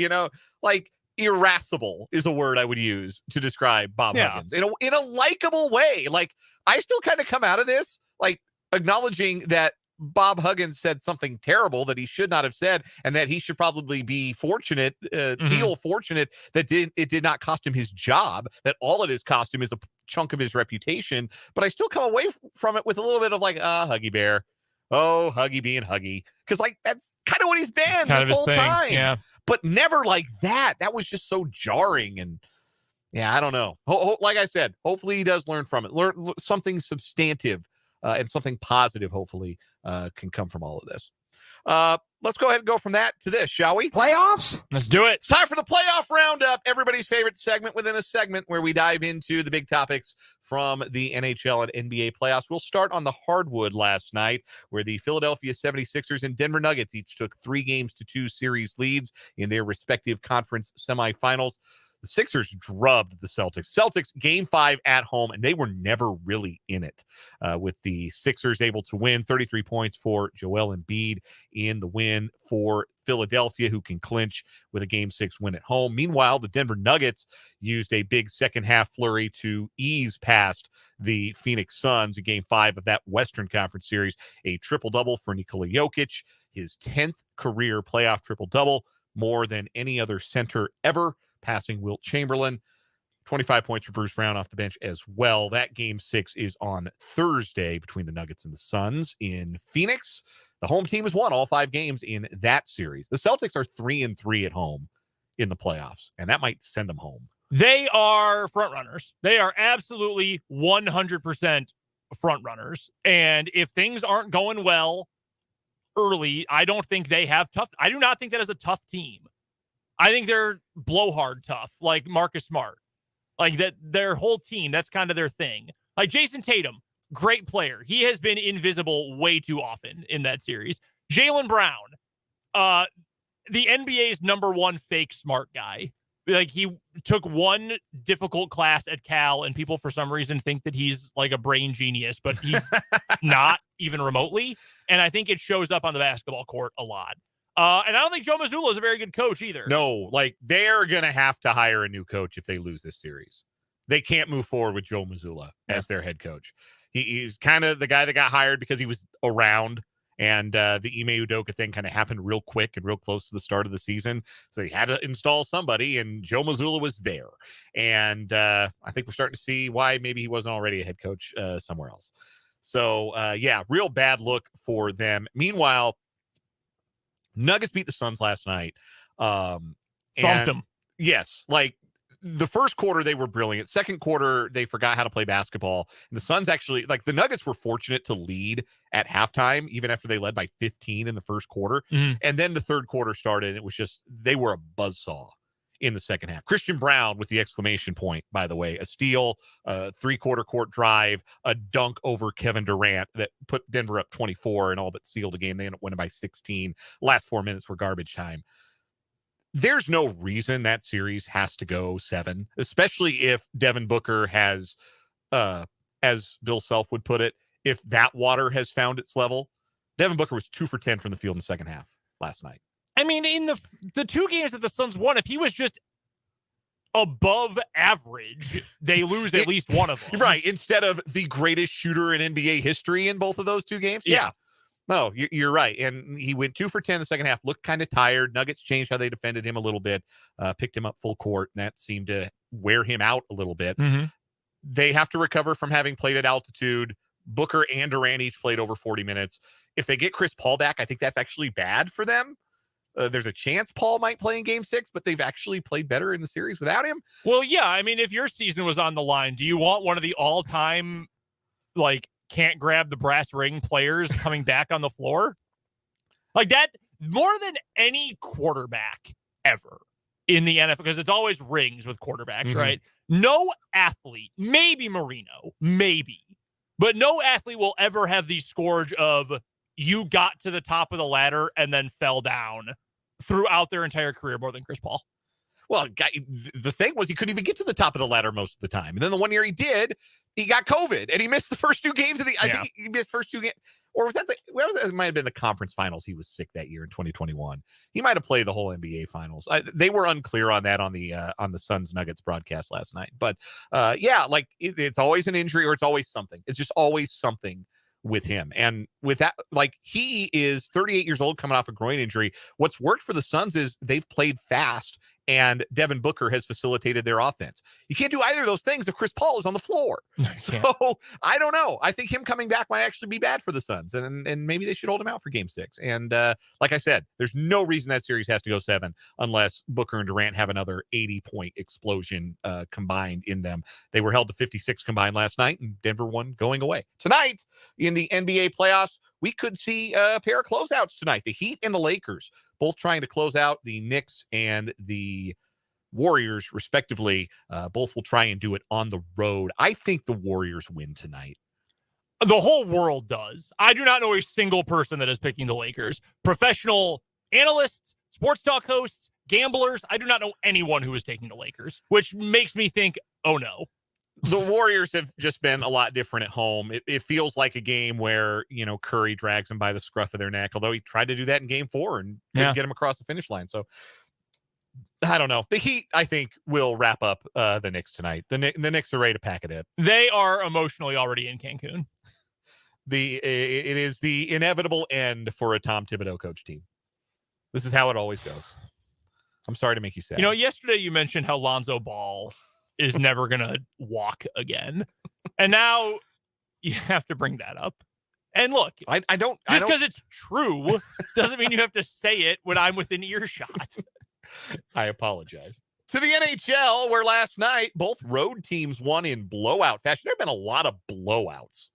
like, irascible is a word I would use to describe Bob Huggins in a likable way. Like, I still kind of come out of this like acknowledging that Bob Huggins said something terrible that he should not have said, and that he should probably be fortunate, feel fortunate that it did not cost him his job, that all it has cost him is a chunk of his reputation. But I still come away from it with a little bit of like, Huggy Bear. Oh, Huggy being Huggy. Because like that's kind of what he's been this whole time. Yeah. But never like that. That was just so jarring. And yeah, I don't know. Like I said, hopefully he does learn from it. Learn something substantive and something positive, hopefully, can come from all of this. Let's go ahead and go from that to this, shall we? Playoffs? Let's do it. It's time for the playoff roundup, everybody's favorite segment within a segment where we dive into the big topics from the NHL and NBA playoffs. We'll start on the hardwood last night, where the Philadelphia 76ers and Denver Nuggets each took 3-2 series leads in their respective conference semifinals. The Sixers drubbed the Celtics. Celtics game 5 at home, and they were never really in it, with the Sixers able to win 33 points for Joel Embiid in the win for Philadelphia, who can clinch with a game 6 win at home. Meanwhile, the Denver Nuggets used a big second half flurry to ease past the Phoenix Suns in game 5 of that Western Conference series. A triple-double for Nikola Jokic, his 10th career playoff triple-double, more than any other center ever, passing Wilt Chamberlain. 25 points for Bruce Brown off the bench as well. That game 6 is on Thursday between the Nuggets and the Suns in Phoenix. The home team has won all 5 games in that series. The Celtics are 3-3 at home in the playoffs, and that might send them home. They are front runners. They are absolutely 100% front runners. And if things aren't going well early, I don't think they have tough. I do not think that is a tough team. I think they're blowhard tough, like Marcus Smart. Like that, their whole team, that's kind of their thing. Like Jason Tatum, great player. He has been invisible way too often in that series. Jaylen Brown, the NBA's #1 fake smart guy. Like he took one difficult class at Cal, and people for some reason think that he's like a brain genius, but he's not even remotely. And I think it shows up on the basketball court a lot. And I don't think Joe Mazzulla is a very good coach either. No, like they're going to have to hire a new coach if they lose this series. They can't move forward with Joe Mazzulla as their head coach. He's kind of the guy that got hired because he was around, and the Ime Udoka thing kind of happened real quick and real close to the start of the season. So he had to install somebody, and Joe Mazzulla was there. And I think we're starting to see why maybe he wasn't already a head coach somewhere else. So, yeah, real bad look for them. Meanwhile, Nuggets beat the Suns last night. Thumped them. Yes, like the first quarter, they were brilliant. Second quarter, they forgot how to play basketball. And the Suns actually, like the Nuggets were fortunate to lead at halftime, even after they led by 15 in the first quarter. Mm-hmm. And then the third quarter started, and it was just, they were a buzzsaw in the second half. Christian Brown with the exclamation point, by the way, a steal, a 3-quarter court drive, a dunk over Kevin Durant that put Denver up 24 and all but sealed the game. They ended up winning by 16. Last 4 minutes were garbage time. There's no reason that series has to go 7, especially if Devin Booker has, as Bill Self would put it, if that water has found its level. Devin Booker was 2 for 10 from the field in the second half last night. I mean, in the 2 games that the Suns won, if he was just above average, they lose at least one of them. Right. Instead of the greatest shooter in NBA history in both of those 2 games. Yeah. No, you're right. And he went 2 for 10 in the second half, looked kind of tired. Nuggets changed how they defended him a little bit, picked him up full court, and that seemed to wear him out a little bit. Mm-hmm. They have to recover from having played at altitude. Booker and Durant each played over 40 minutes. If they get Chris Paul back, I think that's actually bad for them. There's a chance Paul might play in game 6, but they've actually played better in the series without him. Well, yeah. I mean, if your season was on the line, do you want one of the all-time, like, can't grab the brass ring players coming back on the floor? Like that, more than any quarterback ever in the NFL, because it's always rings with quarterbacks, right? No athlete, maybe Marino, maybe, but no athlete will ever have the scourge of you got to the top of the ladder and then fell down throughout their entire career more than Chris Paul. Well, the thing was he couldn't even get to the top of the ladder most of the time. And then the one year he did, he got COVID and he missed the first 2 games of the, I think he missed first 2 games. Or was that it might have been the conference finals. He was sick that year in 2021. He might've played the whole NBA finals. They were unclear on that on the Suns Nuggets broadcast last night. But yeah, like it's always an injury or it's always something. It's just always something with him. And with that, like, he is 38 years old coming off a groin injury. What's worked for the Suns is they've played fast, and Devin Booker has facilitated their offense. You can't do either of those things if Chris Paul is on the floor. So I don't know. I think him coming back might actually be bad for the Suns, and maybe they should hold him out for game 6. And like I said, there's no reason that series has to go 7 unless Booker and Durant have another 80-point explosion combined in them. They were held to 56 combined last night, and Denver won going away. Tonight in the NBA playoffs, we could see a pair of closeouts tonight. The Heat and the Lakers, both trying to close out the Knicks and the Warriors, respectively. Both will try and do it on the road. I think the Warriors win tonight. The whole world does. I do not know a single person that is picking the Lakers. Professional analysts, sports talk hosts, gamblers, I do not know anyone who is taking the Lakers, which makes me think, oh no. The Warriors have just been a lot different at home. It feels like a game where, Curry drags them by the scruff of their neck, although he tried to do that in game 4 and didn't get him across the finish line. So I don't know. The Heat, I think, will wrap up the Knicks tonight. The Knicks are ready to pack it in. They are emotionally already in Cancun. It is the inevitable end for a Tom Thibodeau coach team. This is how it always goes. I'm sorry to make you sad. Yesterday you mentioned how Lonzo Ball is never going to walk again. And now you have to bring that up. And look, I don't. Just because it's true doesn't mean you have to say it when I'm within earshot. I apologize. To the NHL, where last night both road teams won in blowout fashion. There have been a lot of blowouts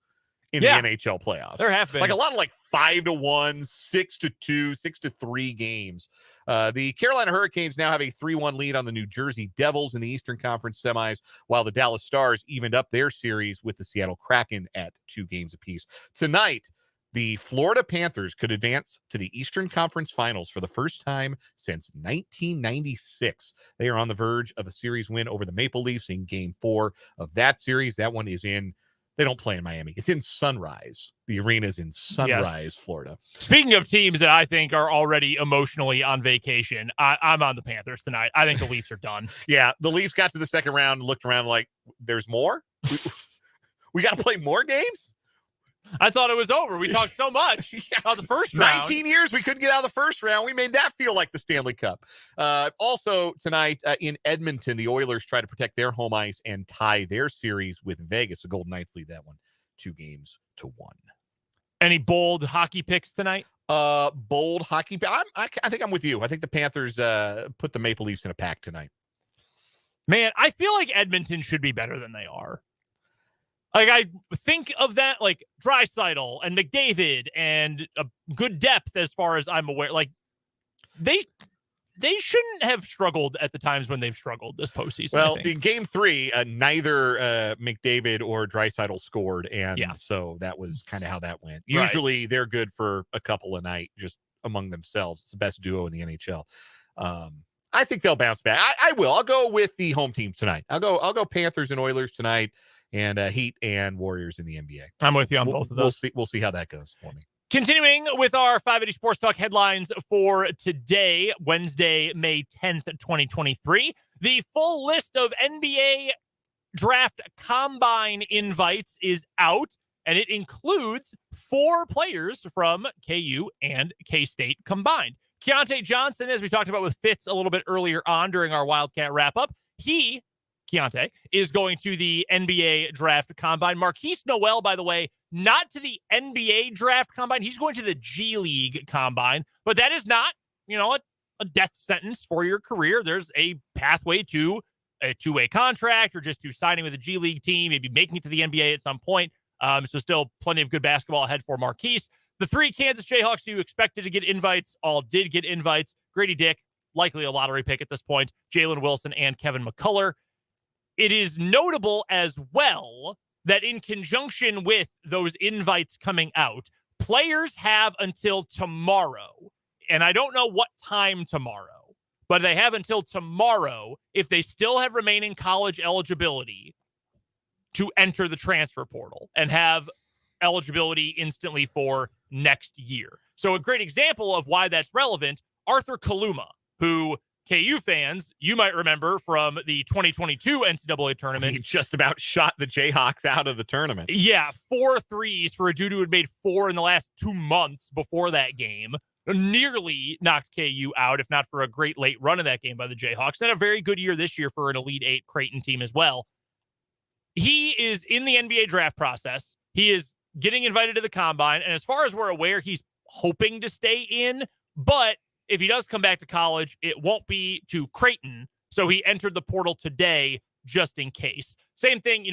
in the NHL playoffs. There have been. Like a lot of 5-1, 6-2, 6-3 games. The Carolina Hurricanes now have a 3-1 lead on the New Jersey Devils in the Eastern Conference semis, while the Dallas Stars evened up their series with the Seattle Kraken at 2 games apiece. Tonight, the Florida Panthers could advance to the Eastern Conference Finals for the first time since 1996. They are on the verge of a series win over the Maple Leafs in Game 4 of that series. That one is in... They don't play in Miami. It's in Sunrise. The arena is in Sunrise, Florida. Speaking of teams that I think are already emotionally on vacation, I'm on the Panthers tonight. I think the Leafs are done. Yeah, the Leafs got to the second round and looked around like, there's more? We got to play more games? I thought it was over. We talked so much about the first round. 19 years we couldn't get out of the first round. We made that feel like the Stanley Cup. Also tonight in Edmonton, the Oilers try to protect their home ice and tie their series with Vegas. The Golden Knights lead that one 2-1. Any bold hockey picks tonight? Bold hockey. I think I'm with you. I think the Panthers put the Maple Leafs in a pack tonight. Man, I feel like Edmonton should be better than they are. Like, I think of that, like, Draisaitl and McDavid and a good depth as far as I'm aware. Like, they shouldn't have struggled at the times when they've struggled this postseason. Well, in Game 3, neither McDavid or Draisaitl scored, and so that was kind of how that went. Usually they're good for a couple a night just among themselves. It's the best duo in the NHL. I think they'll bounce back. I will. I'll go with the home teams tonight. I'll go Panthers and Oilers tonight. And Heat and Warriors in the NBA. I'm with you on both of those. We'll see how that goes for me. Continuing with our 580 Sports Talk headlines for today, Wednesday, May 10th, 2023. The full list of NBA draft combine invites is out, and it includes 4 players from KU and K-State combined. Keontae Johnson, as we talked about with Fitz a little bit earlier on during our Wildcat wrap-up, Keontae is going to the NBA draft combine. Marquise Noel, by the way, not to the NBA draft combine. He's going to the G League combine, but that is not, a death sentence for your career. There's a pathway to a 2-way contract or just to signing with a G League team, maybe making it to the NBA at some point. So still plenty of good basketball ahead for Marquise. The 3 Kansas Jayhawks who expected to get invites all did get invites. Grady Dick, likely a lottery pick at this point, Jalen Wilson and Kevin McCullough. It is notable as well that in conjunction with those invites coming out, players have until tomorrow, and I don't know what time tomorrow, but they have until tomorrow, if they still have remaining college eligibility, to enter the transfer portal and have eligibility instantly for next year. So a great example of why that's relevant, Arthur Kaluma, who KU fans, you might remember from the 2022 NCAA tournament. He just about shot the Jayhawks out of the tournament. Yeah, 4 threes for a dude who had made 4 in the last 2 months before that game. Nearly knocked KU out, if not for a great late run of that game by the Jayhawks. And a very good year this year for an Elite Eight Creighton team as well. He is in the NBA draft process. He is getting invited to the combine. And as far as we're aware, he's hoping to stay in. But if he does come back to college, it won't be to Creighton. So he entered the portal today just in case. Same thing,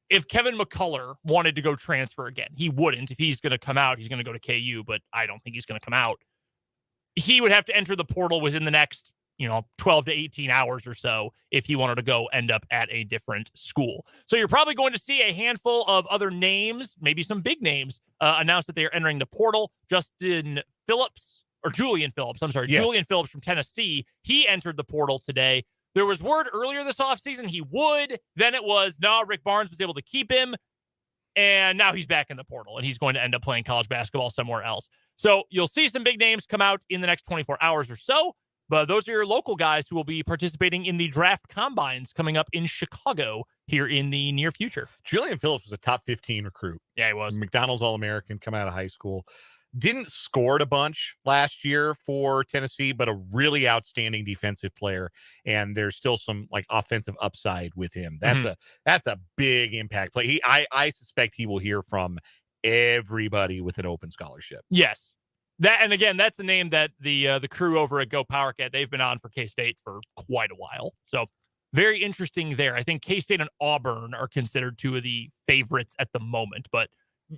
if Kevin McCullough wanted to go transfer again, he wouldn't. If he's going to come out, he's going to go to KU, but I don't think he's going to come out. He would have to enter the portal within the next, 12 to 18 hours or so if he wanted to go end up at a different school. So you're probably going to see a handful of other names, maybe some big names, announce that they are entering the portal. Julian Phillips from Tennessee, he entered the portal today. There was word earlier this offseason he would. Then it was, no, Rick Barnes was able to keep him. And now he's back in the portal, and he's going to end up playing college basketball somewhere else. So you'll see some big names come out in the next 24 hours or so. But those are your local guys who will be participating in the draft combines coming up in Chicago here in the near future. Julian Phillips was a top 15 recruit. Yeah, he was. McDonald's All-American, coming out of high school. Didn't score a bunch last year for Tennessee, but a really outstanding defensive player. And there's still some offensive upside with him. That's a big impact play. I suspect he will hear from everybody with an open scholarship. Yes. And again, that's a name that the crew over at Go PowerCat, they've been on for K-State for quite a while. So very interesting there. I think K-State and Auburn are considered 2 of the favorites at the moment, but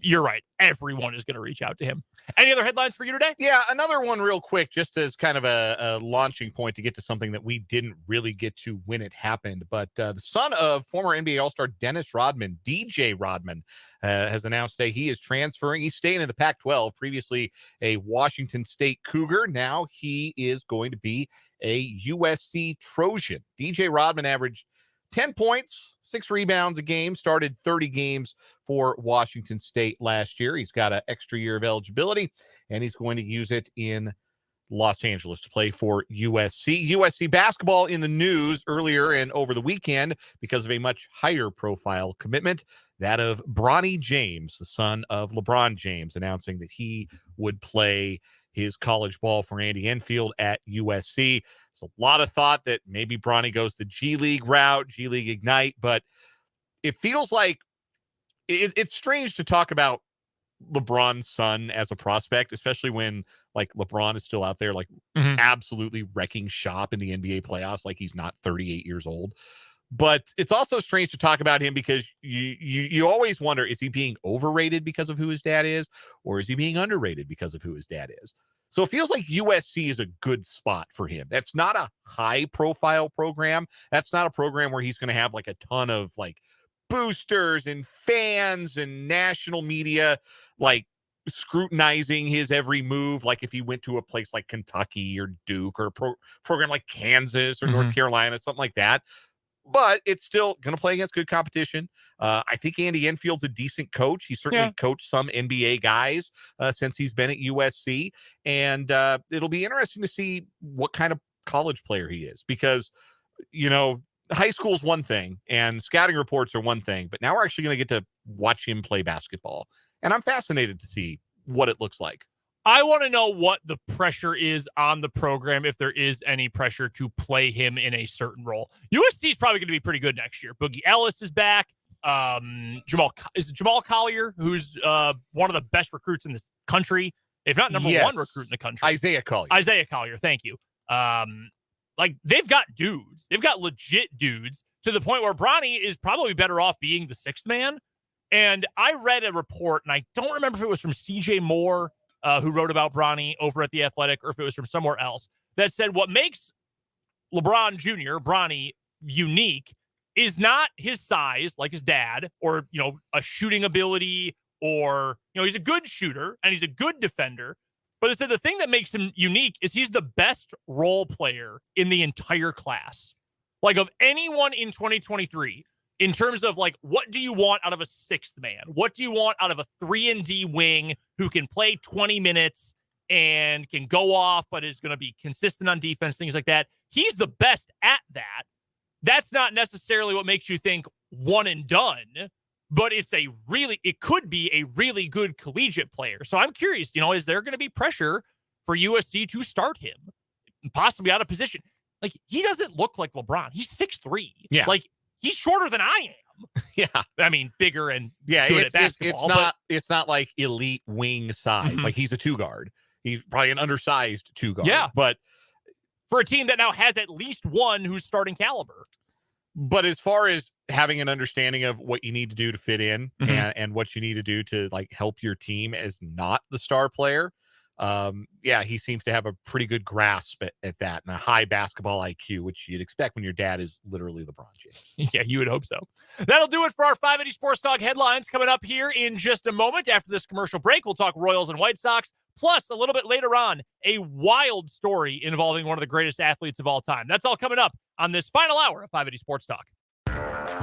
you're right. Everyone is going to reach out to him. Any other headlines for you today? Yeah, another one real quick, just as kind of a launching point to get to something that we didn't really get to when it happened. But the son of former NBA All-Star Dennis Rodman, DJ Rodman, has announced today he is transferring. He's staying in the Pac-12, previously a Washington State Cougar. Now he is going to be a USC Trojan. DJ Rodman averaged 10 points, 6 rebounds a game, started 30 games for Washington State last year. He's got an extra year of eligibility, and he's going to use it in Los Angeles to play for USC. USC basketball in the news earlier and over the weekend because of a much higher profile commitment, that of Bronny James, the son of LeBron James, announcing that he would play his college ball for Andy Enfield at USC. There's a lot of thought that maybe Bronny goes the G League route, G League Ignite, but it feels like it's strange to talk about LeBron's son as a prospect, especially when LeBron is still out there absolutely wrecking shop in the NBA playoffs, like he's not 38 years old. But it's also strange to talk about him because you always wonder, is he being overrated because of who his dad is, or is he being underrated because of who his dad is? So it feels like USC is a good spot for him. That's not a high profile program. That's not a program where he's going to have a ton of boosters and fans and national media scrutinizing his every move, like if he went to a place like Kentucky or Duke or a program like Kansas or North Carolina, something like that. But it's still going to play against good competition. I think Andy Enfield's a decent coach. He certainly coached some NBA guys since he's been at USC. And it'll be interesting to see what kind of college player he is because, high school is one thing and scouting reports are one thing, but now we're actually going to get to watch him play basketball. And I'm fascinated to see what it looks like. I want to know what the pressure is on the program, if there is any pressure to play him in a certain role. USC is probably going to be pretty good next year. Boogie Ellis is back. Jamal Collier, who's one of the best recruits in this country, if not number one recruit in the country. Isaiah Collier, thank you. They've got dudes. They've got legit dudes to the point where Bronny is probably better off being the 6th man. And I read a report, and I don't remember if it was from CJ Moore, who wrote about Bronny over at The Athletic, or if it was from somewhere else, that said what makes LeBron Jr., Bronny, unique is not his size, like his dad, or, a shooting ability, or, he's a good shooter, and he's a good defender. But they said the thing that makes him unique is he's the best role player in the entire class. Of anyone in 2023, in terms of what do you want out of a 6th man? What do you want out of a 3-and-D wing who can play 20 minutes and can go off, but is going to be consistent on defense, things like that. He's the best at that. That's not necessarily what makes you think one and done, but it could be a really good collegiate player. So I'm curious, is there going to be pressure for USC to start him, possibly out of position? Like, he doesn't look like LeBron. He's 6'3". Yeah. Like, he's shorter than I am. Yeah. I mean, bigger and good at basketball. It's not like elite wing size. Like, he's a 2-guard. He's probably an undersized 2-guard. Yeah. But for a team that now has at least one who's starting caliber. But as far as having an understanding of what you need to do to fit in and what you need to do to like help your team as not the star player, he seems to have a pretty good grasp at that and a high basketball IQ, which you'd expect when your dad is literally LeBron James. Yeah, you would hope so. That'll do it for our 580 Sports Talk headlines. Coming up here in just a moment after this commercial break, we'll talk Royals and White Sox. Plus, a little bit later on, a wild story involving one of the greatest athletes of all time. That's all coming up on this final hour of 580 Sports Talk.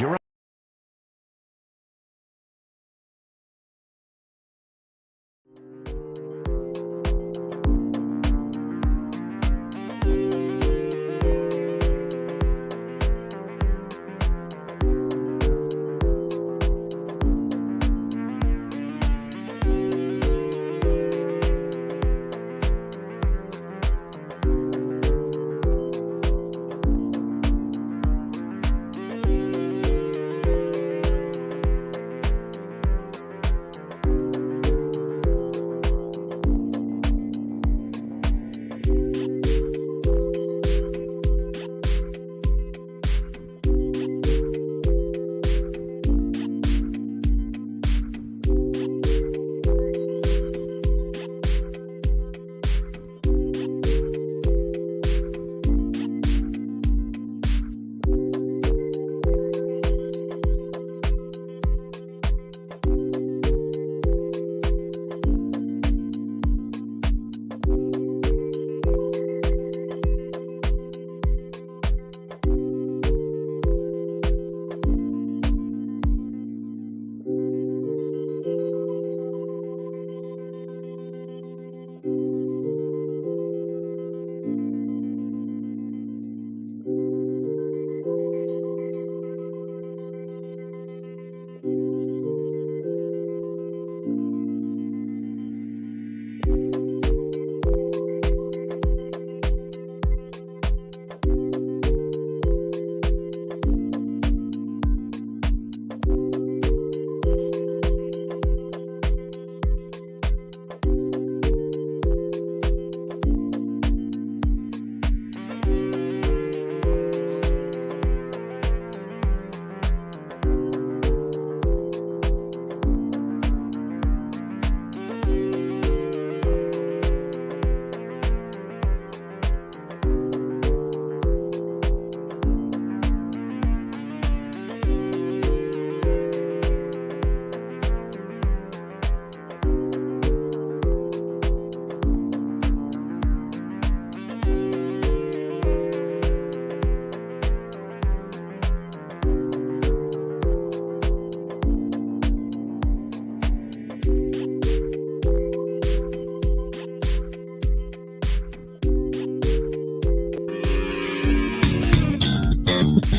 You're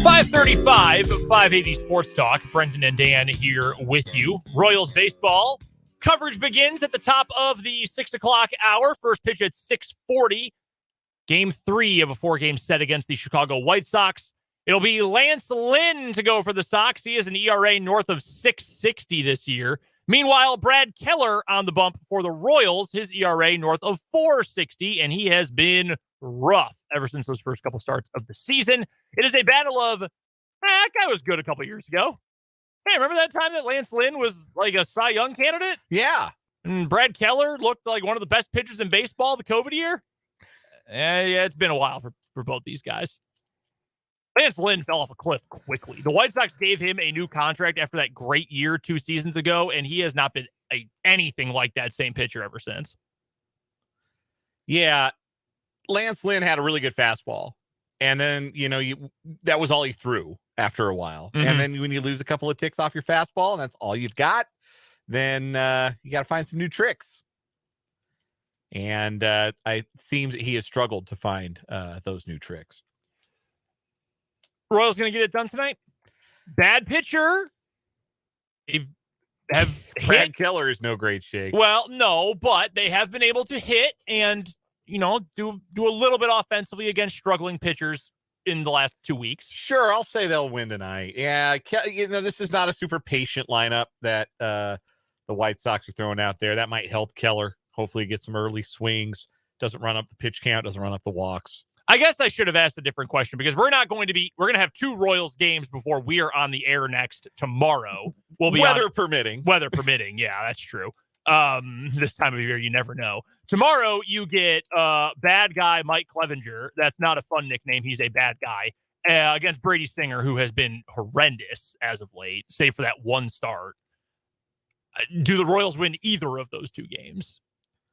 535 of 580 Sports Talk. Brendan and Dan here with you. Royals baseball coverage begins at the top of the 6 o'clock hour. First pitch at 6:40. Game 3 of a 4-game set against the Chicago White Sox. It'll be Lance Lynn to go for the Sox. He has an ERA north of 6.60 this year. Meanwhile, Brad Keller on the bump for the Royals. His ERA north of 4.60, and he has been rough ever since those first couple starts of the season. It is a battle of, that guy was good a couple years ago. Hey, remember that time that Lance Lynn was like a Cy Young candidate? Yeah. And Brad Keller looked like one of the best pitchers in baseball the COVID year? Yeah, it's been a while for both these guys. Lance Lynn fell off a cliff quickly. The White Sox gave him a new contract after that great year 2 seasons ago, and he has not been anything like that same pitcher ever since. Yeah. Lance Lynn had a really good fastball. And then, that was all he threw after a while. Mm-hmm. And then when you lose a couple of ticks off your fastball and that's all you've got, then you got to find some new tricks. And it seems that he has struggled to find those new tricks. Royals going to get it done tonight? Bad pitcher. They have Brad hit. Keller is no great shake. Well, no, but they have been able to hit and, do a little bit offensively against struggling pitchers in the last 2 weeks. Sure, I'll say they'll win tonight. Yeah, this is not a super patient lineup that the White Sox are throwing out there. That might help Keller. Hopefully get some early swings. Doesn't run up the pitch count, doesn't run up the walks. I guess I should have asked a different question because we're going to have 2 Royals games before we are on the air next tomorrow. We'll be weather permitting. Weather permitting. Yeah, that's true. This time of year, you never know. Tomorrow you get bad guy Mike Clevenger. That's not a fun nickname. He's a bad guy against Brady Singer, who has been horrendous as of late, save for that one start. Do the Royals win either of those 2 games?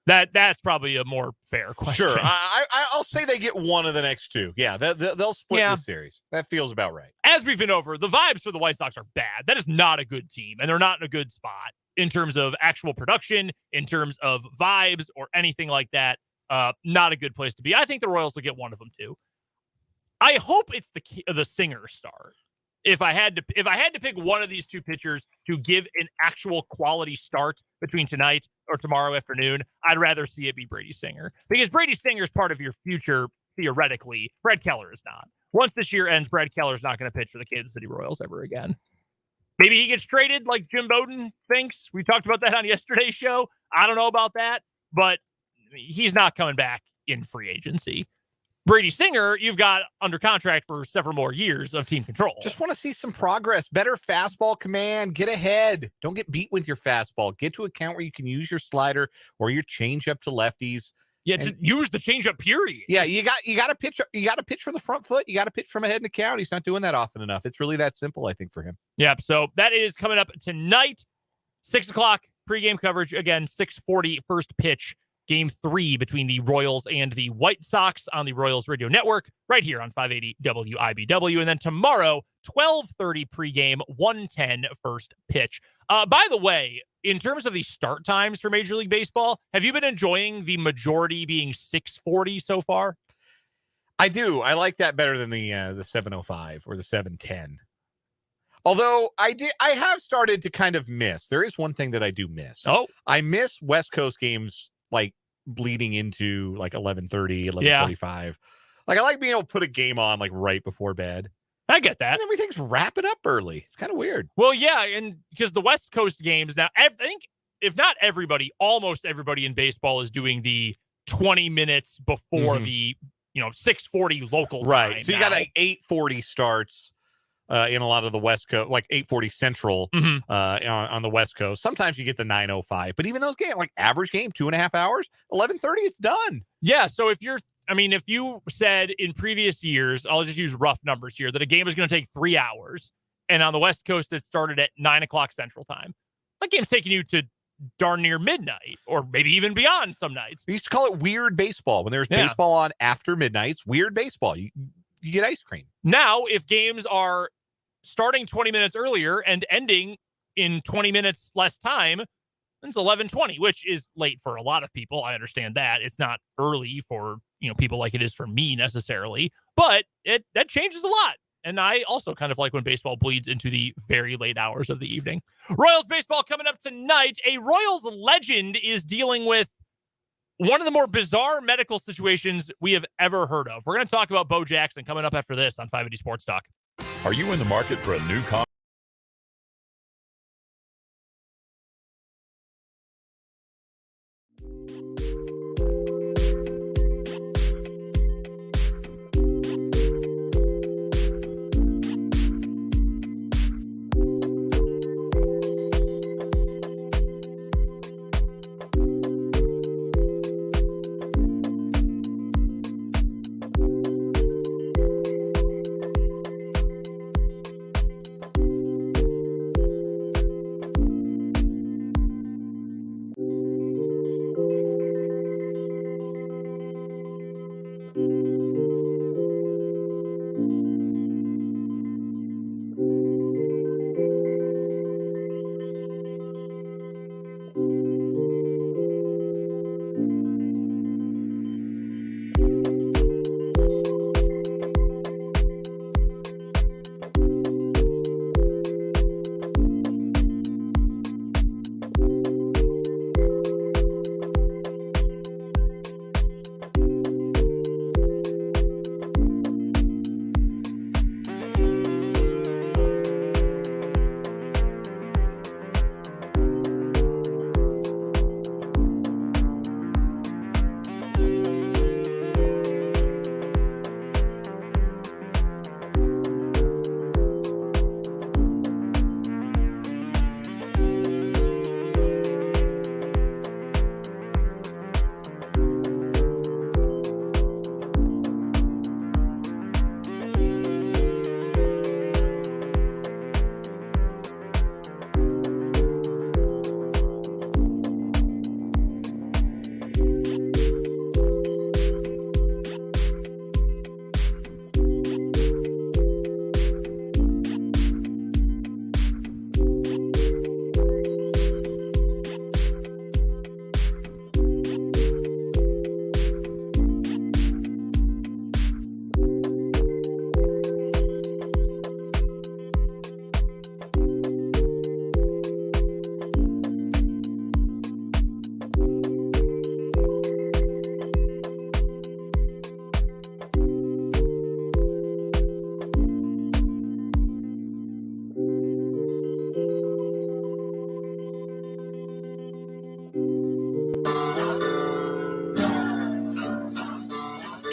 That's probably a more fair question. Sure. I'll say they get one of the next 2. Yeah, they'll split the series. That feels about right. As we've been over, the vibes for the White Sox are bad. That is not a good team, and they're not in a good spot in terms of actual production, in terms of vibes, or anything like that. Not a good place to be. I think the Royals will get one of them too. I hope it's the Singer start. If I had to pick one of these 2 pitchers to give an actual quality start between tonight or tomorrow afternoon, I'd rather see it be Brady Singer, because Brady Singer is part of your future theoretically. Brad Keller is not. Once this year ends, Brad Keller is not going to pitch for the Kansas City Royals ever again. Maybe he gets traded like Jim Bowden thinks. We talked about that on yesterday's show. I don't know about that, but he's not coming back in free agency. Brady Singer, you've got under contract for several more years of team control. Just want to see some progress. Better fastball command. Get ahead. Don't get beat with your fastball. Get to a count where you can use your slider or your changeup to lefties. Yeah, just use the changeup, period. Yeah, you got to pitch. You got to pitch from the front foot. You got to pitch from ahead in the count. He's not doing that often enough. It's really that simple, I think, for him. Yep. So that is coming up tonight, 6:00 pregame coverage. Again, 6:40 first pitch. Game 3 between the Royals and the White Sox on the Royals Radio Network, right here on 580 WIBW. And then tomorrow, 12:30 pregame, 1:10 first pitch. By the way, in terms of the start times for Major League Baseball, have you been enjoying the majority being 6:40 so far? I do. I like that better than the 7:05 or the 7:10. Although I have started to kind of miss. There is one thing that I do miss. Oh, I miss West Coast games like bleeding into like 11:30, 11:45. Like I like being able to put a game on like right before bed. I get that. And everything's wrapping up early. It's kind of weird. Well, yeah, and because the West Coast games now, I think if not everybody, almost everybody in baseball is doing the 20 minutes before the 6:40 local right. time. So you got like 8:40 starts. In a lot of the West Coast, like 8:40 Central on the West Coast. Sometimes you get the 9:05, but even those games, like average game, 2.5 hours, 11:30, it's done. Yeah. So if you said in previous years, I'll just use rough numbers here, that a game is going to take 3 hours, and on the West Coast it started at 9:00 Central Time, that game's taking you to darn near midnight, or maybe even beyond some nights. We used to call it weird baseball when there was baseball on after midnight. Weird baseball. You get ice cream. Now, if games are starting 20 minutes earlier and ending in 20 minutes less time, it's 11:20, which is late for a lot of people. I understand that. It's not early for, people like it is for me necessarily, but that changes a lot. And I also kind of like when baseball bleeds into the very late hours of the evening. Royals baseball coming up tonight. A Royals legend is dealing with one of the more bizarre medical situations we have ever heard of. We're going to talk about Bo Jackson coming up after this on 580 Sports Talk. Are you in the market for a new car?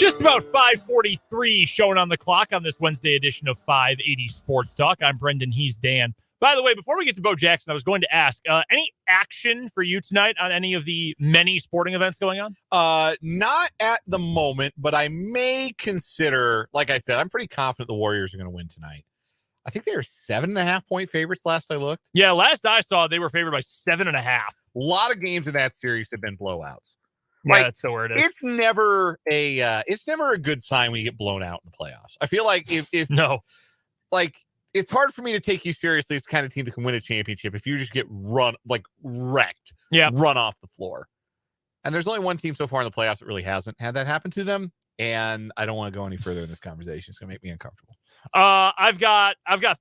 Just about 5:43 showing on the clock on this Wednesday edition of 580 Sports Talk. I'm Brendan. He's Dan. By the way, before we get to Bo Jackson, I was going to ask, any action for you tonight on any of the many sporting events going on? Not at the moment, but I may consider, like I said, I'm pretty confident the Warriors are going to win tonight. I think they were 7.5-point favorites last I looked. Yeah, last I saw, they were favored by 7.5. A lot of games in that series have been blowouts. Yeah, that's so where it is. It's never a good sign when you get blown out in the playoffs. I feel like if no, like it's hard for me to take you seriously as the kind of team that can win a championship if you just get wrecked, run off the floor. And there's only one team so far in the playoffs that really hasn't had that happen to them. And I don't want to go any further in this conversation. It's going to make me uncomfortable. I've got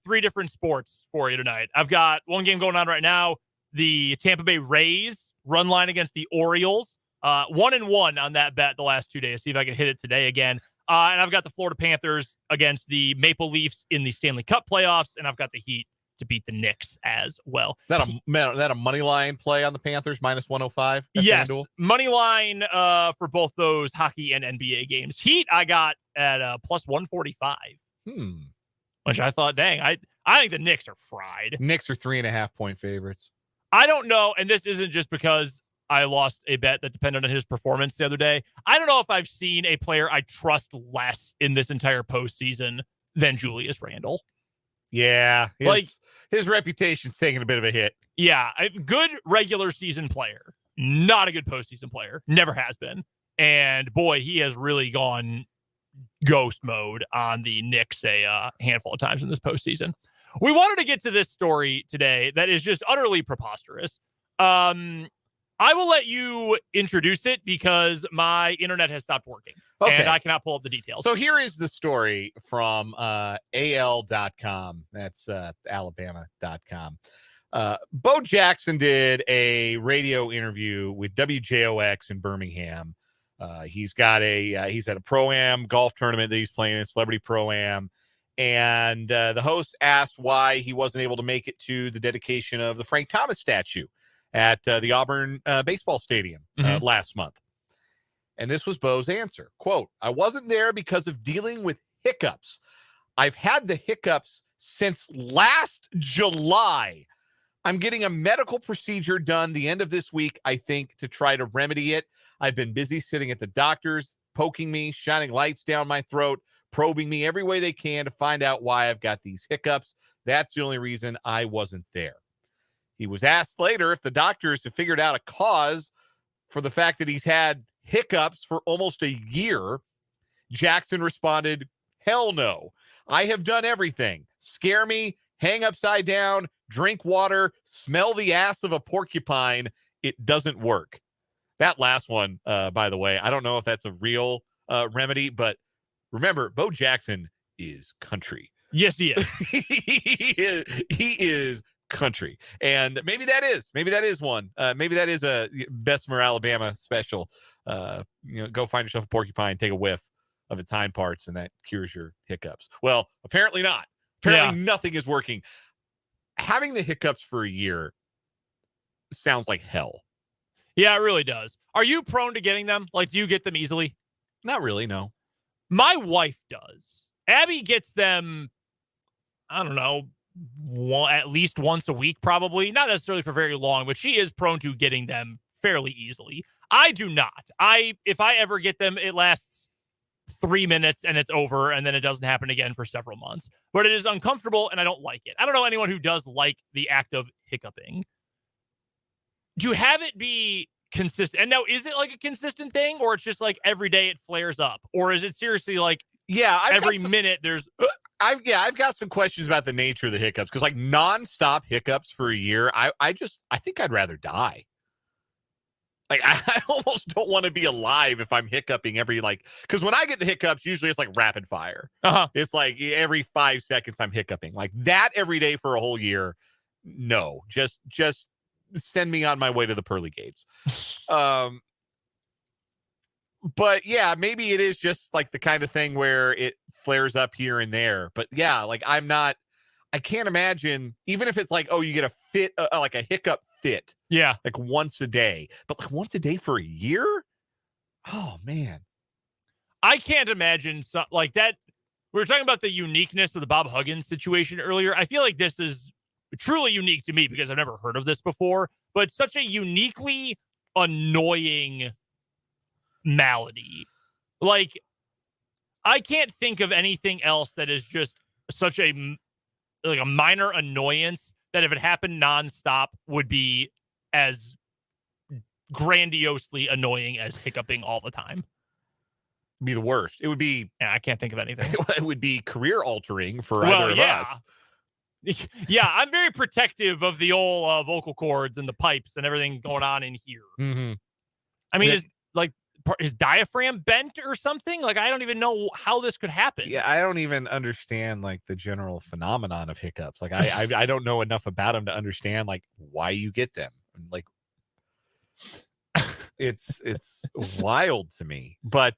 3 different sports for you tonight. I've got one game going on right now. The Tampa Bay Rays run line against the Orioles. 1-1 on that bet the last 2 days. See if I can hit it today again. And I've got the Florida Panthers against the Maple Leafs in the Stanley Cup playoffs, and I've got the Heat to beat the Knicks as well. Is that a money line play on the Panthers minus 105? Yes, money line for both those hockey and NBA games. Heat I got at plus 145. Which I thought, dang, I think the Knicks are fried. Knicks are 3.5-point favorites. I don't know, and this isn't just because I lost a bet that depended on his performance the other day. I don't know if I've seen a player I trust less in this entire postseason than Julius Randle. Yeah. His reputation's taking a bit of a hit. Yeah. A good regular season player. Not a good postseason player. Never has been. And boy, he has really gone ghost mode on the Knicks a handful of times in this postseason. We wanted to get to this story today that is just utterly preposterous. I will let you introduce it because my internet has stopped working. Okay. And I cannot pull up the details. So here is the story from AL.com. That's Alabama.com. Bo Jackson did a radio interview with WJOX in Birmingham. He's at a Pro-Am golf tournament that he's playing in, Celebrity Pro-Am. And the host asked why he wasn't able to make it to the dedication of the Frank Thomas statue at the Auburn baseball stadium last month. And this was Bo's answer. Quote, "I wasn't there because of dealing with hiccups. I've had the hiccups since last July. I'm getting a medical procedure done the end of this week, I think, to try to remedy it. I've been busy sitting at the doctors, poking me, shining lights down my throat, probing me every way they can to find out why I've got these hiccups. That's the only reason I wasn't there." He was asked later if the doctors have figured out a cause for the fact that he's had hiccups for almost a year. Jackson responded, "Hell no. I have done everything. Scare me, hang upside down, drink water, smell the ass of a porcupine. It doesn't work." That last one, by the way, I don't know if that's a real remedy, but remember, Bo Jackson is country. Yes, he is. He is country, and maybe that is one. Maybe that is a Bessemer, Alabama special. Go find yourself a porcupine, take a whiff of its hind parts, and that cures your hiccups. Well, apparently not. Apparently nothing is working. Having the hiccups for a year sounds like hell. Yeah, it really does. Are you prone to getting them? Like, do you get them easily? Not really, no. My wife does. Abby gets them, I don't know, at least once a week, probably. Not necessarily for very long, but she is prone to getting them fairly easily. I do not. If I ever get them, it lasts 3 minutes and it's over, and then it doesn't happen again for several months. But it is uncomfortable, and I don't like it. I don't know anyone who does like the act of hiccuping. Do you have it be consistent? And now, is it like a consistent thing, or it's just like every day it flares up? Or is it seriously like every minute there's... I've got some questions about the nature of the hiccups, because like nonstop hiccups for a year, I think I'd rather die. Like I almost don't want to be alive if I'm hiccuping because when I get the hiccups, usually it's like rapid fire. It's like every 5 seconds I'm hiccuping like that every day for a whole year. No, just send me on my way to the pearly gates. But yeah, maybe it is just like the kind of thing where it flares up here and there. But yeah, like I can't imagine, even if it's like, oh, you get a fit, like a hiccup fit. Yeah. Like once a day. But like once a day for a year? Oh, man. I can't imagine like that. We were talking about the uniqueness of the Bob Huggins situation earlier. I feel like this is truly unique to me because I've never heard of this before, but such a uniquely annoying malady. Like, I can't think of anything else that is just such a minor annoyance that if it happened nonstop would be as grandiosely annoying as hiccuping all the time. Be the worst. It would be. Yeah, I can't think of anything. It would be career altering for either of us. Yeah, I'm very protective of the old vocal cords and the pipes and everything going on in here. Mm-hmm. I mean, is his diaphragm bent or something? Like, I don't even know how this could happen. Yeah, I don't even understand like the general phenomenon of hiccups. Like, I don't know enough about them to understand like why you get them. Like, it's wild to me. But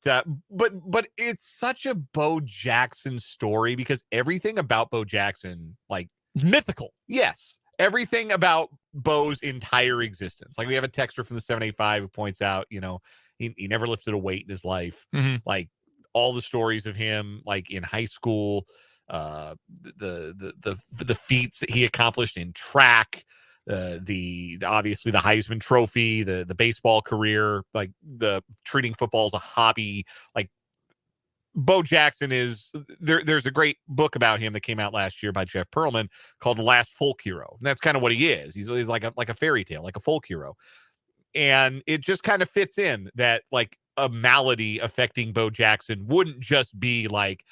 it's such a Bo Jackson story because everything about Bo Jackson, like, it's mythical. Yes. Everything about Bo's entire existence. Like, we have a texter from the 785 who points out, you know, he never lifted a weight in his life. Mm-hmm. Like, all the stories of him, like in high school, the feats that he accomplished in track, the obviously the Heisman Trophy, the baseball career, like the treating football as a hobby. Like, Bo Jackson is there's a great book about him that came out last year by Jeff Pearlman called The Last Folk Hero. And that's kind of what he is. He's like a fairy tale, like a folk hero. And it just kind of fits in that like a malady affecting Bo Jackson wouldn't just be like,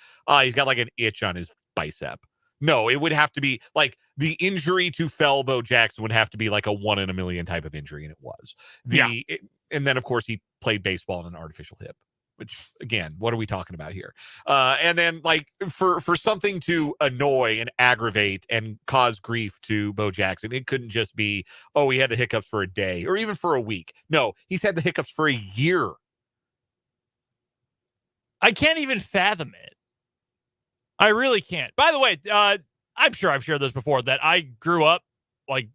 he's got like an itch on his bicep. No, it would have to be like the injury to fell Bo Jackson would have to be like a 1 in a million type of injury. And it was and then of course he played baseball in an artificial hip. Which, again, what are we talking about here? And then, like, for something to annoy and aggravate and cause grief to Bo Jackson, it couldn't just be, oh, he had the hiccups for a day or even for a week. No, he's had the hiccups for a year. I can't even fathom it. I really can't. By the way, I'm sure I've shared this before, that I grew up, like,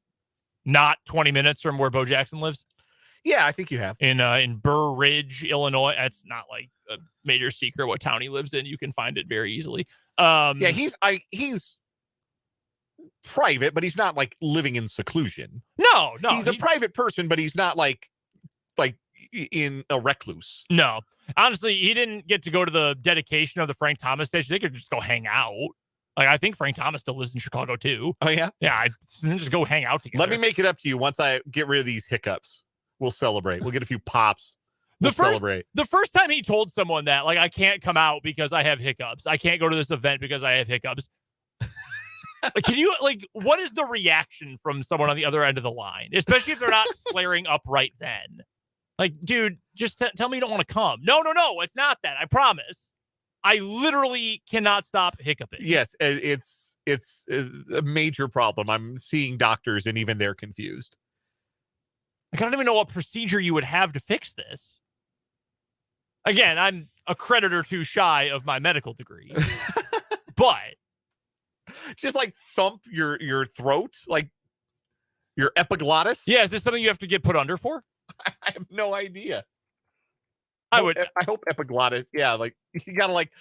not 20 minutes from where Bo Jackson lives. Yeah, I think you have. In Burr Ridge, Illinois. That's not like a major secret what town he lives in. You can find it very easily. Yeah, he's private, but he's not like living in seclusion. No. He's a private person, but he's not like in a recluse. No. Honestly, he didn't get to go to the dedication of the Frank Thomas station. They could just go hang out. Like, I think Frank Thomas still lives in Chicago too. Oh, yeah? Yeah, just go hang out together. Let me make it up to you once I get rid of these hiccups. We'll celebrate. We'll get a few pops. Celebrate. The first time he told someone that, like, I can't come out because I have hiccups. I can't go to this event because I have hiccups. Like, can you, like, what is the reaction from someone on the other end of the line? Especially if they're not flaring up right then. Like, dude, just tell me you don't want to come. No, it's not that. I promise. I literally cannot stop hiccuping. Yes, it's a major problem. I'm seeing doctors and even they're confused. I don't even know what procedure you would have to fix this. Again, I'm a credit or two shy of my medical degree. But just like thump your throat, like your epiglottis. Yeah, is this something you have to get put under for? I have no idea. I hope epiglottis. Yeah, like you gotta like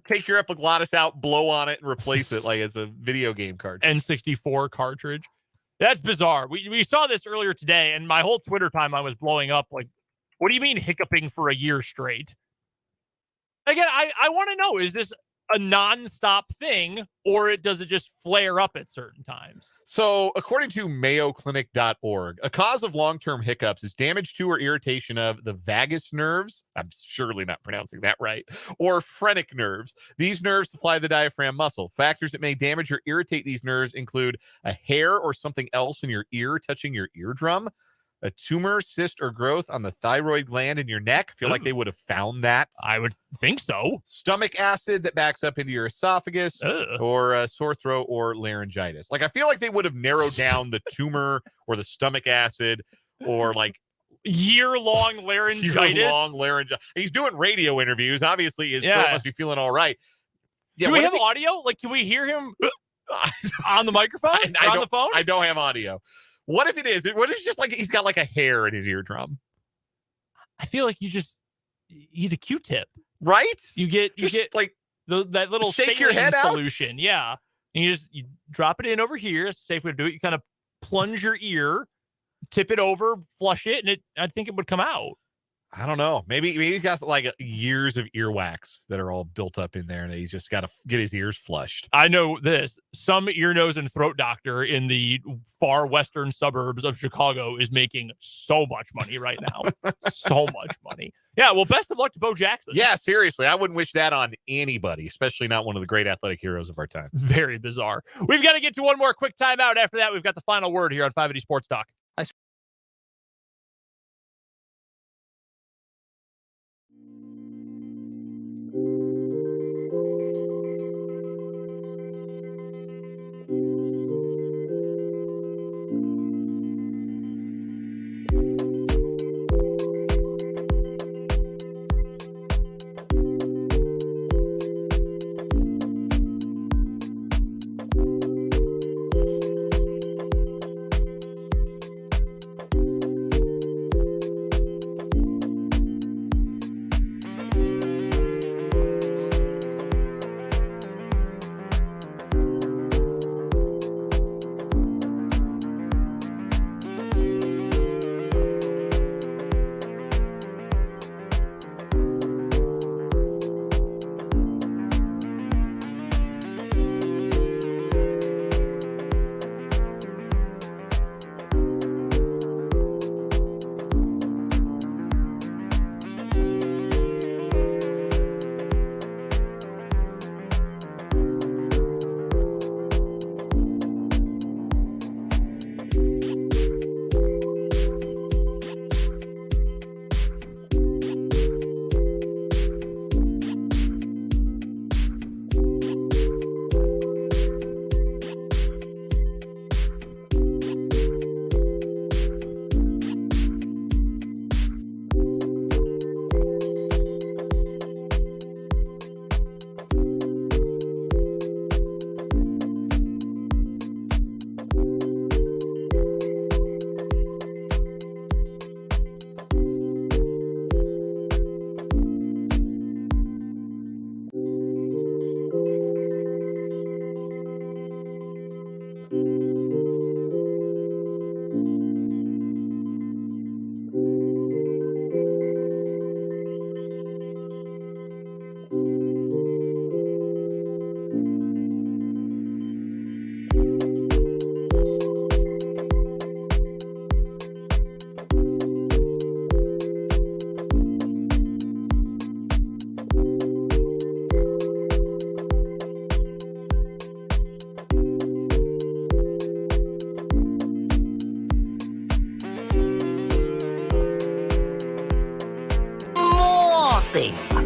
take your epiglottis out, blow on it, and replace it like it's a video game cartridge. N64 cartridge. That's bizarre. We saw this earlier today, and my whole Twitter timeline was blowing up. Like, what do you mean hiccuping for a year straight? Again, I want to know, is this a nonstop thing, or does it just flare up at certain times? So, according to MayoClinic.org, a cause of long-term hiccups is damage to or irritation of the vagus nerves. I'm surely not pronouncing that right. Or phrenic nerves. These nerves supply the diaphragm muscle. Factors that may damage or irritate these nerves include a hair or something else in your ear touching your eardrum, a tumor, cyst, or growth on the thyroid gland in your neck. I feel like they would have found that. I would think so. Stomach acid that backs up into your esophagus, or a sore throat or laryngitis. Like, I feel like they would have narrowed down the tumor or the stomach acid or like year-long laryngitis. He's doing radio interviews. Obviously, his throat must be feeling all right. Yeah, do we have audio? Like, can we hear him on the microphone? On the phone? I don't have audio. What if it is? What if it's just like he's got like a hair in his eardrum? I feel like you just eat a Q-tip. Right? You get like that little shake your saline head out. solution. Yeah. And you drop it in over here. It's a safe way to do it. You kind of plunge your ear, tip it over, flush it, and I think it would come out. I don't know. Maybe he's got like years of earwax that are all built up in there, and he's just got to get his ears flushed. I know this. Some ear, nose, and throat doctor in the far western suburbs of Chicago is making so much money right now. So much money. Yeah, well, best of luck to Bo Jackson. Yeah, seriously. I wouldn't wish that on anybody, especially not one of the great athletic heroes of our time. Very bizarre. We've got to get to one more quick timeout. After that, we've got the final word here on 580 Sports Talk.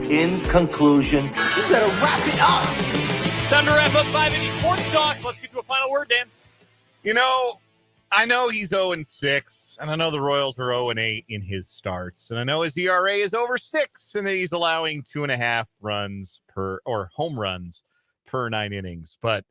In conclusion, you better wrap it up. Time to wrap up 580 Sports Talk. Let's get to a final word, Dan. You know, I know he's 0-6, and I know the Royals are 0-8 in his starts, and I know his ERA is over 6, and that he's allowing 2.5 runs per or home runs per 9 innings. But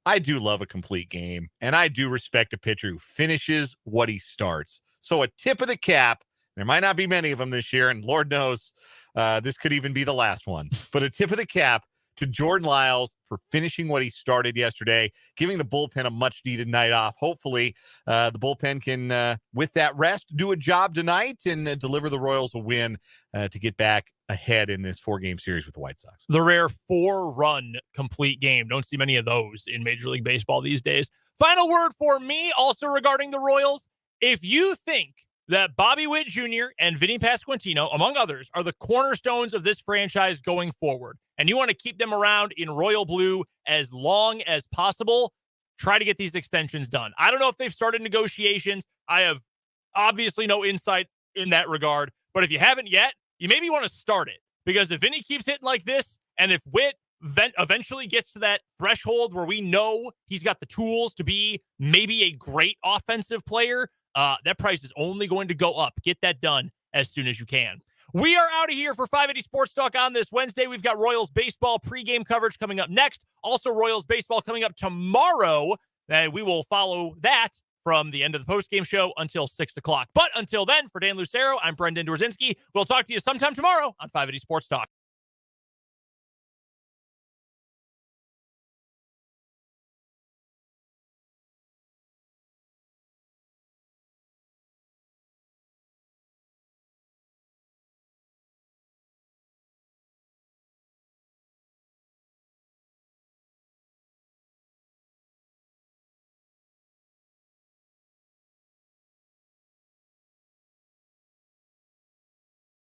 I do love a complete game, and I do respect a pitcher who finishes what he starts. So a tip of the cap. There might not be many of them this year, and Lord knows this could even be the last one. But a tip of the cap to Jordan Lyles for finishing what he started yesterday, giving the bullpen a much-needed night off. Hopefully, the bullpen can, with that rest, do a job tonight and deliver the Royals a win to get back ahead in this 4-game series with the White Sox. The rare 4-run complete game. Don't see many of those in Major League Baseball these days. Final word for me, also regarding the Royals. If you think that Bobby Witt Jr. and Vinny Pasquantino, among others, are the cornerstones of this franchise going forward, and you want to keep them around in royal blue as long as possible, try to get these extensions done. I don't know if they've started negotiations. I have obviously no insight in that regard, but if you haven't yet, you maybe want to start it, because if Vinny keeps hitting like this, and if Witt eventually gets to that threshold where we know he's got the tools to be maybe a great offensive player, that price is only going to go up. Get that done as soon as you can. We are out of here for 580 Sports Talk on this Wednesday. We've got Royals baseball pregame coverage coming up next. Also, Royals baseball coming up tomorrow. And we will follow that from the end of the postgame show until 6 o'clock. But until then, for Dan Lucero, I'm Brendan Dworzynski. We'll talk to you sometime tomorrow on 580 Sports Talk.